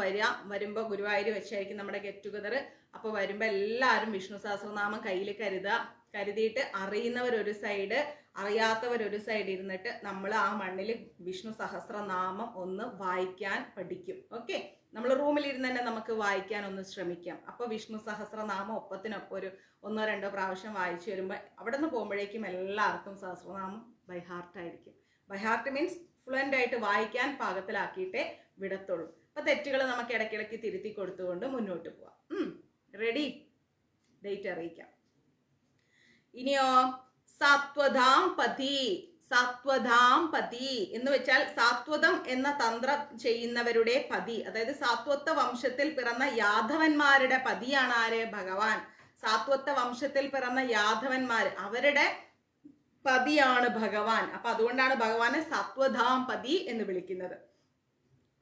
വരുമ്പോ ഗുരുവായൂർ വെച്ചായിരിക്കും നമ്മുടെ ഗെറ്റ് ടുഗദർ. അപ്പൊ വരുമ്പോ എല്ലാവരും വിഷ്ണു സഹസ്രനാമം കയ്യിൽ കരുതിയിട്ട് അറിയുന്നവരൊരു സൈഡ്, അറിയാത്തവരൊരു സൈഡ് ഇരുന്നിട്ട് നമ്മൾ ആ മണ്ണിൽ വിഷ്ണു സഹസ്രനാമം ഒന്ന് വായിക്കാൻ പഠിക്കും. ഓക്കെ, നമ്മൾ റൂമിൽ ഇരുന്ന് തന്നെ നമുക്ക് വായിക്കാൻ ഒന്ന് ശ്രമിക്കാം. അപ്പൊ വിഷ്ണു സഹസ്രനാമം ഒപ്പത്തിനൊപ്പം ഒരു 1-2 പ്രാവശ്യം വായിച്ചു വരുമ്പോൾ അവിടെ നിന്ന് പോകുമ്പോഴേക്കും എല്ലാവർക്കും സഹസ്രനാമം ബൈ ഹാർട്ട് ആയിരിക്കും. ബൈ ഹാർട്ട് മീൻസ് ഫ്ലുവൻ്റ് ആയിട്ട് വായിക്കാൻ പാകത്തിലാക്കിയിട്ടേ വിടത്തുള്ളൂ. അപ്പൊ തെറ്റുകൾ നമുക്ക് ഇടയ്ക്കിടയ്ക്ക് തിരുത്തി കൊടുത്തുകൊണ്ട് മുന്നോട്ട് പോവാം. റെഡി? ഡേറ്റ് അറിയിക്കാം. ഇനിയോ സാത്വതാം പതി. സാത്വതാം പതി എന്ന് വെച്ചാൽ സാത്വതം എന്ന തന്ത്രം ചെയ്യുന്നവരുടെ പതി. അതായത് സാത്വത്വ വംശത്തിൽ പിറന്ന യാദവന്മാരുടെ പതിയാണ് ആര്? ഭഗവാൻ. സാത്വത്വ വംശത്തിൽ പിറന്ന യാദവന്മാർ, അവരുടെ പതിയാണ് ഭഗവാൻ. അപ്പൊ അതുകൊണ്ടാണ് ഭഗവാനെ സാത്വതാം പതി എന്ന് വിളിക്കുന്നത്.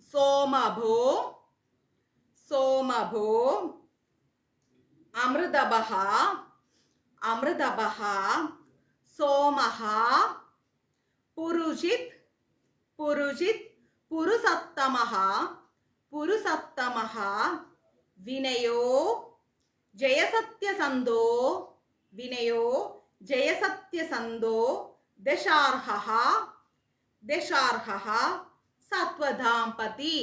സോമഭോ. സോമഭോ അമൃതഭ. അമൃതഭ സോമഹ പുരുജിത്. പുരുജിത് പുരുസത്തമഹ. പുരുസത്തമഹ വിനയോ ജയസത്യസന്ധോ. വിനയോ ജയസത്യസന്ധോ ദശാർഹ. ദശാർഹ സാത്വതാംപതി.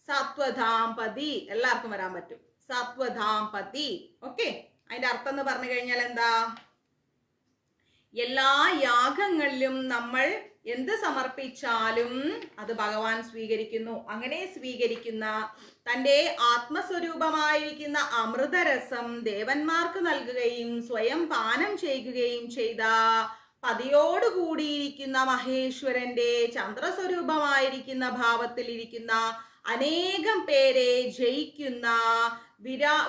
സാത്വതാംപതി എല്ലാവർക്കും വരാൻ പറ്റും. സാത്വതാംപതി. ഓക്കെ, അതിന്റെ അർത്ഥം എന്ന് പറഞ്ഞു കഴിഞ്ഞാൽ എന്താ? എല്ലാ യാഗങ്ങളിലും നമ്മൾ എന്ത് സമർപ്പിച്ചാലും അത് ഭഗവാൻ സ്വീകരിക്കുന്നു. അങ്ങനെ സ്വീകരിക്കുന്ന തൻ്റെ ആത്മസ്വരൂപമായിരിക്കുന്ന അമൃതരസം ദേവന്മാർക്ക് നൽകുകയും സ്വയം പാനം ചെയ്യുകയും ചെയ്ത പതിയോടുകൂടിയിരിക്കുന്ന മഹേശ്വരന്റെ ചന്ദ്രസ്വരൂപമായിരിക്കുന്ന ഭാവത്തിലിരിക്കുന്ന അനേകം പേരെ ജയിക്കുന്ന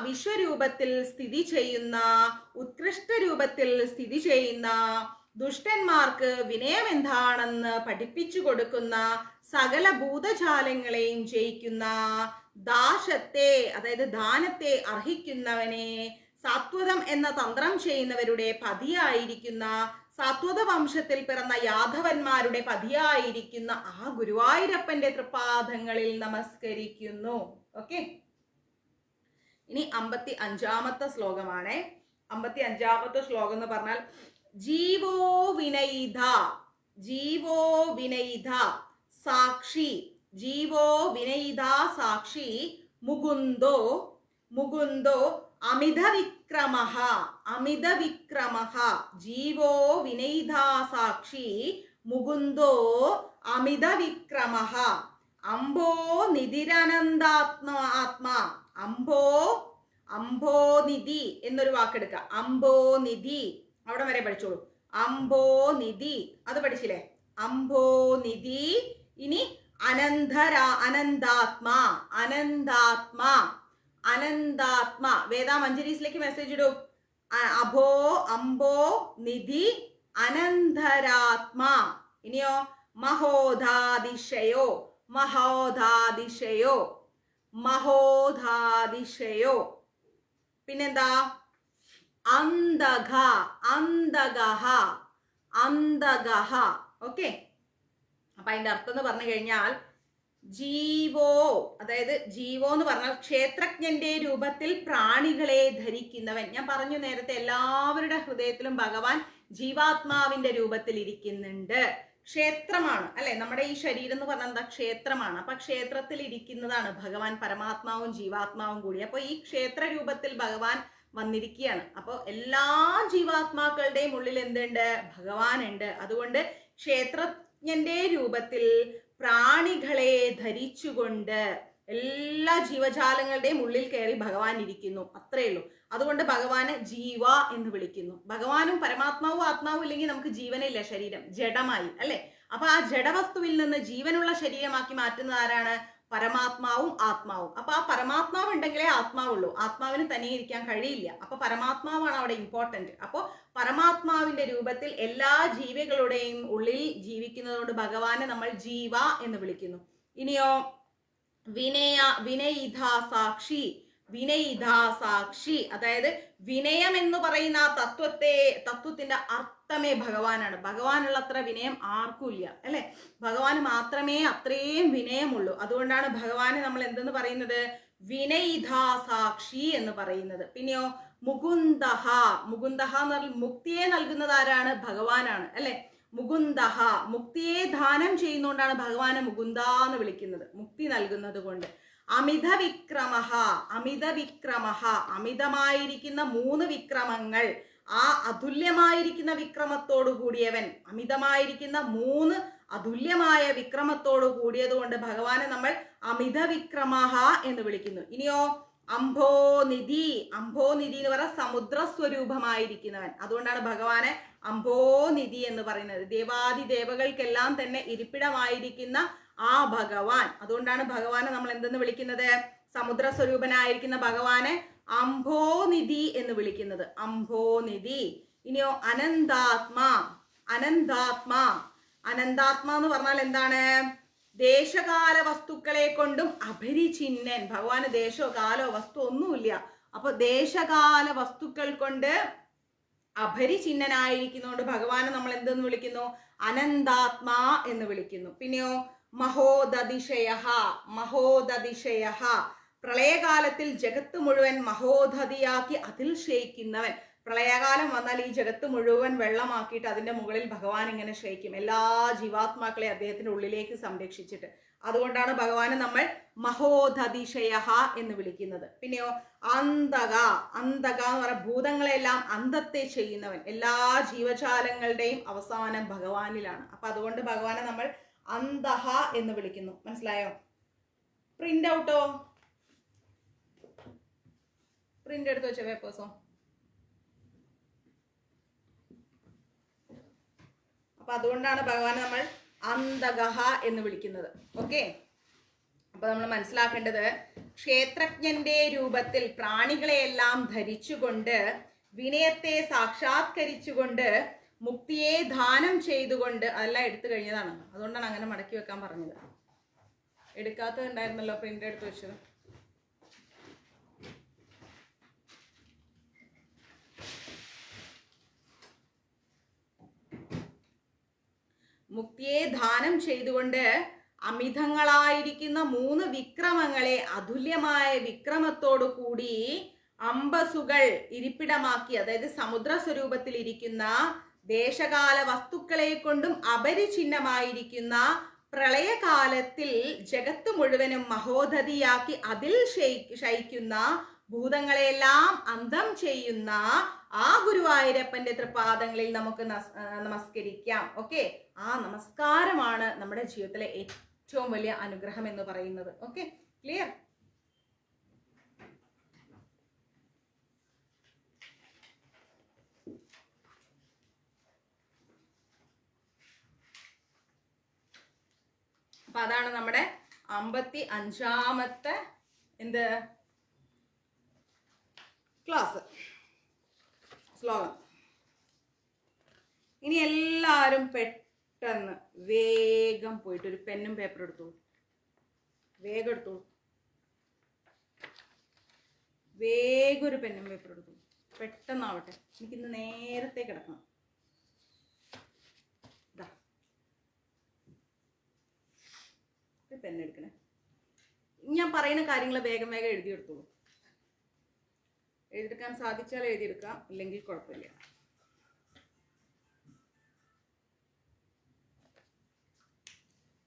വിശ്വരൂപത്തിൽ സ്ഥിതി ചെയ്യുന്ന, ഉത്കൃഷ്ട രൂപത്തിൽ സ്ഥിതി ചെയ്യുന്ന, ദുഷ്ടന്മാർക്ക് വിനയം എന്താണെന്ന് പഠിപ്പിച്ചു കൊടുക്കുന്ന, സകല ഭൂതജാലങ്ങളെയും ജയിക്കുന്ന, ദാശത്തെ അതായത് ദാനത്തെ അർഹിക്കുന്നവനെ, സാത്വതം എന്ന തന്ത്രം ചെയ്യുന്നവരുടെ പതിയായിരിക്കുന്ന സാത്വത വംശത്തിൽ പിറന്ന യാദവന്മാരുടെ പതിയായിരിക്കുന്ന ആ ഗുരുവായൂരപ്പന്റെ തൃപ്പാദങ്ങളിൽ നമസ്കരിക്കുന്നു. ഓക്കെ, ഇനി 55-ാമത്തെ ശ്ലോകമാണ്. 55-ാമത്തെ ശ്ലോകം എന്ന് പറഞ്ഞാൽ ജീവോ വിനയിത, ജീവോ വിനയിത സാക്ഷി, ജീവോ വിനയിത സാക്ഷി മുകുന്ദോ, മുകുന്ദോ അമിത വിക്രമഃ, അമിത വിക്രമഃ, ജീവോ വിനയിത സാക്ഷി മുകുന്ദോ അമിത വിക്രമഃ, അംബോ നിധിരനന്താത്മാ, ആത്മാ, അംബോ, അംബോ നിധി എന്നൊരു വാക്കെടുക്കുക. അംബോ നിധി, അവിടെ വരെ പഠിച്ചോളൂ. അംബോ നിധി അത് പഠിച്ചില്ലേ, അംബോ നിധി. ഇനി അനന്താത്മാ, അനന്താത്മാ, അനന്താത്മാ. വേദാ മഞ്ജരീസിലേക്ക് മെസ്സേജ് ഇടൂ. അഭോ, അംബോ നിധി അനന്തരാത്മാ. ഇനിയോ മഹോധാതിശയോ, മഹോധാതിശയോ, മഹോധാതിശയോ. പിന്നെന്താ അന്തഘ, അന്തഗഹ, അന്തഗഹ. ഓക്കെ, അപ്പൊ അതിന്റെ അർത്ഥം എന്ന് പറഞ്ഞു കഴിഞ്ഞാൽ ജീവോ, അതായത് ജീവോ എന്ന് പറഞ്ഞാൽ ക്ഷേത്രജ്ഞന്റെ രൂപത്തിൽ പ്രാണികളെ ധരിക്കുന്നവൻ. ഞാൻ പറഞ്ഞു നേരത്തെ, എല്ലാവരുടെ ഹൃദയത്തിലും ഭഗവാൻ ജീവാത്മാവിന്റെ രൂപത്തിൽ ഇരിക്കുന്നുണ്ട്. ക്ഷേത്രമാണ് അല്ലെ, നമ്മുടെ ഈ ശരീരം എന്ന് പറഞ്ഞാൽ എന്താ, ക്ഷേത്രമാണ്. അപ്പൊ ക്ഷേത്രത്തിൽ ഇരിക്കുന്നതാണ് ഭഗവാൻ, പരമാത്മാവും ജീവാത്മാവും കൂടി. അപ്പൊ ഈ ക്ഷേത്ര രൂപത്തിൽ ഭഗവാൻ വന്നിരിക്കുകയാണ്. അപ്പൊ എല്ലാ ജീവാത്മാക്കളുടെയും ഉള്ളിൽ എന്തുണ്ട്, ഭഗവാൻ ഉണ്ട്. അതുകൊണ്ട് ക്ഷേത്രജ്ഞന്റെ രൂപത്തിൽ പ്രാണികളെ ധരിച്ചുകൊണ്ട് എല്ലാ ജീവജാലങ്ങളുടെയും ഉള്ളിൽ കയറി ഭഗവാൻ ഇരിക്കുന്നു. അത്രയേ ഉള്ളൂ. അതുകൊണ്ട് ഭഗവാന് ജീവ എന്ന് വിളിക്കുന്നു. ഭഗവാനും പരമാത്മാവും ആത്മാവും ഇല്ലെങ്കിൽ നമുക്ക് ജീവനില്ല, ശരീരം ജഡമായി അല്ലെ. അപ്പൊ ആ ജഡവസ്തുവിൽ നിന്ന് ജീവനുള്ള ശരീരമാക്കി മാറ്റുന്നത് ആരാണ്, പരമാത്മാവും ആത്മാവും. അപ്പൊ ആ പരമാത്മാവ് ഉണ്ടെങ്കിലേ ആത്മാവുള്ളൂ, ആത്മാവിന് തനിയെ ഇരിക്കാൻ കഴിയില്ല. അപ്പൊ പരമാത്മാവാണ് അവിടെ ഇമ്പോർട്ടന്റ്. അപ്പോ പരമാത്മാവിന്റെ രൂപത്തിൽ എല്ലാ ജീവികളുടെയും ഉള്ളിൽ ജീവിക്കുന്നത് കൊണ്ട് ഭഗവാനെ നമ്മൾ ജീവ എന്ന് വിളിക്കുന്നു. ഇനിയോ വിനയിത സാക്ഷി, വിനയിത സാക്ഷി, അതായത് വിനയം എന്ന് പറയുന്ന ആ തത്വത്തിന്റെ അർത്ഥമേ ഭഗവാനാണ്. ഭഗവാനുള്ള അത്ര വിനയം ആർക്കും ഇല്ല അല്ലെ, ഭഗവാന് മാത്രമേ അത്രയും വിനയമുള്ളൂ. അതുകൊണ്ടാണ് ഭഗവാനെ നമ്മൾ എന്തെന്ന് പറയുന്നത്, വിനയിത സാക്ഷി എന്ന് പറയുന്നത്. പിന്നെയോ മുകുന്ദഹ, മുകുന്ദഹ എന്ന് പറഞ്ഞാൽ മുക്തിയെ നൽകുന്നത് ആരാണ്, ഭഗവാനാണ് അല്ലെ. മുകുന്ദഹ, മുക്തിയെ ദാനം ചെയ്യുന്നതുകൊണ്ടാണ് ഭഗവാനെ മുകുന്ദ എന്ന് വിളിക്കുന്നത്, മുക്തി നൽകുന്നത് കൊണ്ട്. അമിത വിക്രമഃ, അമിത വിക്രമഃ, അമിതമായിരിക്കുന്ന 3 വിക്രമങ്ങൾ, ആ അതുല്യമായിരിക്കുന്ന വിക്രമത്തോടു കൂടിയവൻ, അമിതമായിരിക്കുന്ന 3 അതുല്യമായ വിക്രമത്തോടു കൂടിയത് കൊണ്ട് ഭഗവാനെ നമ്മൾ അമിത വിക്രമഃ എന്ന് വിളിക്കുന്നു. ഇനിയോ അംഭോനിധി, അംഭോനിധി എന്ന് പറഞ്ഞാൽ സമുദ്ര സ്വരൂപമായിരിക്കുന്നവൻ. അതുകൊണ്ടാണ് ഭഗവാനെ അംഭോനിധി എന്ന് പറയുന്നത്. ദേവാദി ദേവകൾക്കെല്ലാം തന്നെ ഇരിപ്പിടമായിരിക്കുന്ന ആ ഭഗവാൻ. അതുകൊണ്ടാണ് ഭഗവാനെ നമ്മൾ എന്തെന്ന് വിളിക്കുന്നത്, സമുദ്ര സ്വരൂപനായിരിക്കുന്ന ഭഗവാനെ അംഭോനിധി എന്ന് വിളിക്കുന്നത്, അംഭോനിധി. ഇനിയോ അനന്താത്മാ, അനന്താത്മാ, അനന്താത്മാ എന്ന് പറഞ്ഞാൽ എന്താണ്, ദേശകാല വസ്തുക്കളെ കൊണ്ടും അപരിചിന്നൻ. ഭഗവാന് ദേശോ കാലോ വസ്തു ഒന്നുമില്ല. അപ്പൊ ദേശകാല വസ്തുക്കൾ കൊണ്ട് അപരിചിന്നനായിരിക്കുന്നതുകൊണ്ട് ഭഗവാനെ നമ്മൾ എന്തെന്ന് വിളിക്കുന്നു, അനന്താത്മാ എന്ന് വിളിക്കുന്നു. പിന്നെയോ മഹോദതിശയ, മഹോദതിശയ, പ്രളയകാലത്തിൽ ജഗത്ത് മുഴുവൻ മഹോദതിയാക്കി അതിൽ ശയിക്കുന്നവൻ. പ്രളയകാലം വന്നാൽ ഈ ജഗത്ത് മുഴുവൻ വെള്ളമാക്കിയിട്ട് അതിന്റെ മുകളിൽ ഭഗവാൻ ഇങ്ങനെ ശയിക്കും, എല്ലാ ജീവാത്മാക്കളെ അദ്ദേഹത്തിന്റെ ഉള്ളിലേക്ക് സംരക്ഷിച്ചിട്ട്. അതുകൊണ്ടാണ് ഭഗവാനെ നമ്മൾ മഹോദതിശയ എന്ന് വിളിക്കുന്നത്. പിന്നെയോ അന്തക, അന്തക എന്ന് പറഞ്ഞ ഭൂതങ്ങളെല്ലാം അന്തത്തെ ചെയ്യുന്നവൻ. എല്ലാ ജീവജാലങ്ങളുടെയും അവസാനം ഭഗവാനിലാണ്. അപ്പൊ അതുകൊണ്ട് ഭഗവാനെ നമ്മൾ അന്തഹ എന്ന് വിളിക്കുന്നു. മനസ്സിലായോ? പ്രിന്റ് ഔട്ടോ, പ്രിന്റ് എടുത്ത് വെച്ച പേപ്പേഴ്സോ. അപ്പൊ അതുകൊണ്ടാണ് ഭഗവാനെ നമ്മൾ അന്തഗഹ എന്ന് വിളിക്കുന്നത്. ഓക്കെ, അപ്പൊ നമ്മൾ മനസ്സിലാക്കേണ്ടത്, ക്ഷേത്രജ്ഞന്റെ രൂപത്തിൽ പ്രാണികളെയെല്ലാം ധരിച്ചുകൊണ്ട്, വിനയത്തെ സാക്ഷാത്കരിച്ചുകൊണ്ട്, മുക്തിയെ ദാനം ചെയ്തുകൊണ്ട്, അതെല്ലാം എടുത്തു കഴിഞ്ഞതാണ്. അതുകൊണ്ടാണ് അങ്ങനെ മടക്കി വെക്കാൻ പറഞ്ഞത്. എടുക്കാത്തത് ഉണ്ടായിരുന്നല്ലോ, പ്രിന്റ് എടുത്ത് വെച്ചത്. മുക്തിയെ ദാനം ചെയ്തുകൊണ്ട് അമിതങ്ങളായിരിക്കുന്ന 3 വിക്രമങ്ങളെ അതുല്യമായ വിക്രമത്തോടു കൂടി അംബസുകൾ ഇരിപ്പിടമാക്കി, അതായത് സമുദ്ര സ്വരൂപത്തിൽ ഇരിക്കുന്ന ദേശകാല വസ്തുക്കളെ കൊണ്ടും അപരിഛിന്നമായിരിക്കുന്ന പ്രളയകാലത്തിൽ ജഗത്ത് മുഴുവനും മഹോദതിയാക്കി അതിൽ ശയിക്കുന്ന ഭൂതങ്ങളെല്ലാം അന്തം ചെയ്യുന്ന ആ ഗുരുവായൂരപ്പന്റെ തൃപാദങ്ങളിൽ നമുക്ക് നമസ്കരിക്കാം. ഓക്കെ, ആ നമസ്കാരമാണ് നമ്മുടെ ജീവിതത്തിലെ ഏറ്റവും വലിയ അനുഗ്രഹം എന്ന് പറയുന്നത്. Okay, clear? അപ്പൊ അതാണ് നമ്മുടെ 55-ാമത്തെ എന്ത് ക്ലാസ് ശ്ലോകം. ഇനി എല്ലാവരും പെട്ടെന്ന് വേഗം പോയിട്ട് ഒരു പെന്നും പേപ്പർ എടുത്തോളൂ. വേഗം എടുത്തോളൂ. വേഗം ഒരു പെന്നും പേപ്പർ എടുത്തോളൂ. പെട്ടെന്നാവട്ടെ, എനിക്കിന്ന് നേരത്തെ കിടക്കണം. പെണ്ണെടുക്കണേ. ഞാൻ പറയുന്ന കാര്യങ്ങൾ വേഗം വേഗം എഴുതിയെടുത്തോളൂ. എഴുതിയെടുക്കാൻ സാധിച്ചാൽ എഴുതിയെടുക്കാം, ഇല്ലെങ്കിൽ കുഴപ്പമില്ല.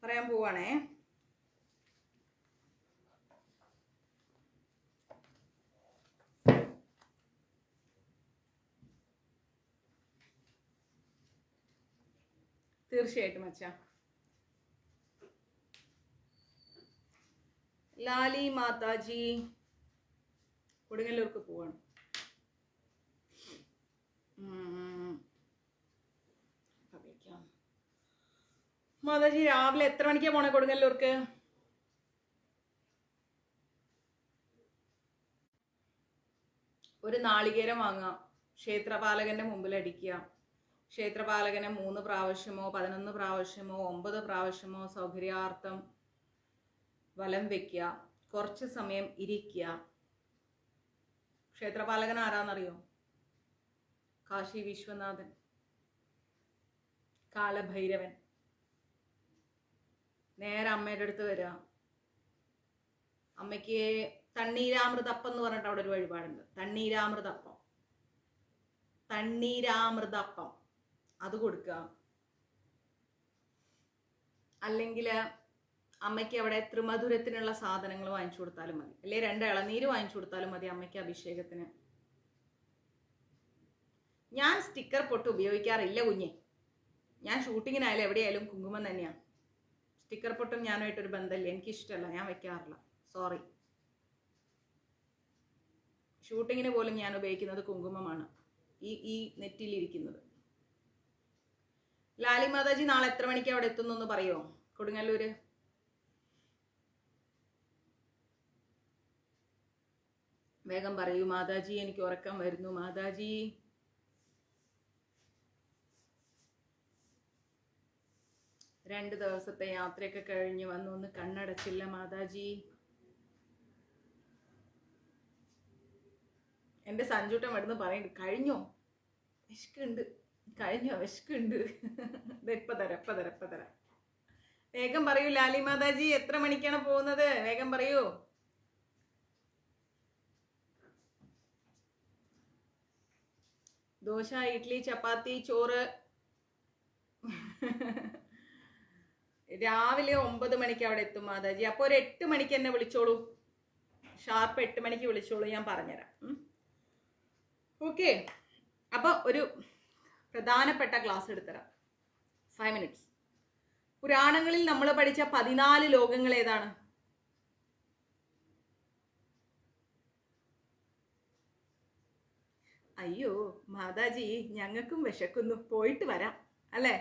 പറയാൻ പോവാണേ. തീർച്ചയായിട്ടും അച്ഛാ. ലാലി മാതാജി കൊടുങ്ങല്ലൂർക്ക് പോവാണ്. മാതാജി രാവിലെ എത്ര മണിക്കാ പോണേ കൊടുങ്ങല്ലൂർക്ക്? ഒരു നാളികേരം വാങ്ങുക, ക്ഷേത്രപാലകന്റെ മുമ്പിൽ അടിക്കുക. ക്ഷേത്രപാലകനെ 3 പ്രാവശ്യമോ 11 പ്രാവശ്യമോ 9 പ്രാവശ്യമോ സൗകര്യാർത്ഥം വലം വെക്കുക. കുറച്ച് സമയം ഇരിക്കുക. ക്ഷേത്രപാലകൻ ആരാന്നറിയോ? കാശി വിശ്വനാഥൻ, കാലഭൈരവൻ. നേരെ അമ്മയുടെ അടുത്ത് വരിക. അമ്മയ്ക്ക് തണ്ണീരാമൃതപ്പം എന്ന് പറഞ്ഞിട്ട് അവിടെ ഒരു വഴിപാടുണ്ട്. തണ്ണീരാമൃതപ്പം അത് കൊടുക്കുക. അല്ലെങ്കിൽ അമ്മയ്ക്ക് അവിടെ ത്രിമധുരത്തിനുള്ള സാധനങ്ങൾ വാങ്ങിച്ചു കൊടുത്താലും മതി, അല്ലെ 2 ഇളനീര് വാങ്ങിച്ചു കൊടുത്താലും മതി അമ്മയ്ക്ക് അഭിഷേകത്തിന്. ഞാൻ സ്റ്റിക്കർ പൊട്ട് ഉപയോഗിക്കാറില്ല കുഞ്ഞെ. ഞാൻ ഷൂട്ടിങ്ങിനായാലും എവിടെയായാലും കുങ്കുമം തന്നെയാണ്. സ്റ്റിക്കർ പൊട്ടും ഞാനുമായിട്ടൊരു ബന്ധമില്ല, എനിക്കിഷ്ടമല്ല, ഞാൻ വെക്കാറില്ല. സോറി. ഷൂട്ടിങ്ങിന് പോലും ഞാൻ ഉപയോഗിക്കുന്നത് കുങ്കുമമാണ്, ഈ നെറ്റിയിലിരിക്കുന്നത്. ലാലി മാതാജി നാളെ എത്ര മണിക്ക് അവിടെ എത്തുന്നു എന്ന് പറയുമോ? കൊടുങ്ങല്ലൂര് വേഗം പറയൂ മാതാജി. എനിക്ക് ഉറക്കം വരുന്നു മാതാജി. രണ്ട് ദിവസത്തെ യാത്രയൊക്കെ കഴിഞ്ഞ് വന്നു, ഒന്ന് കണ്ണടച്ചില്ല മാതാജി. എൻ്റെ സഞ്ജുട്ടൻ ഇവിടുന്ന് പറയുന്നുണ്ട്, കഴിഞ്ഞോ വിശക്കുണ്ട്, കഴിഞ്ഞോ വിശക്കുണ്ട്. ഇപ്പൊ തരാം. വേഗം പറയൂ ലാലി മാതാജി, എത്ര മണിക്കാണ് പോകുന്നത്? വേഗം പറയൂ. ദോശ, ഇഡ്ലി, ചപ്പാത്തി, ചോറ്. രാവിലെ 9 മണിക്ക് അവിടെ എത്തും മാതാജി. അപ്പോൾ ഒരു 8 മണിക്ക് എന്നെ വിളിച്ചോളൂ. ഷാർപ്പ് 8 മണിക്ക് വിളിച്ചോളൂ, ഞാൻ പറഞ്ഞുതരാം. ഓക്കെ, അപ്പൊ ഒരു പ്രധാനപ്പെട്ട ക്ലാസ് എടുത്തരാം. 5 minutes. പുരാണങ്ങളിൽ നമ്മൾ പഠിച്ച 14 ലോകങ്ങൾ ഏതാണ്? അയ്യോ മാതാജി, ഞങ്ങൾക്കും വിശക്കുന്നു, പോയിട്ട് വരാം അല്ലേ?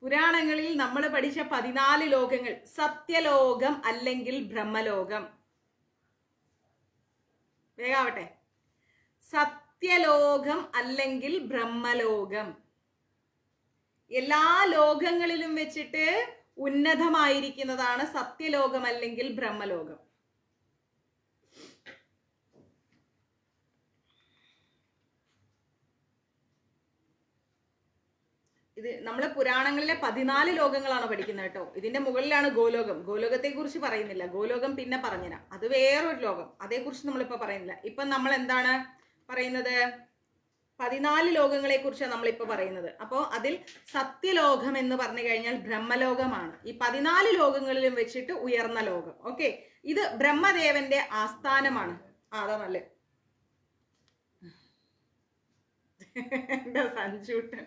പുരാണങ്ങളിൽ നമ്മൾ പഠിച്ച 14 ലോകങ്ങൾ. സത്യലോകം അല്ലെങ്കിൽ ബ്രഹ്മലോകം. വേഗാവട്ടെ. സത്യലോകം അല്ലെങ്കിൽ ബ്രഹ്മലോകം. എല്ലാ ലോകങ്ങളിലും വെച്ചിട്ട് ഉന്നതമായിരിക്കുന്നതാണ് സത്യലോകം അല്ലെങ്കിൽ ബ്രഹ്മലോകം. ഇത് നമ്മൾ പുരാണങ്ങളിലെ 14 ലോകങ്ങളാണ് പഠിക്കുന്നത് കേട്ടോ. ഇതിന്റെ മുകളിലാണ് ഗോലോകം. ഗോലോകത്തെ കുറിച്ച് പറയുന്നില്ല, ഗോലോകം പിന്നെ പറഞ്ഞുതരാം. അത് വേറൊരു ലോകം, അതേക്കുറിച്ച് നമ്മളിപ്പോ പറയുന്നില്ല. ഇപ്പൊ നമ്മൾ എന്താണ് പറയുന്നത്? 14 ലോകങ്ങളെ കുറിച്ചാണ് നമ്മളിപ്പോ പറയുന്നത്. അപ്പോൾ അതിൽ സത്യലോകം എന്ന് പറഞ്ഞു കഴിഞ്ഞാൽ ബ്രഹ്മലോകമാണ്. ഈ 14 ലോകങ്ങളിലും വെച്ചിട്ട് ഉയർന്ന ലോകം. ഓക്കെ, ഇത് ബ്രഹ്മദേവന്റെ ആസ്ഥാനമാണ്. അതാ നല്ല എന്താ സഞ്ജൂട്ടൻ,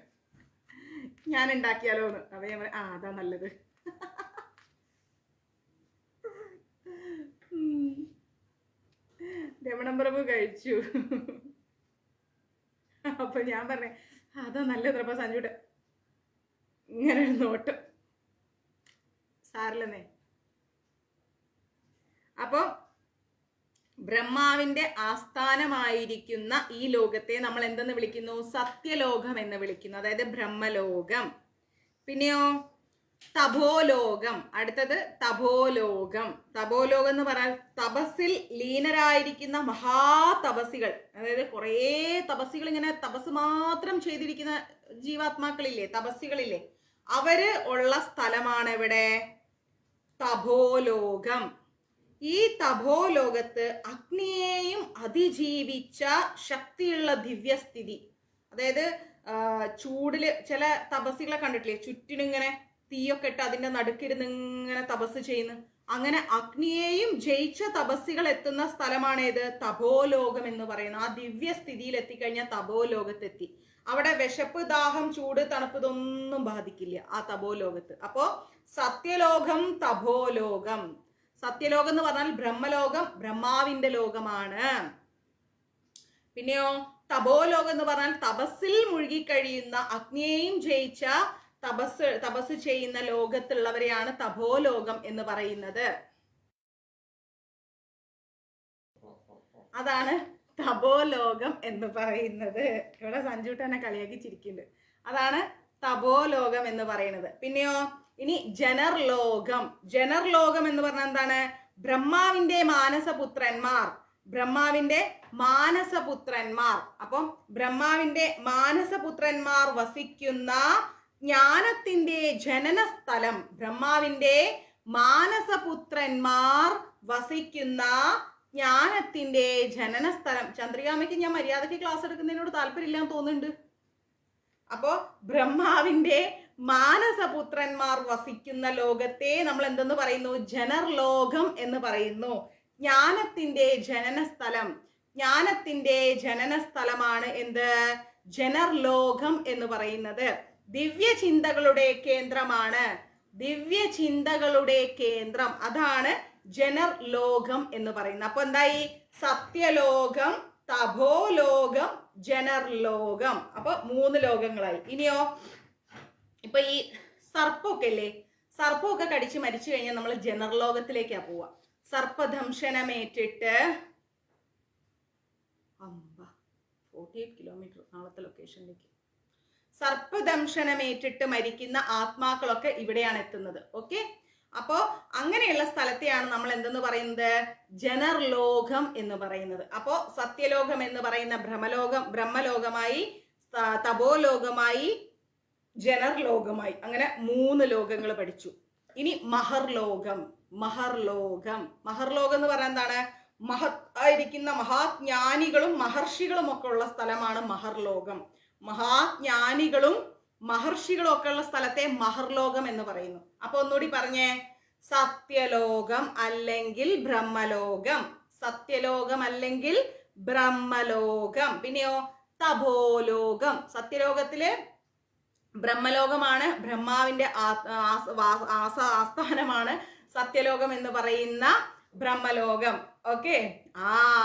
ഞാൻ ഉണ്ടാക്കിയാലോന്ന്. അപ്പൊ ഞാൻ അതാ നല്ലത്. രമണ പ്രഭു കഴിച്ചു. അപ്പൊ ഞാൻ പറഞ്ഞേ അതാ നല്ലത്. അപ്പൊ സഞ്ജുട്ടൻ ഇങ്ങനെ ഒരു നോട്ടം, സാറില്ലെന്നേ. അപ്പൊ ബ്രഹ്മാവിന്റെ ആസ്ഥാനമായിരിക്കുന്ന ഈ ലോകത്തെ നമ്മൾ എന്തെന്ന് വിളിക്കുന്നു? സത്യലോകം എന്ന് വിളിക്കുന്നു, അതായത് ബ്രഹ്മലോകം. പിന്നെയോ തപോലോകം. അടുത്തത് തപോലോകം. തപോലോകം എന്ന് പറഞ്ഞാൽ തപസ്സിൽ ലീനരായിരിക്കുന്ന മഹാതപസ്സികൾ, അതായത് കുറേ തപസ്സികൾ, ഇങ്ങനെ തപസ് മാത്രം ചെയ്തിരിക്കുന്ന ജീവാത്മാക്കളില്ലേ, തപസ്സികളില്ലേ, അവര് ഉള്ള സ്ഥലമാണ് ഇവിടെ തപോലോകം. ഈ തപോലോകത്ത് അഗ്നിയെയും അതിജീവിച്ച ശക്തിയുള്ള ദിവ്യസ്ഥിതി, അതായത് ചൂടില് ചില തപസ്സികളെ കണ്ടിട്ടില്ലേ, ചുറ്റിനിങ്ങനെ തീയൊക്കെ ഇട്ട് അതിന്റെ നടുക്കിരുന്ന് ഇങ്ങനെ തപസ് ചെയ്യുന്നു. അങ്ങനെ അഗ്നിയെയും ജയിച്ച തപസ്സികൾ എത്തുന്ന സ്ഥലമാണ് ഏത്? തപോലോകം എന്ന് പറയുന്നത്. ആ ദിവ്യസ്ഥിതിയിൽ എത്തിക്കഴിഞ്ഞാൽ തപോലോകത്തെത്തി. അവിടെ വിശപ്പ്, ദാഹം, ചൂട്, തണുപ്പ് ഇതൊന്നും ബാധിക്കില്ല ആ തപോലോകത്ത്. അപ്പോ സത്യലോകം, തപോലോകം. സത്യലോകം എന്ന് പറഞ്ഞാൽ ബ്രഹ്മലോകം, ബ്രഹ്മാവിന്റെ ലോകമാണ്. പിന്നെയോ തപോലോകം എന്ന് പറഞ്ഞാൽ തപസ്സിൽ മുഴുകിക്കഴിയുന്ന, അഗ്നിയെയും ജയിച്ച തപസ് ചെയ്യുന്ന ലോകത്തുള്ളവരെയാണ് തപോലോകം എന്ന് പറയുന്നത്. അതാണ് തപോലോകം എന്ന് പറയുന്നത്. ഇവിടെ സഞ്ജുട്ടനെ കളിയാക്കി ചിരിക്കുന്നുണ്ട്. അതാണ് തപോലോകം എന്ന് പറയുന്നത്. പിന്നെയോ ഇനി ജനർലോകം. ജനർലോകം എന്ന് പറഞ്ഞാൽ എന്താണ്? ബ്രഹ്മാവിന്റെ മാനസപുത്രന്മാർ, ബ്രഹ്മാവിന്റെ മാനസപുത്രന്മാർ. അപ്പം ബ്രഹ്മാവിന്റെ മാനസപുത്രന്മാർ വസിക്കുന്ന ജ്ഞാനത്തിന്റെ ജനന സ്ഥലം, ബ്രഹ്മാവിന്റെ മാനസപുത്രന്മാർ വസിക്കുന്ന ജ്ഞാനത്തിന്റെ ജനന സ്ഥലം. ചന്ദ്രികാമ്മയ്ക്ക് ഞാൻ മര്യാദയ്ക്ക് ക്ലാസ് എടുക്കുന്നതിനോട് താല്പര്യമില്ലാന്ന് തോന്നുന്നുണ്ട്. അപ്പോ ബ്രഹ്മാവിന്റെ മാനസപുത്രന്മാർ വസിക്കുന്ന ലോകത്തെ നമ്മൾ എന്തെന്ന് പറയുന്നു? ജനർലോകം എന്ന് പറയുന്നു. ജ്ഞാനത്തിന്റെ ജനന സ്ഥലം, ജ്ഞാനത്തിന്റെ ജനന സ്ഥലമാണ് എന്ത്? ജനർലോകം എന്ന് പറയുന്നത്. ദിവ്യചിന്തകളുടെ കേന്ദ്രമാണ്, ദിവ്യചിന്തകളുടെ കേന്ദ്രം, അതാണ് ജനർലോകം എന്ന് പറയുന്നത്. അപ്പൊ എന്തായി? സത്യലോകം, തപോലോകം, ജനർലോകം. അപ്പൊ 3 ലോകങ്ങളായി. ഇനിയോ ഇപ്പൊ ഈ സർപ്പൊക്കെ ഇല്ലേ, സർപ്പൊക്കെ കടിച്ച് മരിച്ചു കഴിഞ്ഞാൽ നമ്മൾ ജനർലോകത്തിലേക്കാ പോവാ. സർപ്പദംശനമേറ്റിട്ട് 48 കിലോമീറ്റർ നാളത്തെ ലൊക്കേഷനിലേക്ക്. സർപ്പദംശനമേറ്റിട്ട് മരിക്കുന്ന ആത്മാക്കളൊക്കെ ഇവിടെയാണ് എത്തുന്നത്. ഓക്കെ, അപ്പോ അങ്ങനെയുള്ള സ്ഥലത്തെയാണ് നമ്മൾ എന്തെന്ന് പറയുന്നത്? ജനർലോകം എന്ന് പറയുന്നത്. അപ്പോ സത്യലോകം എന്ന് പറയുന്ന ബ്രഹ്മലോകമായി, തപോലോകമായി, ജനർലോകമായി, അങ്ങനെ 3 ലോകങ്ങൾ പഠിച്ചു. ഇനി മഹർലോകം. മഹർലോകം എന്ന് പറഞ്ഞാൽ എന്താണ്? ആയിരിക്കുന്ന മഹാജ്ഞാനികളും മഹർഷികളും ഒക്കെ ഉള്ള സ്ഥലമാണ് മഹർലോകം. മഹാജ്ഞാനികളും മഹർഷികളും ഒക്കെ ഉള്ള സ്ഥലത്തെ മഹർലോകം എന്ന് പറയുന്നു. അപ്പൊ ഒന്നുകൂടി പറഞ്ഞേ, സത്യലോകം അല്ലെങ്കിൽ ബ്രഹ്മലോകം. സത്യലോകം അല്ലെങ്കിൽ ബ്രഹ്മലോകം. പിന്നെയോ തപോലോകം. സത്യലോകത്തില് ബ്രഹ്മലോകമാണ്, ബ്രഹ്മാവിന്റെ ആസ്ഥാനമാണ് സത്യലോകം എന്ന് പറയുന്ന ബ്രഹ്മലോകം. ഓക്കെ,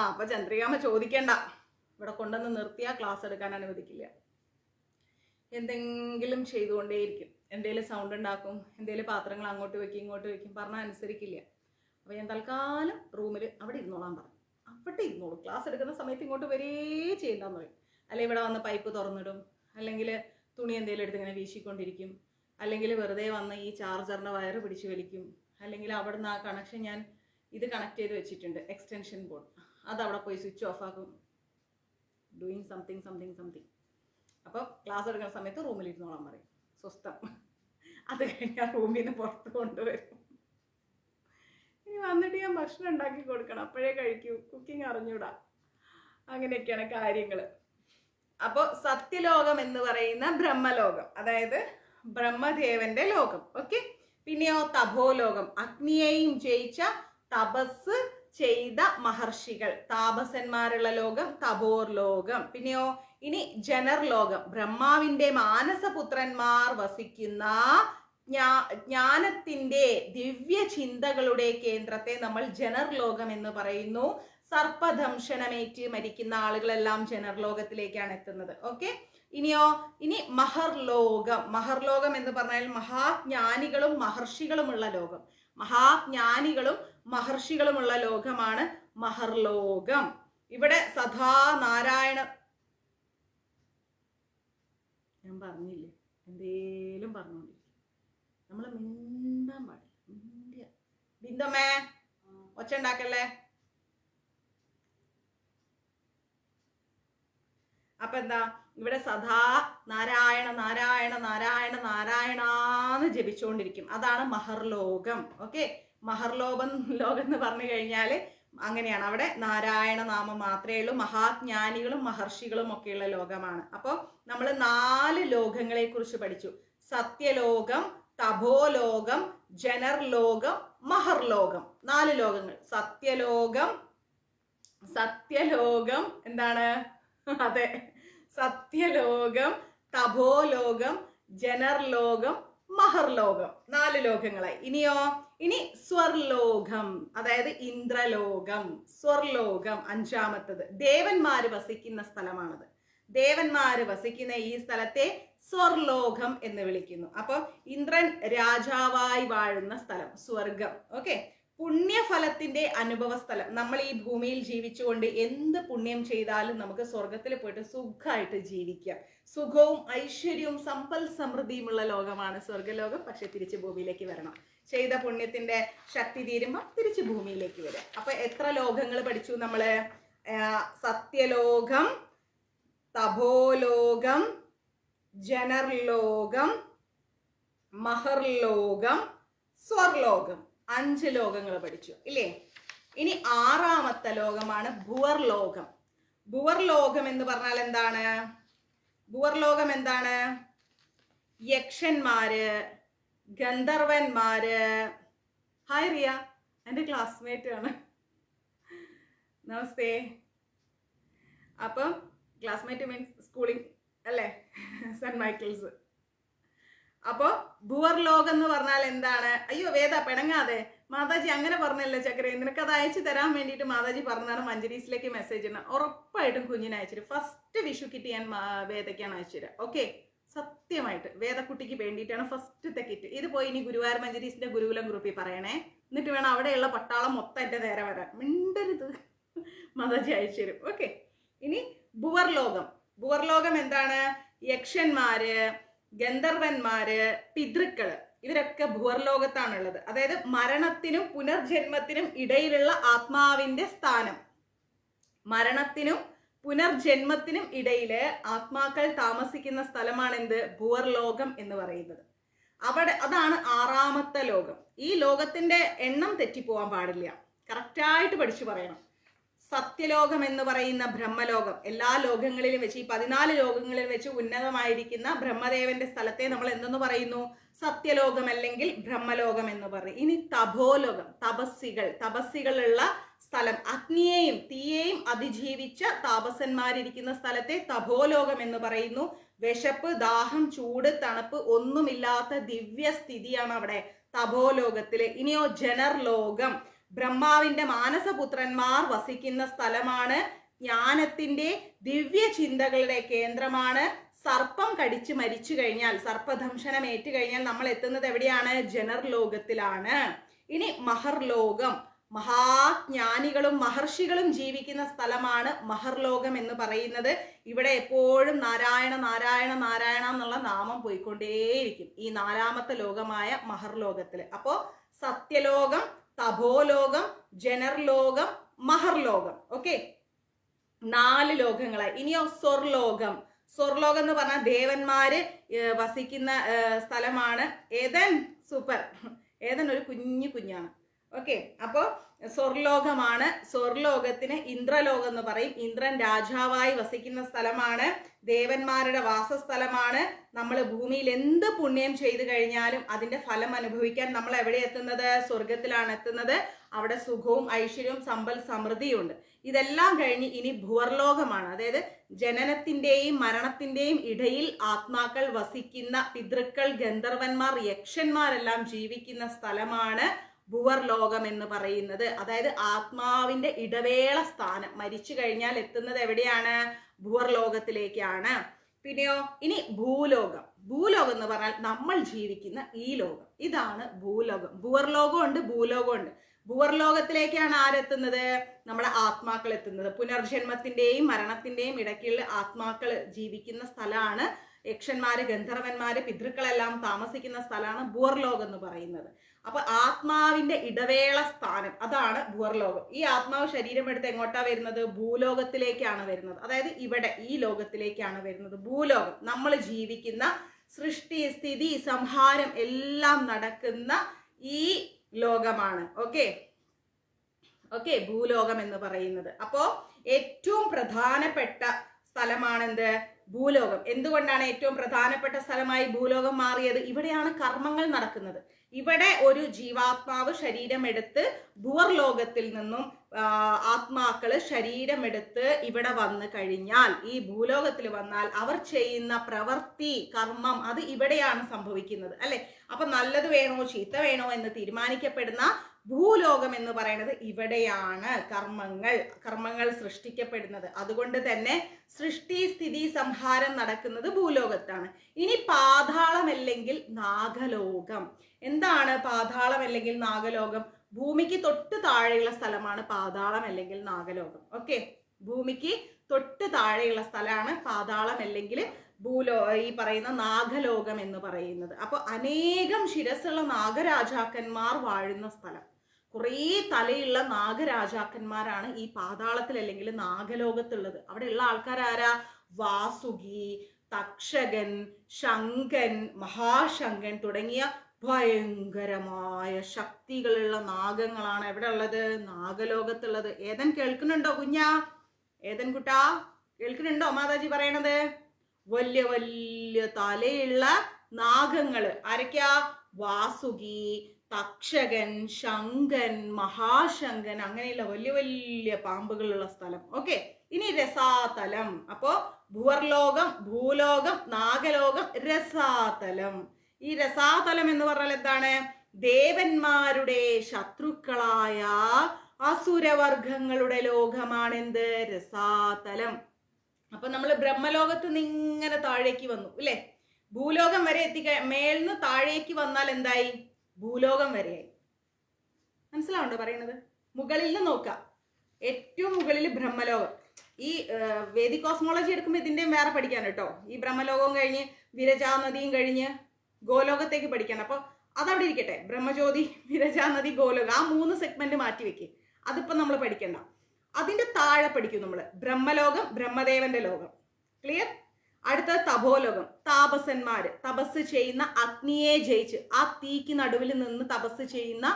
അപ്പൊ ചന്ദ്രികാമ്മ ചോദിക്കണ്ട, ഇവിടെ കൊണ്ടുവന്ന് നിർത്തിയാ ക്ലാസ് എടുക്കാൻ അനുവദിക്കില്ല. എന്തെങ്കിലും ചെയ്തുകൊണ്ടേയിരിക്കും. എന്തെങ്കിലും സൗണ്ട് ഉണ്ടാക്കും, എന്തെങ്കിലും പാത്രങ്ങൾ അങ്ങോട്ട് വെക്കും ഇങ്ങോട്ട് വെക്കും, പറഞ്ഞാൽ അനുസരിക്കില്ല. അപ്പൊ ഞാൻ തൽക്കാലം റൂമിൽ അവിടെ ഇരുന്നോളാൻ പറഞ്ഞു. അവിടെ ഇരുന്നോളൂ, ക്ലാസ് എടുക്കുന്ന സമയത്ത് ഇങ്ങോട്ട് വരേ ചെയ്യണ്ടെന്ന് പറയും. അല്ലെങ്കിൽ ഇവിടെ വന്ന് പൈപ്പ് തുറന്നിടും, അല്ലെങ്കിൽ തുണി എന്തെങ്കിലും എടുത്ത് ഇങ്ങനെ വീശിക്കൊണ്ടിരിക്കും, അല്ലെങ്കിൽ വെറുതെ വന്ന് ഈ ചാർജറിന്റെ വയറ് പിടിച്ച് വലിക്കും, അല്ലെങ്കിൽ അവിടുന്ന് ആ കണക്ഷൻ ഞാൻ ഇത് കണക്ട് ചെയ്ത് വെച്ചിട്ടുണ്ട്, എക്സ്റ്റൻഷൻ ബോർഡ്, അത് അവിടെ പോയി സ്വിച്ച് ഓഫ് ആക്കും. Doing something. അപ്പോൾ ക്ലാസ് എടുക്കുന്ന സമയത്ത് റൂമിൽ ഇരുന്നോളാൻ പറയും. സ്വസ്ഥം. അത് കഴിഞ്ഞാൽ റൂമിൽ നിന്ന് പുറത്ത് കൊണ്ടുവരും. ഇനി വന്നിട്ട് ഞാൻ ഭക്ഷണം ഉണ്ടാക്കി കൊടുക്കണം, അപ്പോഴേ കഴിക്കൂ. കുക്കിംഗ് അറിഞ്ഞൂടാ. അങ്ങനെയൊക്കെയാണ് കാര്യങ്ങൾ. അപ്പോൾ സത്യലോകം എന്ന് പറയുന്ന ബ്രഹ്മലോകം, അതായത് ബ്രഹ്മദേവന്റെ ലോകം. ഓക്കെ. പിന്നെയോ തപോലോകം, അഗ്നിയെയും ജയിച്ച തപസ് ചെയ്ത മഹർഷികൾ, താപസന്മാരുള്ള ലോകം, തപോർ ലോകം. പിന്നെയോ ഇനി ജനർ ലോകം, ബ്രഹ്മാവിന്റെ മാനസപുത്രന്മാർ വസിക്കുന്ന ജ്ഞാനത്തിന്റെ ദിവ്യ ചിന്തകളുടെ കേന്ദ്രത്തെ നമ്മൾ ജനർ ലോകം എന്ന് പറയുന്നു. സർപ്പദംശനമേറ്റ് മരിക്കുന്ന ആളുകളെല്ലാം ജനർ ലോകത്തിലേക്കാണ് എത്തുന്നത്. ഓക്കെ. ഇനിയോ ഇനി മഹർലോകം. മഹർലോകം എന്ന് പറഞ്ഞാൽ മഹാജ്ഞാനികളും മഹർഷികളുമുള്ള ലോകം. മഹാജ്ഞാനികളും മഹർഷികളുമുള്ള ലോകമാണ് മഹർലോകം. ഇവിടെ സദാ നാരായണ, ഞാൻ പറഞ്ഞില്ലേ എന്തേലും പറഞ്ഞോണ്ടിരിക്കും, നമ്മൾ മിണ്ടാൻ പാടില്ല. ബിന്ദുമ്മേ ഒച്ച ഉണ്ടാക്കല്ലേ. അപ്പൊ എന്താ, ഇവിടെ സദാ നാരായണ നാരായണ നാരായണ നാരായണാന്ന് ജപിച്ചുകൊണ്ടിരിക്കും. അതാണ് മഹർലോകം. ഓക്കെ. മഹർലോകം എന്ന് പറഞ്ഞു കഴിഞ്ഞാല് അങ്ങനെയാണ്. അവിടെ നാരായണ നാമം മാത്രമേ ഉള്ളൂ. മഹാജ്ഞാനികളും മഹർഷികളും ഒക്കെയുള്ള ലോകമാണ്. അപ്പോൾ നമ്മൾ 4 ലോകങ്ങളെ കുറിച്ച് പഠിച്ചു. സത്യലോകം, തപോലോകം, ജനർലോകം, മഹർലോകം. 4 ലോകങ്ങൾ. സത്യലോകം എന്താണ്? അതെ, സത്യലോകം, തപോലോകം, ജനർലോകം, മഹർലോകം. 4 ലോകങ്ങളായി. ഇനിയോ ഇനി സ്വർലോകം, അതായത് ഇന്ദ്രലോകം. സ്വർലോകം 5ാമത്തത്. ദേവന്മാര് വസിക്കുന്ന സ്ഥലമാണത്. ദേവന്മാര് വസിക്കുന്ന ഈ സ്ഥലത്തെ സ്വർലോകം എന്ന് വിളിക്കുന്നു. അപ്പൊ ഇന്ദ്രൻ രാജാവായി വാഴുന്ന സ്ഥലം സ്വർഗം. ഓക്കെ. പുണ്യഫലത്തിന്റെ അനുഭവ സ്ഥലം. നമ്മൾ ഈ ഭൂമിയിൽ ജീവിച്ചുകൊണ്ട് എന്ത് പുണ്യം ചെയ്താലും നമുക്ക് സ്വർഗത്തിൽ പോയിട്ട് സുഖമായിട്ട് ജീവിക്കാം. സുഖവും ഐശ്വര്യവും സമ്പൽ സമൃദ്ധിയുമുള്ള ലോകമാണ് സ്വർഗലോകം. പക്ഷെ തിരിച്ച് ഭൂമിയിലേക്ക് വരണം. ചെയ്ത പുണ്യത്തിന്റെ ശക്തി തീരുമ്പോൾ തിരിച്ച് ഭൂമിയിലേക്ക് വരാം. അപ്പൊ എത്ര ലോകങ്ങൾ പഠിച്ചു നമ്മള്? സത്യലോകം, തപോലോകം, ജനർലോകം, മഹർലോകം, സ്വർലോകം. 5 ലോകങ്ങൾ പഠിച്ചു ഇല്ലേ? ഇനി 6ാമത്തെ ലോകമാണ് ഭുവർലോകം. ഭുവർലോകം എന്ന് പറഞ്ഞാൽ എന്താണ്? ഭുവർലോകം എന്താണ്? യക്ഷന്മാര്, ഗന്ധർവന്മാര്. ഹായ് റിയ, എൻ്റെ ക്ലാസ്മേറ്റ് ആണ്. നമസ്തേ. അപ്പം ക്ലാസ്മേറ്റ് മീൻസ് സ്കൂളിംഗ് അല്ലേ? Saint Michael's. അപ്പോ ഭുവർലോകം എന്ന് പറഞ്ഞാൽ എന്താണ്? അയ്യോ വേദ പിണങ്ങാതെ, മാതാജി അങ്ങനെ പറഞ്ഞല്ലോ ചക്കര, നിനക്കത് അയച്ചു തരാൻ വേണ്ടിയിട്ട് മാതാജി പറഞ്ഞതാണ് മഞ്ജരീസിലേക്ക് മെസ്സേജ് ഇടണം. ഉറപ്പായിട്ടും കുഞ്ഞിനെ അയച്ചിട്ട് ഫസ്റ്റ് വിഷു കിറ്റ് ഞാൻ വേദയ്ക്കാണ് അയച്ചു തരാം. ഓക്കെ. സത്യമായിട്ട് വേദക്കുട്ടിക്ക് വേണ്ടിയിട്ടാണ് ഫസ്റ്റത്തെ കിറ്റ്. ഇത് പോയി ഇനി ഗുരുവായൂർ മഞ്ജരീസിന്റെ ഗുരുകുലം ഗ്രൂപ്പിൽ പറയണേ. എന്നിട്ട് വേണം അവിടെയുള്ള പട്ടാളം മൊത്തം എൻ്റെ നേരെ വരാൻ. മിണ്ടരുത്, മാതാജി അയച്ചു തരും. ഓക്കെ. ഇനി ഭുവർലോകം. ഭുവർലോകം എന്താണ്? യക്ഷന്മാര്, ഗന്ധർവന്മാര്, പിതൃക്കള്, ഇവരൊക്കെ ഭുവർലോകത്താണുള്ളത്. അതായത് മരണത്തിനും പുനർജന്മത്തിനും ഇടയിലുള്ള ആത്മാവിന്റെ സ്ഥാനം. മരണത്തിനും പുനർജന്മത്തിനും ഇടയില് ആത്മാക്കൾ താമസിക്കുന്ന സ്ഥലമാണ് എന്ത്? ഭുവർലോകം എന്ന് പറയുന്നത്. അവിടെ അതാണ് 6ാമത്തെ ലോകം. ഈ ലോകത്തിന്റെ എണ്ണം തെറ്റിപ്പോവാൻ പാടില്ല, കറക്റ്റായിട്ട് പഠിച്ചു പറയണം. സത്യലോകം എന്ന് പറയുന്ന ബ്രഹ്മലോകം, എല്ലാ ലോകങ്ങളിലും വെച്ച് ഈ 14 ലോകങ്ങളിൽ വെച്ച് ഉന്നതമായിരിക്കുന്ന ബ്രഹ്മദേവന്റെ സ്ഥലത്തെ നമ്മൾ എന്തെന്ന് പറയുന്നു? സത്യലോകം അല്ലെങ്കിൽ ബ്രഹ്മലോകം എന്ന് പറയും. ഇനി തപോലോകം, തപസ്സികളുള്ള സ്ഥലം. അഗ്നിയെയും തീയെയും അതിജീവിച്ച താപസന്മാരിരിക്കുന്ന സ്ഥലത്തെ തപോലോകം എന്ന് പറയുന്നു. വിശപ്പ്, ദാഹം, ചൂട്, തണുപ്പ് ഒന്നുമില്ലാത്ത ദിവ്യ സ്ഥിതിയാണ് അവിടെ തപോലോകത്തില്. ഇനിയോ ജനർലോകം, ബ്രഹ്മാവിന്റെ മാനസപുത്രന്മാർ വസിക്കുന്ന സ്ഥലമാണ്. ജ്ഞാനത്തിന്റെ ദിവ്യ ചിന്തകളുടെ കേന്ദ്രമാണ്. സർപ്പം കടിച്ച് മരിച്ചു കഴിഞ്ഞാൽ, സർപ്പദംശനം ഏറ്റു കഴിഞ്ഞാൽ നമ്മൾ എത്തുന്നത് എവിടെയാണ്? ജനർലോകത്തിലാണ്. ഇനി മഹർലോകം, മഹാജ്ഞാനികളും മഹർഷികളും ജീവിക്കുന്ന സ്ഥലമാണ് മഹർലോകം എന്ന് പറയുന്നത്. ഇവിടെ എപ്പോഴും നാരായണ നാരായണ നാരായണ എന്നുള്ള നാമം പോയിക്കൊണ്ടേയിരിക്കും ഈ 4ാമത്തെ ലോകമായ മഹർലോകത്തില്. അപ്പോ സത്യലോകം, തപോലോകം, ജനർലോകം, മഹർലോകം. ഓക്കെ, 4 ലോകങ്ങളായി. ഇനിയോ സ്വർലോകം. സ്വർലോകം എന്ന് പറഞ്ഞാൽ ദേവന്മാര് വസിക്കുന്ന സ്ഥലമാണ്. ഏതൻ, സൂപ്പർ. ഏതൻ ഒരു കുഞ്ഞാണ്. ഓക്കെ, അപ്പോ സ്വർലോകമാണ്. സ്വർലോകത്തിന് ഇന്ദ്രലോകം എന്ന് പറയും. ഇന്ദ്രൻ രാജാവായി വസിക്കുന്ന സ്ഥലമാണ്. ദേവന്മാരുടെ വാസസ്ഥലമാണ്. നമ്മൾ ഭൂമിയിൽ എന്ത് പുണ്യം ചെയ്തു കഴിഞ്ഞാലും അതിന്റെ ഫലം അനുഭവിക്കാൻ നമ്മൾ എവിടെ എത്തുന്നത്? സ്വർഗത്തിലാണ് എത്തുന്നത്. അവിടെ സുഖവും ഐശ്വര്യവും സമ്പൽ സമൃദ്ധിയും ഉണ്ട്. ഇതെല്ലാം കഴിഞ്ഞ് ഇനി ഭുവർലോകമാണ്. അതായത് ജനനത്തിന്റെയും മരണത്തിന്റെയും ഇടയിൽ ആത്മാക്കൾ വസിക്കുന്ന പിതൃക്കൾ, ഗന്ധർവന്മാർ, യക്ഷന്മാരെല്ലാം ജീവിക്കുന്ന സ്ഥലമാണ് ഭുവർലോകം എന്ന് പറയുന്നത്. അതായത് ആത്മാവിന്റെ ഇടവേള സ്ഥാനം. മരിച്ചു കഴിഞ്ഞാൽ എത്തുന്നത് എവിടെയാണ്? ഭുവർലോകത്തിലേക്കാണ്. പിന്നെയോ ഇനി ഭൂലോകം. ഭൂലോകം എന്ന് പറഞ്ഞാൽ നമ്മൾ ജീവിക്കുന്ന ഈ ലോകം. ഇതാണ് ഭൂലോകം. ഭുവർലോകം ഉണ്ട്, ഭൂലോകം ഉണ്ട്. ഭുവർലോകത്തിലേക്കാണ് ആരെത്തുന്നത്? നമ്മുടെ ആത്മാക്കൾ എത്തുന്നത്. പുനർജന്മത്തിന്റെയും മരണത്തിന്റെയും ഇടയ്ക്കുള്ള ആത്മാക്കൾ ജീവിക്കുന്ന സ്ഥലമാണ്. യക്ഷന്മാര്, ഗന്ധർവന്മാര്, പിതൃക്കളെല്ലാം താമസിക്കുന്ന സ്ഥലമാണ് ഭുവർലോകം എന്ന് പറയുന്നത്. അപ്പൊ ആത്മാവിന്റെ ഇടവേള സ്ഥാനം, അതാണ് ഭുവർലോകം. ഈ ആത്മാവ് ശരീരം എടുത്ത് എങ്ങോട്ടാ വരുന്നത്? ഭൂലോകത്തിലേക്കാണ് വരുന്നത്. അതായത് ഇവിടെ ഈ ലോകത്തിലേക്കാണ് വരുന്നത്. ഭൂലോകം നമ്മൾ ജീവിക്കുന്ന സൃഷ്ടി, സ്ഥിതി, സംഹാരം എല്ലാം നടക്കുന്ന ഈ ലോകമാണ്. ഓക്കെ, ഭൂലോകം എന്ന് പറയുന്നത്. അപ്പോ ഏറ്റവും പ്രധാനപ്പെട്ട സ്ഥലമാണെന്ത്? ഭൂലോകം. എന്തുകൊണ്ടാണ് ഏറ്റവും പ്രധാനപ്പെട്ട സ്ഥലമായി ഭൂലോകം മാറിയത്? ഇവിടെയാണ് കർമ്മങ്ങൾ നടക്കുന്നത്. ഇവിടെ ഒരു ജീവാത്മാവ് ശരീരമെടുത്ത് ഭുവർലോകത്തിൽ നിന്നും ആത്മാക്കള് ശരീരമെടുത്ത് ഇവിടെ വന്നു കഴിഞ്ഞാൽ, ഈ ഭൂലോകത്തിൽ വന്നാൽ അവർ ചെയ്യുന്ന പ്രവൃത്തി, കർമ്മം അത് ഇവിടെയാണ് സംഭവിക്കുന്നത്, അല്ലെ? അപ്പൊ നല്ലത് വേണോ ചീത്ത വേണോ എന്ന് തീരുമാനിക്കപ്പെടുന്ന ഭൂലോകം എന്ന് പറയുന്നത് ഇവിടെയാണ് കർമ്മങ്ങൾ സൃഷ്ടിക്കപ്പെടുന്നത്. അതുകൊണ്ട് തന്നെ സൃഷ്ടി, സ്ഥിതി, സംഹാരം നടക്കുന്നത് ഭൂലോകത്താണ്. ഇനി പാതാളം അല്ലെങ്കിൽ നാഗലോകം. എന്താണ് പാതാളം അല്ലെങ്കിൽ നാഗലോകം? ഭൂമിക്ക് തൊട്ട് താഴെയുള്ള സ്ഥലമാണ് പാതാളം അല്ലെങ്കിൽ നാഗലോകം. ഓക്കെ, ഭൂമിക്ക് തൊട്ട് താഴെയുള്ള സ്ഥലമാണ് പാതാളം അല്ലെങ്കിൽ ഈ പറയുന്ന നാഗലോകം എന്ന് പറയുന്നത്. അപ്പൊ അനേകം ശിരസുള്ള നാഗരാജാക്കന്മാർ വാഴുന്ന സ്ഥലം. കുറേ തലയുള്ള നാഗരാജാക്കന്മാരാണ് ഈ പാതാളത്തിൽ അല്ലെങ്കിൽ നാഗലോകത്തുള്ളത്. അവിടെയുള്ള ആൾക്കാരാരാ? വാസുകി, തക്ഷകൻ, ശങ്കൻ, മഹാശങ്കൻ തുടങ്ങിയ ഭയങ്കരമായ ശക്തികളുള്ള നാഗങ്ങളാണ് എവിടെ ഉള്ളത്? നാഗലോകത്തുള്ളത്. ഏതൻ കേൾക്കുന്നുണ്ടോ കുഞ്ഞാ? ഏതൻ കുട്ടാ കേൾക്കുന്നുണ്ടോ മാതാജി പറയണത്? വലിയ വലിയ തലയുള്ള നാഗങ്ങള് ആരൊക്കെയാ? വാസുകി, തക്ഷകൻ, ശങ്കൻ, മഹാശങ്കൻ, അങ്ങനെയുള്ള വലിയ വലിയ പാമ്പുകളുള്ള സ്ഥലം. ഓക്കെ, ഇനി രസാതലം. അപ്പോ ഭുവർലോകം, ഭൂലോകം, നാഗലോകം, രസാതലം. ഈ രസാതലം എന്ന് പറഞ്ഞാൽ എന്താണ്? ദേവന്മാരുടെ ശത്രുക്കളായ അസുരവർഗങ്ങളുടെ ലോകമാണെന്ത്? രസാതലം. അപ്പൊ നമ്മൾ ബ്രഹ്മലോകത്ത് നിന്ന് ഇങ്ങനെ താഴേക്ക് വന്നു, അല്ലെ? ഭൂലോകം വരെ മേൽന്ന് താഴേക്ക് വന്നാൽ എന്തായി? ഭൂലോകം വരെയായി. മനസ്സിലാവുണ്ടോ പറയണത്? മുകളിൽ നിന്ന് നോക്കാം. ഏറ്റവും മുകളിൽ ബ്രഹ്മലോകം. ഈ വേദിക് കോസ്മോളജി എടുക്കുമ്പോൾ ഇതിന്റെയും വേറെ പഠിക്കാൻ കേട്ടോ. ഈ ബ്രഹ്മലോകവും കഴിഞ്ഞ് വിരജാ നദിയും കഴിഞ്ഞ് ഗോലോകത്തേക്ക് പഠിക്കണം. അപ്പൊ അതവിടെ ഇരിക്കട്ടെ. ബ്രഹ്മജ്യോതി, വിരജാ നദി, ഗോലോകം, ആ 3 സെഗ്മെന്റ് മാറ്റി വെക്ക്. അതിപ്പോ നമ്മൾ പഠിക്കണ്ട. അതിന്റെ താഴെ പഠിക്കും നമ്മൾ ബ്രഹ്മലോകം, ബ്രഹ്മദേവന്റെ ലോകം. ക്ലിയർ? അടുത്തത് തപോലോകം. താപസന്മാര് തപസ് ചെയ്യുന്ന, അഗ്നിയെ ജയിച്ച് ആ തീക്ക് നടുവിൽ നിന്ന് തപസ് ചെയ്യുന്ന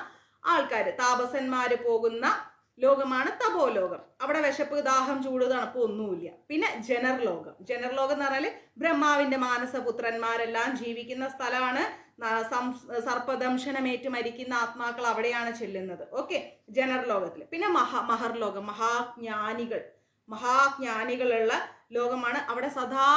ആൾക്കാര്, താപസന്മാര് പോകുന്ന ലോകമാണ് തപോലോകം. അവിടെ വിശപ്പ്, ദാഹം, ചൂട്, തണുപ്പ് ഒന്നുമില്ല. പിന്നെ ജനർലോകം. ജനർലോകം എന്ന് പറഞ്ഞാല് ബ്രഹ്മാവിന്റെ മാനസപുത്രന്മാരെല്ലാം ജീവിക്കുന്ന സ്ഥലമാണ്. സർപ്പദംശനമേറ്റ് മരിക്കുന്ന ആത്മാക്കൾ അവിടെയാണ് ചെല്ലുന്നത്. ഓക്കെ, ജനർലോകത്തിൽ. പിന്നെ മഹർലോകം, മഹാജ്ഞാനികളുള്ള ലോകമാണ്. അവിടെ സദാ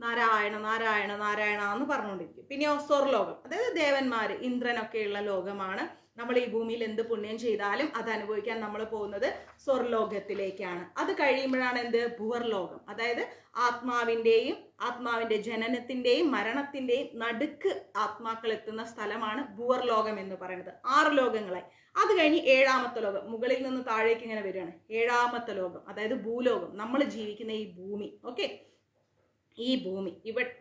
നാരായണ നാരായണ നാരായണ എന്ന് പറഞ്ഞുകൊണ്ടിരിക്കും. പിന്നെ സ്വർലോകം, അതായത് ദേവന്മാര്, ഇന്ദ്രനൊക്കെയുള്ള ലോകമാണ്. നമ്മൾ ഈ ഭൂമിയിൽ എന്ത് പുണ്യം ചെയ്താലും അത് അനുഭവിക്കാൻ നമ്മൾ പോകുന്നത് സ്വർലോകത്തിലേക്കാണ്. അത് കഴിയുമ്പോഴാണ് എന്ത്? ഭുവർലോകം. അതായത് ആത്മാവിന്റെ ജനനത്തിന്റെയും മരണത്തിന്റെയും നടുക്ക് ആത്മാക്കൾ എത്തുന്ന സ്ഥലമാണ് ഭുവർലോകം എന്ന് പറയുന്നത്. 6 ലോകങ്ങളായി. അത് കഴിഞ്ഞ് 7ാമത്തെ ലോകം. മുകളിൽ നിന്ന് താഴേക്ക് ഇങ്ങനെ വരികയാണ്. 7ാമത്തെ ലോകം, അതായത് ഭൂലോകം. നമ്മൾ ജീവിക്കുന്ന ഈ ഭൂമി. ഓക്കെ, ഈ ഭൂമി ഇവിടെ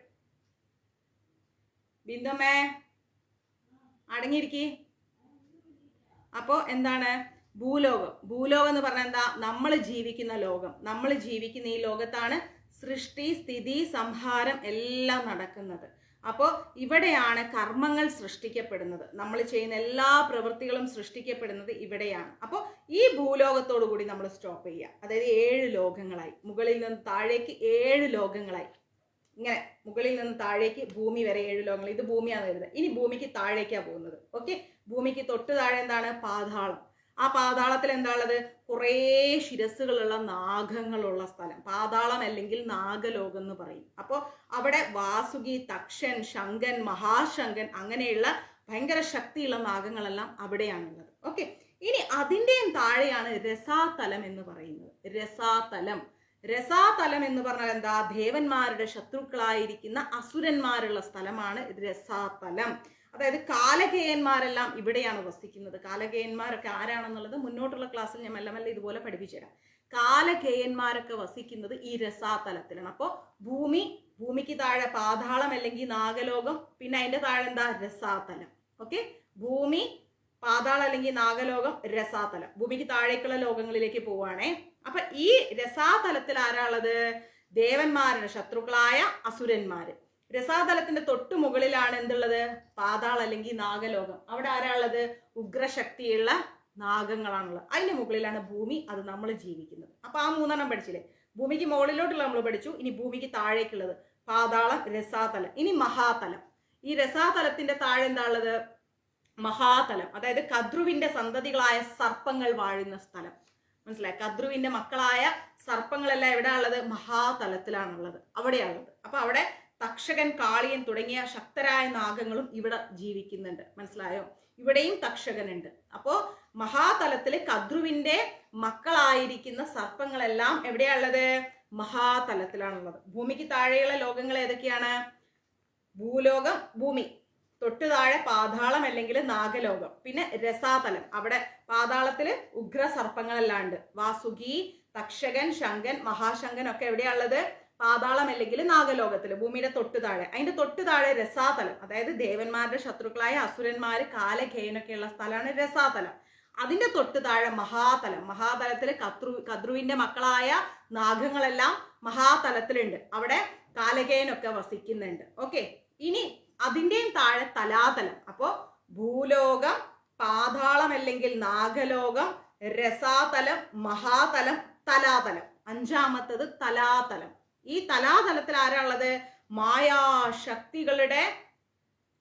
ബിന്ദുമേ അടങ്ങിയിരിക്കേ. അപ്പോ എന്താണ് ഭൂലോകം? ഭൂലോകം എന്ന് പറഞ്ഞാൽ എന്താ? നമ്മൾ ജീവിക്കുന്ന ലോകം. നമ്മൾ ജീവിക്കുന്ന ഈ ലോകത്താണ് സൃഷ്ടി, സ്ഥിതി, സംഹാരം എല്ലാം നടക്കുന്നത്. അപ്പോൾ ഇവിടെയാണ് കർമ്മങ്ങൾ സൃഷ്ടിക്കപ്പെടുന്നത്. നമ്മൾ ചെയ്യുന്ന എല്ലാ പ്രവൃത്തികളും സൃഷ്ടിക്കപ്പെടുന്നത് ഇവിടെയാണ്. അപ്പോൾ ഈ ഭൂലോകത്തോടു കൂടി നമ്മൾ സ്റ്റോപ്പ് ചെയ്യുക. അതായത് 7 ലോകങ്ങളായി, മുകളിൽ നിന്ന് താഴേക്ക് 7 ലോകങ്ങളായി. ഇങ്ങനെ മുകളിൽ നിന്ന് താഴേക്ക് ഭൂമി വരെ 7 ലോകങ്ങൾ. ഇത് ഭൂമിയാണ് വരുന്നത്. ഇനി ഭൂമിക്ക് താഴേക്കാണ് പോകുന്നത്. ഓക്കെ, ഭൂമിക്ക് തൊട്ട് താഴെ എന്താണ്? പാതാളം. ആ പാതാളത്തിൽ എന്താ ഉള്ളത്? കുറേ ശിരസ്സുകളുള്ള നാഗങ്ങളുള്ള സ്ഥലം. പാതാളം അല്ലെങ്കിൽ നാഗലോകം എന്ന് പറയും. അപ്പോൾ അവിടെ വാസുകി, തക്ഷൻ, ശങ്കൻ, മഹാശങ്കൻ അങ്ങനെയുള്ള ഭയങ്കര ശക്തിയുള്ള നാഗങ്ങളെല്ലാം അവിടെയാണുള്ളത്. ഓക്കെ, ഇനി അതിൻ്റെയും താഴെയാണ് രസാതലം എന്ന് പറയുന്നത്. രസാതലം. രസാതലം എന്ന് പറഞ്ഞാൽ എന്താ? ദേവന്മാരുടെ ശത്രുക്കളായിരിക്കുന്ന അസുരന്മാരുള്ള സ്ഥലമാണ് രസാതലം. അതായത് കാലകേയന്മാരെല്ലാം ഇവിടെയാണ് വസിക്കുന്നത്. കാലകേയന്മാരൊക്കെ ആരാണെന്നുള്ളത് മുന്നോട്ടുള്ള ക്ലാസ്സിൽ ഞാൻ മെല്ലെ മെല്ലെ ഇതുപോലെ പഠിപ്പിച്ചു തരാം. കാലകേയന്മാരൊക്കെ വസിക്കുന്നത് ഈ രസാതലത്തിലാണ്. അപ്പോൾ ഭൂമിക്ക് താഴെ പാതാളം അല്ലെങ്കിൽ നാഗലോകം, പിന്നെ അതിന്റെ താഴെ എന്താ? രസാതലം. ഓക്കെ, ഭൂമി, പാതാളം അല്ലെങ്കിൽ നാഗലോകം, രസാതലം. ഭൂമിക്ക് താഴേക്കുള്ള ലോകങ്ങളിലേക്ക് പോവുകയാണേ. അപ്പൊ ഈ രസാതലത്തിൽ ആരാ ഉള്ളത്? ദേവന്മാരുടെ ശത്രുക്കളായ അസുരന്മാര്. രസാതലത്തിന്റെ തൊട്ടു മുകളിലാണ് എന്തുള്ളത്? പാതാളം അല്ലെങ്കിൽ നാഗലോകം. അവിടെ ആരാ ഉള്ളത്? ഉഗ്രശക്തിയുള്ള നാഗങ്ങളാണുള്ളത്. അതിന്റെ മുകളിലാണ് ഭൂമി, അത് നമ്മൾ ജീവിക്കുന്നത്. അപ്പൊ ആ 3 പഠിച്ചില്ലേ? ഭൂമിക്ക് മുകളിലോട്ടുള്ള നമ്മൾ പഠിച്ചു. ഇനി ഭൂമിക്ക് താഴേക്കുള്ളത് പാതാളം, രസാതലം. ഇനി മഹാതലം. ഈ രസാതലത്തിന്റെ താഴെ എന്താ ഉള്ളത്? മഹാതലം. അതായത് കദ്രുവിന്റെ സന്തതികളായ സർപ്പങ്ങൾ വാഴുന്ന സ്ഥലം. മനസ്സിലായി? കദ്രുവിന്റെ മക്കളായ സർപ്പങ്ങളെല്ലാം എവിടെ ഉള്ളത്? മഹാതലത്തിലാണുള്ളത്, അവിടെയാണുള്ളത്. അപ്പൊ അവിടെ തക്ഷകൻ, കാളിയൻ തുടങ്ങിയ ശക്തരായ നാഗങ്ങളും ഇവിടെ ജീവിക്കുന്നുണ്ട്. മനസ്സിലായോ? ഇവിടെയും തക്ഷകനുണ്ട്. അപ്പോ മഹാതലത്തില് കദ്രുവിന്റെ മക്കളായിരിക്കുന്ന സർപ്പങ്ങളെല്ലാം എവിടെയാണുള്ളത്? മഹാതലത്തിലാണുള്ളത്. ഭൂമിക്ക് താഴെയുള്ള ലോകങ്ങൾ ഏതൊക്കെയാണ്? ഭൂലോകം, ഭൂമി, തൊട്ടു താഴെ പാതാളം അല്ലെങ്കിൽ നാഗലോകം, പിന്നെ രസാതലം. അവിടെ പാതാളത്തില് ഉഗ്ര സർപ്പങ്ങളെല്ലാം ഉണ്ട്. വാസുകി, തക്ഷകൻ, ശങ്കൻ, മഹാശങ്കൻ ഒക്കെ എവിടെയാണുള്ളത്? പാതാളം അല്ലെങ്കിൽ നാഗലോകത്തില്, ഭൂമിയുടെ തൊട്ടു താഴെ. അതിന്റെ തൊട്ടു താഴെ രസാതലം. അതായത് ദേവന്മാരുടെ ശത്രുക്കളായ അസുരന്മാര്, കാലകേയനൊക്കെയുള്ള സ്ഥലമാണ് രസാതലം. അതിന്റെ തൊട്ടു താഴെ മഹാതലം. മഹാതലത്തില് കദ്രുവിന്റെ മക്കളായ നാഗങ്ങളെല്ലാം മഹാതലത്തിലുണ്ട്. അവിടെ കാലകേയനൊക്കെ വസിക്കുന്നുണ്ട്. ഓക്കെ, ഇനി അതിന്റെയും താഴെ തലാതലം. അപ്പോ ഭൂലോകം, പാതാളം അല്ലെങ്കിൽ നാഗലോകം, രസാതലം, മഹാതലം, തലാതലം. 5ാമത്തത് തലാതലം. ഈ തലാതലത്തിൽ ആരാ ഉള്ളത്?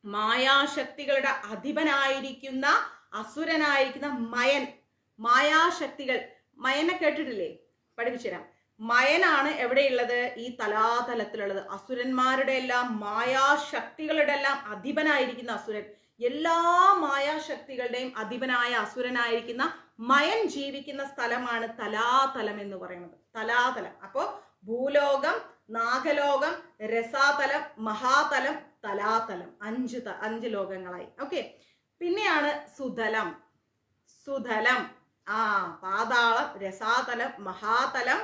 മായാശക്തികളുടെ അധിപനായിരിക്കുന്ന അസുരനായിരിക്കുന്ന മയൻ. മായാശക്തികൾ, മയനെ കേട്ടിട്ടില്ലേ? പഠിപ്പിച്ചുതരാം. മയനാണ് എവിടെയുള്ളത്? ഈ തലാതലത്തിലുള്ളത്. അസുരന്മാരുടെ എല്ലാം, മായാശക്തികളുടെ എല്ലാം അധിപനായിരിക്കുന്ന അസുരൻ. എല്ലാ മായാശക്തികളുടെയും അധിപനായ അസുരനായിരിക്കുന്ന മയൻ ജീവിക്കുന്ന സ്ഥലമാണ് തലാതലം എന്ന് പറയുന്നത്. തലാതലം. അപ്പോ ഭൂലോകം, നാഗലോകം, രസാതലം, മഹാതലം, തലാതലം. 5 ലോകങ്ങളായി. ഓക്കെ, പിന്നെയാണ് സുതലം. സുതലം. പാതാളം, രസാതലം, മഹാതലം,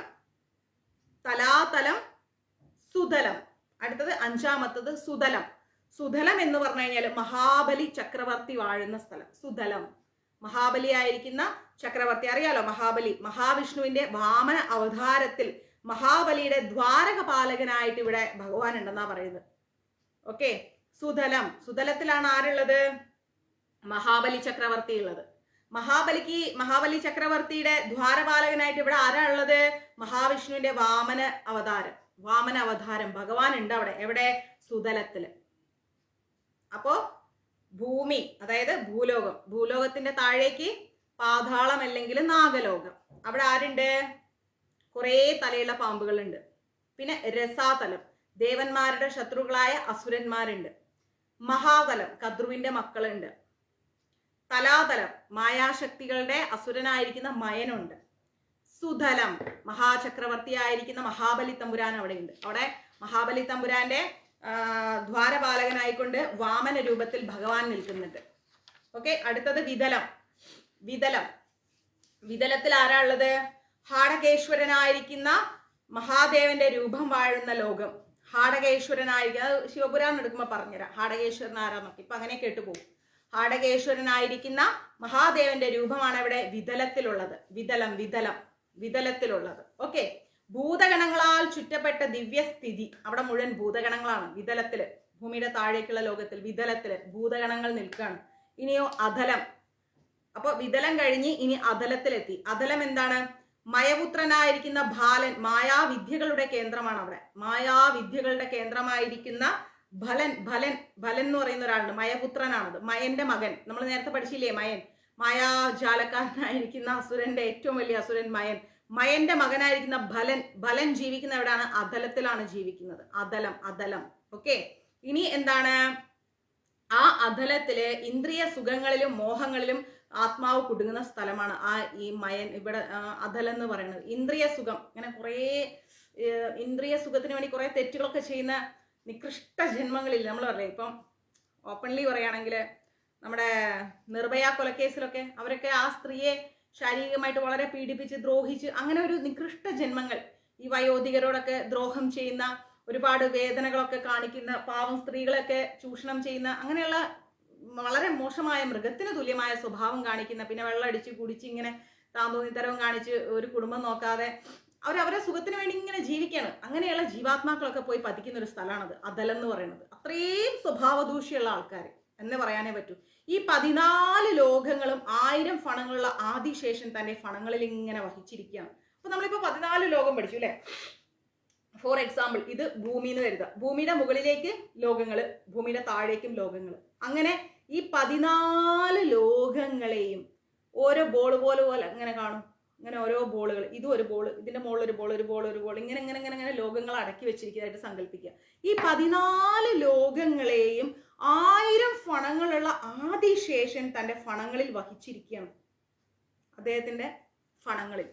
തലാതലം, സുതലം. അടുത്തത് 5ാമത്തത് സുതലം. സുതലം എന്ന് പറഞ്ഞു കഴിഞ്ഞാൽ മഹാബലി ചക്രവർത്തി വാഴുന്ന സ്ഥലം. സുതലം. മഹാബലി ആയിരിക്കുന്ന ചക്രവർത്തി അറിയാലോ? മഹാബലി മഹാവിഷ്ണുവിന്റെ വാമന അവതാരത്തിൽ മഹാബലിയുടെ ദ്വാരകപാലകനായിട്ട് ഇവിടെ ഭഗവാൻ ഉണ്ടെന്നാ പറയുന്നത്. ഓക്കെ, സുതലം. സുതലത്തിലാണ് ആരുള്ളത്? മഹാബലി ചക്രവർത്തി ഉള്ളത്. മഹാബലി ചക്രവർത്തിയുടെ ദ്വാരപാലകനായിട്ട് ഇവിടെ ആരാ ഉള്ളത്? മഹാവിഷ്ണുവിന്റെ വാമന അവതാരം ഭഗവാൻ ഉണ്ട് അവിടെ. എവിടെ? സുതലത്തില്. അപ്പോ ഭൂമി, അതായത് ഭൂലോകത്തിന്റെ താഴേക്ക് പാതാളം അല്ലെങ്കിൽ നാഗലോകം. അവിടെ ആരുണ്ട്? കുറേ തലയുള്ള പാമ്പുകളുണ്ട്. പിന്നെ രസാതലം, ദേവന്മാരുടെ ശത്രുക്കളായ അസുരന്മാരുണ്ട്. മഹാതലം, കദ്രുവിന്റെ മക്കളുണ്ട്. തലാതലം, മായാശക്തികളുടെ അസുരനായിരിക്കുന്ന മയനുണ്ട്. സുതലം, മഹാചക്രവർത്തിയായിരിക്കുന്ന മഹാബലി തമ്പുരാൻ അവിടെയുണ്ട്. അവിടെ മഹാബലി തമ്പുരാന്റെ ദ്വാരപാലകനായിക്കൊണ്ട് വാമന രൂപത്തിൽ ഭഗവാൻ നിൽക്കുന്നുണ്ട്. ഓക്കെ, അടുത്തത് വിതലത്തിൽ ആരാ ഉള്ളത്? ഹാടകേശ്വരനായിരിക്കുന്ന മഹാദേവന്റെ രൂപം വാഴുന്ന ലോകം. ഹാടകേശ്വരനായിരിക്കുന്ന, ശിവപുരാണം എടുക്കുമ്പോൾ പറഞ്ഞുതരാം ഹാടകേശ്വരൻ ആരാന്നൊക്കെ. ഇപ്പൊ അങ്ങനെ കേട്ടുപോകും. ഹാടകേശ്വരനായിരിക്കുന്ന മഹാദേവന്റെ രൂപമാണ് ഇവിടെ വിതലത്തിലുള്ളത്. വിതലത്തിലുള്ളത്. ഓക്കെ, ഭൂതഗണങ്ങളാൽ ചുറ്റപ്പെട്ട ദിവ്യസ്ഥിതി. അവിടെ മുഴുവൻ ഭൂതഗണങ്ങളാണ്. വിതലത്തില്, ഭൂമിയുടെ താഴേക്കുള്ള ലോകത്തിൽ വിതലത്തില് ഭൂതഗണങ്ങൾ നിൽക്കുകയാണ്. ഇനിയോ അധലം. അപ്പൊ വിതലം കഴിഞ്ഞ് ഇനി അധലത്തിലെത്തി. അധലം എന്താണ്? മയപുത്രനായിരിക്കുന്ന ബാലൻ, മായാവിദ്യകളുടെ കേന്ദ്രമാണ് അവിടെ. മായാവിദ്യകളുടെ കേന്ദ്രമായിരിക്കുന്ന ഭലൻ എന്ന് പറയുന്ന ഒരാളുണ്ട്. മയപുത്രനാണത്, മയന്റെ മകൻ. നമ്മൾ നേരത്തെ പഠിച്ചില്ലേ മയൻ, മായാജാലക്കാരനായിരിക്കുന്ന അസുരന്റെ ഏറ്റവും വലിയ അസുരൻ മയന്റെ മകനായിരിക്കുന്ന ഭലൻ ജീവിക്കുന്ന എവിടെയാണ്? അധലത്തിലാണ് ജീവിക്കുന്നത്. അധലം. ഓക്കെ. ഇനി എന്താണ്? ആ അധലത്തില് ഇന്ദ്രിയ സുഖങ്ങളിലും മോഹങ്ങളിലും ആത്മാവ് കുടുങ്ങുന്ന സ്ഥലമാണ് ഈ മയൻ. ഇവിടെ അധലം എന്ന് പറയുന്നത് ഇന്ദ്രിയ സുഖം. ഇങ്ങനെ കുറേ ഇന്ദ്രിയ സുഖത്തിന് വേണ്ടി കുറെ തെറ്റുകളൊക്കെ ചെയ്യുന്ന നികൃഷ്ട ജന്മങ്ങളില്ല. നമ്മൾ പറയേ, ഇപ്പം ഓപ്പൺലി പറയുകയാണെങ്കിൽ നമ്മുടെ നിർഭയ കൊലക്കേസിലൊക്കെ അവരൊക്കെ ആ സ്ത്രീയെ ശാരീരികമായിട്ട് വളരെ പീഡിപ്പിച്ച് ദ്രോഹിച്ച്, അങ്ങനെ ഒരു നികൃഷ്ട ജന്മങ്ങൾ. ഈ വയോധികരോടൊക്കെ ദ്രോഹം ചെയ്യുന്ന, ഒരുപാട് വേദനകളൊക്കെ കാണിക്കുന്ന, പാവം സ്ത്രീകളൊക്കെ ചൂഷണം ചെയ്യുന്ന, അങ്ങനെയുള്ള വളരെ മോശമായ മൃഗത്തിന് തുല്യമായ സ്വഭാവം കാണിക്കുന്ന, പിന്നെ വെള്ളം അടിച്ച് കുടിച്ച് ഇങ്ങനെ താന്തോന്നിത്തരവും കാണിച്ച് ഒരു കുടുംബം നോക്കാതെ അവരവരെ സുഖത്തിന് വേണ്ടി ഇങ്ങനെ ജീവിക്കുകയാണ്. അങ്ങനെയുള്ള ജീവാത്മാക്കളൊക്കെ പോയി പതിക്കുന്ന ഒരു സ്ഥലമാണത് അധലം എന്ന് പറയുന്നത്. അത്രയും സ്വഭാവദൂഷ്യമുള്ള ആൾക്കാർ എന്ന് പറയാനേ പറ്റൂ. ഈ 14 ലോകങ്ങളും 1000 ഫണങ്ങളുള്ള ആദിശേഷൻ തന്റെ ഫണങ്ങളിൽ ഇങ്ങനെ വഹിച്ചിരിക്കുകയാണ്. അപ്പൊ നമ്മളിപ്പോ 14 ലോകം പഠിച്ചു അല്ലെ? ഫോർ എക്സാമ്പിൾ, ഇത് ഭൂമി എന്ന് കരുതുക. ഭൂമിയുടെ മുകളിലേക്ക് ലോകങ്ങള്, ഭൂമിയുടെ താഴേക്കും ലോകങ്ങള്. അങ്ങനെ ഈ 14 ലോകങ്ങളെയും ഓരോ ബോൾ പോലെ ഇങ്ങനെ കാണും. ഇങ്ങനെ ഓരോ ബോളുകൾ, ഇതും ഒരു ബോൾ, ഇതിന്റെ മുകളിൽ ഒരു ബോൾ, ഇങ്ങനെ ലോകങ്ങൾ അടക്കി വെച്ചിരിക്കുന്നതായിട്ട് സങ്കല്പിക്കുക. ഈ 14 ലോകങ്ങളെയും 1000 ഫണങ്ങളുള്ള ആദിശേഷൻ തന്റെ ഫണങ്ങളിൽ വഹിച്ചിരിക്കുകയാണ്. അദ്ദേഹത്തിന്റെ ഫണങ്ങളിൽ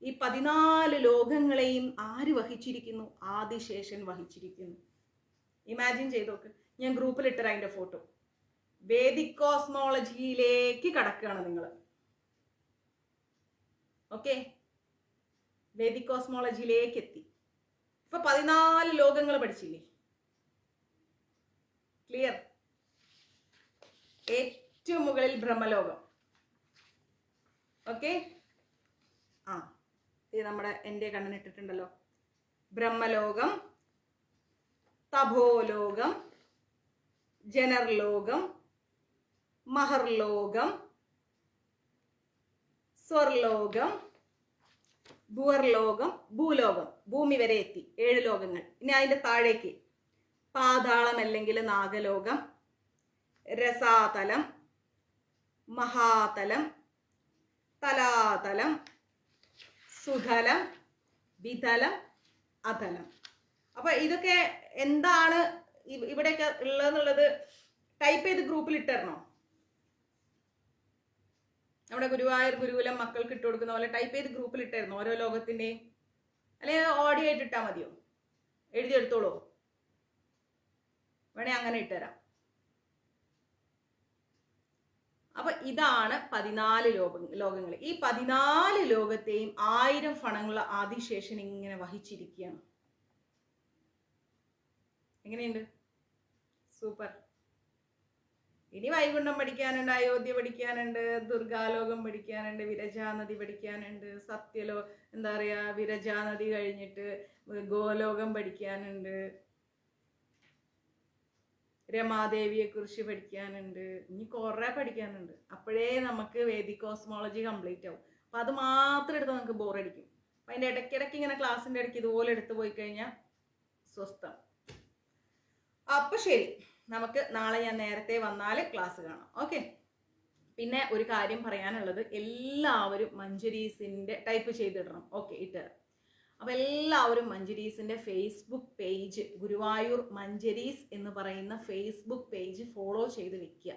ഈ 14 ലോകങ്ങളെയും ആര് വഹിച്ചിരിക്കുന്നു? ആദിശേഷൻ വഹിച്ചിരിക്കുന്നു. ഇമാജിൻ ചെയ്തോക്ക്. ഞാൻ ഗ്രൂപ്പിൽ ഇട്ടരാ അതിന്റെ ഫോട്ടോ. വേദിക് കോസ്മോളജിയിലേക്ക് കടക്കുകയാണ് നിങ്ങൾ. ഓക്കെ, വേദിക് കോസ്മോളജിയിലേക്ക് എത്തി. ഇപ്പൊ 14 ലോകങ്ങൾ പഠിച്ചില്ലേ? ക്ലിയർ? ഏറ്റവും മുകളിൽ ബ്രഹ്മലോകം. ഓക്കെ, ഇത് നമ്മുടെ എൻ്റെ കണ്ണിനിട്ടിട്ടുണ്ടല്ലോ. ബ്രഹ്മലോകം, തപോലോകം, ജനർലോകം, മഹർലോകം, സ്വർലോകം, ഭുവർലോകം, ഭൂലോകം. ഭൂമി വരെ എത്തി 7 ലോകങ്ങൾ. ഇനി അതിന്റെ താഴേക്ക് പാതാളം അല്ലെങ്കിൽ നാഗലോകം, രസാതലം, മഹാതലം, തലാതലം, സുതലം, വിതലം, അതലം. അപ്പൊ ഇതൊക്കെ എന്താണ് ഇവിടെയൊക്കെ ഉള്ളതെന്നുള്ളത് ടൈപ്പ് ചെയ്ത് ഗ്രൂപ്പിൽ ഇട്ടരണോ? നമ്മുടെ ഗുരുവായൂർ ഗുരുകുലം മക്കൾക്ക് ഇട്ട് കൊടുക്കുന്ന പോലെ ടൈപ്പ് ചെയ്ത് ഗ്രൂപ്പിൽ ഇട്ടായിരുന്നു ഓരോ ലോകത്തിന്റെയും. അല്ലെങ്കിൽ ഓഡിയോ ആയിട്ട് ഇട്ടാൽ മതിയോ? എഴുതിയെടുത്തോളൂ. വേണേ അങ്ങനെ ഇട്ടുതരാം. അപ്പൊ ഇതാണ് 14 ലോകങ്ങൾ. ഈ 14 ലോകത്തെയും 1000 ഫണങ്ങളുള്ള ആദിശേഷൻ ഇങ്ങനെ വഹിച്ചിരിക്കുകയാണ്. എങ്ങനെയുണ്ട്? സൂപ്പർ. ഇനി വൈകുണ്ഠം പഠിക്കാനുണ്ട്, അയോധ്യ പഠിക്കാനുണ്ട്, ദുർഗാലോകം പഠിക്കാനുണ്ട്, വിരജാനദി പഠിക്കാനുണ്ട്, എന്താ പറയാ, വിരജാനദി കഴിഞ്ഞിട്ട് ഗോലോകം പഠിക്കാനുണ്ട്, രമാദേവിയെ കുറിച്ച് പഠിക്കാനുണ്ട്. ഇനി കുറെ പഠിക്കാനുണ്ട്. അപ്പോഴേ നമുക്ക് വേദിക് കോസ്മോളജി കംപ്ലീറ്റ് ആവും. അപ്പൊ അത് മാത്രം എടുത്ത് നമുക്ക് ബോറടിക്കും. അപ്പൊ അതിന്റെ ഇടയ്ക്കിടയ്ക്ക് ഇങ്ങനെ ക്ലാസ്സിന്റെ ഇടയ്ക്ക് ഇതുപോലെ എടുത്തു പോയി കഴിഞ്ഞാൽ സ്വസ്ഥം. അപ്പൊ ശരി, നമുക്ക് നാളെ ഞാൻ നേരത്തെ വന്നാൽ ക്ലാസ് കാണാം. ഓക്കെ. പിന്നെ ഒരു കാര്യം പറയാനുള്ളത്, എല്ലാവരും മഞ്ജരീസിന്റെ ടൈപ്പ് ചെയ്തിടണം. ഓക്കെ, ഇട്ടുതരാം. അപ്പൊ എല്ലാവരും മഞ്ജരീസിന്റെ ഫേസ്ബുക്ക് പേജ്, ഗുരുവായൂർ മഞ്ജരീസ് എന്ന് പറയുന്ന ഫേസ്ബുക്ക് പേജ് ഫോളോ ചെയ്ത് വെക്കുക.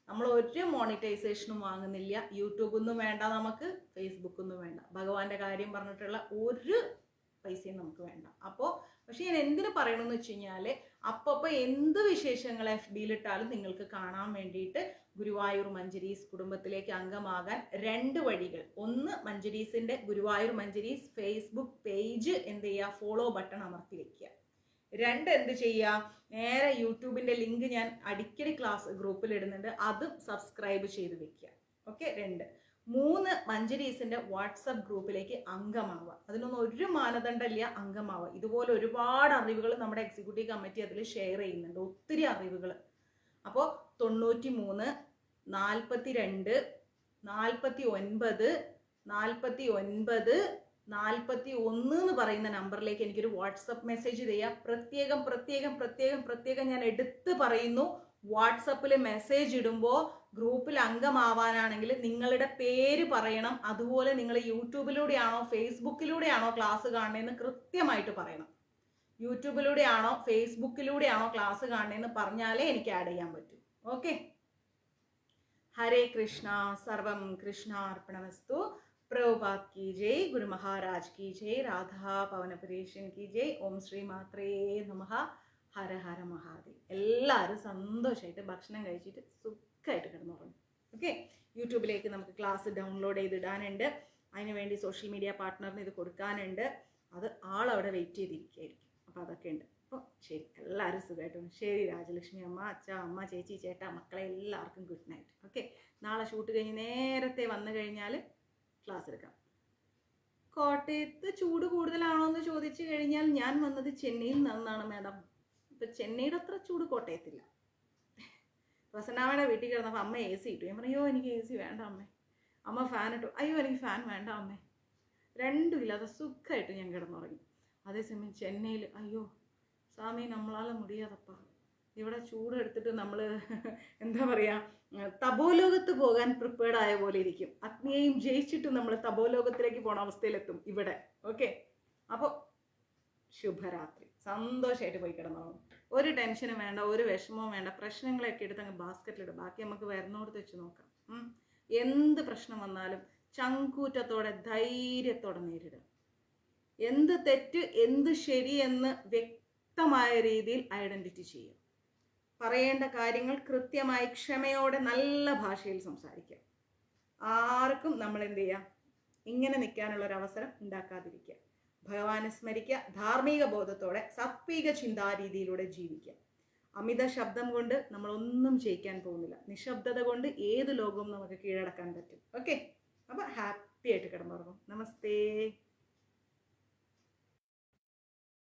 നമ്മൾ ഒരു മോണിറ്റൈസേഷനും വാങ്ങുന്നില്ല. യൂട്യൂബൊന്നും വേണ്ട, നമുക്ക് ഫേസ്ബുക്കൊന്നും വേണ്ട. ഭഗവാന്റെ കാര്യം പറഞ്ഞിട്ടുള്ള ഒരു പൈസയും നമുക്ക് വേണ്ട. പക്ഷെ ഞാൻ എന്തിനു പറയണമെന്ന് വെച്ച് കഴിഞ്ഞാൽ, അപ്പൊ എന്ത് വിശേഷങ്ങൾ FB-ലിട്ടാലും നിങ്ങൾക്ക് കാണാൻ വേണ്ടിയിട്ട് ഗുരുവായൂർ മഞ്ജരീസ് കുടുംബത്തിലേക്ക് അംഗമാകാൻ 2 വഴികൾ. ഒന്ന്, മഞ്ജരീസിന്റെ ഗുരുവായൂർ മഞ്ജരീസ് ഫേസ്ബുക്ക് പേജ് എന്ത് ചെയ്യുക, ഫോളോ ബട്ടൺ അമർത്തി വെക്കുക. 2, എന്ത് ചെയ്യുക, നേരെ യൂട്യൂബിന്റെ ലിങ്ക് ഞാൻ അടിക്കടി ക്ലാസ് ഗ്രൂപ്പിൽ ഇടുന്നുണ്ട്, അതും സബ്സ്ക്രൈബ് ചെയ്ത് വെക്കുക. ഓക്കെ. 2. 3 മഞ്ജരീസിന്റെ വാട്സപ്പ് ഗ്രൂപ്പിലേക്ക് അംഗമാവുക. അതിനൊന്നും ഒരു മാനദണ്ഡമില്ല, അംഗമാവുക. ഇതുപോലെ ഒരുപാട് അറിവുകൾ നമ്മുടെ എക്സിക്യൂട്ടീവ് കമ്മിറ്റി അതിൽ ഷെയർ ചെയ്യുന്നുണ്ട്, ഒത്തിരി അറിവുകൾ. അപ്പോൾ 93 42 49 49 41 എന്ന് പറയുന്ന നമ്പറിലേക്ക് എനിക്കൊരു വാട്സപ്പ് മെസ്സേജ് ചെയ്യാം. പ്രത്യേകം ഞാൻ എടുത്ത് പറയുന്നു, വാട്സപ്പിൽ മെസ്സേജ് ഇടുമ്പോൾ ഗ്രൂപ്പിൽ അംഗമാവാനാണെങ്കിൽ നിങ്ങളുടെ പേര് പറയണം. അതുപോലെ നിങ്ങൾ യൂട്യൂബിലൂടെയാണോ ഫേസ്ബുക്കിലൂടെയാണോ ക്ലാസ് കാണുന്നതെന്ന് കൃത്യമായിട്ട് പറയണം. യൂട്യൂബിലൂടെയാണോ ഫേസ്ബുക്കിലൂടെയാണോ ക്ലാസ് കാണുന്നതെന്ന് പറഞ്ഞാലേ എനിക്ക് ആഡ് ചെയ്യാൻ പറ്റൂ. ഓക്കെ. ഹരേ കൃഷ്ണ. സർവം കൃഷ്ണാർപ്പണമസ്തു. പ്രഭുപാദ് की जय, गुरु महाराज की जय, राधा പവനപുരേഷൻ की जय. ഓം ശ്രീ മാത്രേ നമഃ. ഹര ഹര മഹാദേവ്. എല്ലാവരും സന്തോഷമായിട്ട് ഭക്ഷണം കഴിച്ചിട്ട് സുഖമായിട്ട് കിടന്നുറങ്ങും. ഓക്കെ. യൂട്യൂബിലേക്ക് നമുക്ക് ക്ലാസ് ഡൗൺലോഡ് ചെയ്തിടാനുണ്ട്. അതിനുവേണ്ടി സോഷ്യൽ മീഡിയ പാർട്ട്ണറിന് ഇത് കൊടുക്കാനുണ്ട്. അത് ആളവിടെ വെയിറ്റ് ചെയ്തിരിക്കുകയായിരിക്കും. അപ്പോൾ അതൊക്കെ ഉണ്ട്. അപ്പോൾ ശരി, എല്ലാവരും സുഖമായിട്ടും. ശരി രാജലക്ഷ്മി അമ്മ, അച്ഛ, അമ്മ, ചേച്ചി, ചേട്ടാ, മക്കളെ എല്ലാവർക്കും ഗുഡ് നൈറ്റ്. ഓക്കെ. നാളെ ഷൂട്ട് കഴിഞ്ഞ് നേരത്തെ വന്നു കഴിഞ്ഞാൽ ക്ലാസ് എടുക്കാം. കോട്ടയത്ത് ചൂട് കൂടുതലാണോ എന്ന് ചോദിച്ചു കഴിഞ്ഞാൽ ഞാൻ വന്നത് ചെന്നൈയിൽ നിന്നാണ് മാഡം. ഇപ്പം ചെന്നൈയുടെ അത്ര ചൂട് കോട്ടയത്തില്ല. പ്രസന്നാമ്മയുടെ വീട്ടിൽ കിടന്നപ്പോൾ അമ്മ AC ഇട്ടു. ഞാൻ പറഞ്ഞു, അയ്യോ എനിക്ക് AC വേണ്ട അമ്മേ. അമ്മ ഫാൻ ഇട്ടു. അയ്യോ എനിക്ക് ഫാൻ വേണ്ട അമ്മേ. രണ്ടുമില്ലാതെ സുഖമായിട്ട് ഞാൻ കിടന്നുറങ്ങി. അതേസമയം ചെന്നൈയിൽ അയ്യോ സ്വാമി നമ്മളാൽ മുടിയാതപ്പാ, ഇവിടെ ചൂട് എടുത്തിട്ട് നമ്മൾ എന്താ പറയുക, തപോലോകത്ത് പോകാൻ പ്രിപ്പയർഡ് ആയ പോലെ ഇരിക്കും. അഗ്നിയെയും ജയിച്ചിട്ട് നമ്മൾ തപോലോകത്തിലേക്ക് പോണ അവസ്ഥയിലെത്തും ഇവിടെ. ഓക്കെ. അപ്പോൾ ശുഭരാത്രി. സന്തോഷമായിട്ട് പോയി കിടന്നോളൂ. ഒരു ടെൻഷനും വേണ്ട, ഒരു വിഷമവും വേണ്ട. പ്രശ്നങ്ങളൊക്കെ എടുത്ത് അങ്ങ് ബാസ്ക്കറ്റിലിടും. ബാക്കി നമുക്ക് വരുന്നോടത്ത് വെച്ച് നോക്കാം. എന്ത് പ്രശ്നം വന്നാലും ചങ്കൂറ്റത്തോടെ ധൈര്യത്തോടെ നേരിടുക. എന്ത് തെറ്റ് എന്ത് ശരി എന്ന് വ്യക്തമായ രീതിയിൽ ഐഡന്റിറ്റി ചെയ്യുക. പറയേണ്ട കാര്യങ്ങൾ കൃത്യമായി ക്ഷമയോടെ നല്ല ഭാഷയിൽ സംസാരിക്കുക. ആർക്കും നമ്മൾ എന്ത് ചെയ്യാം, ഇങ്ങനെ നിൽക്കാനുള്ളൊരവസരം ഉണ്ടാക്കാതിരിക്കുക. ഭഗവാനെ സ്മരിക്കുക. ധാർമ്മിക ബോധത്തോടെ സാത്വിക ചിന്താരീതിയിലൂടെ ജീവിക്കുക. അമിത ശബ്ദം കൊണ്ട് നമ്മളൊന്നും ജയിക്കാൻ പോകുന്നില്ല. നിശബ്ദത കൊണ്ട് ഏത് ലോകവും നമുക്ക് കീഴടക്കാൻ പറ്റും. ഓക്കെ. അപ്പോൾ ഹാപ്പി ആയിട്ട് കിടന്നുറങ്ങും. നമസ്തേ.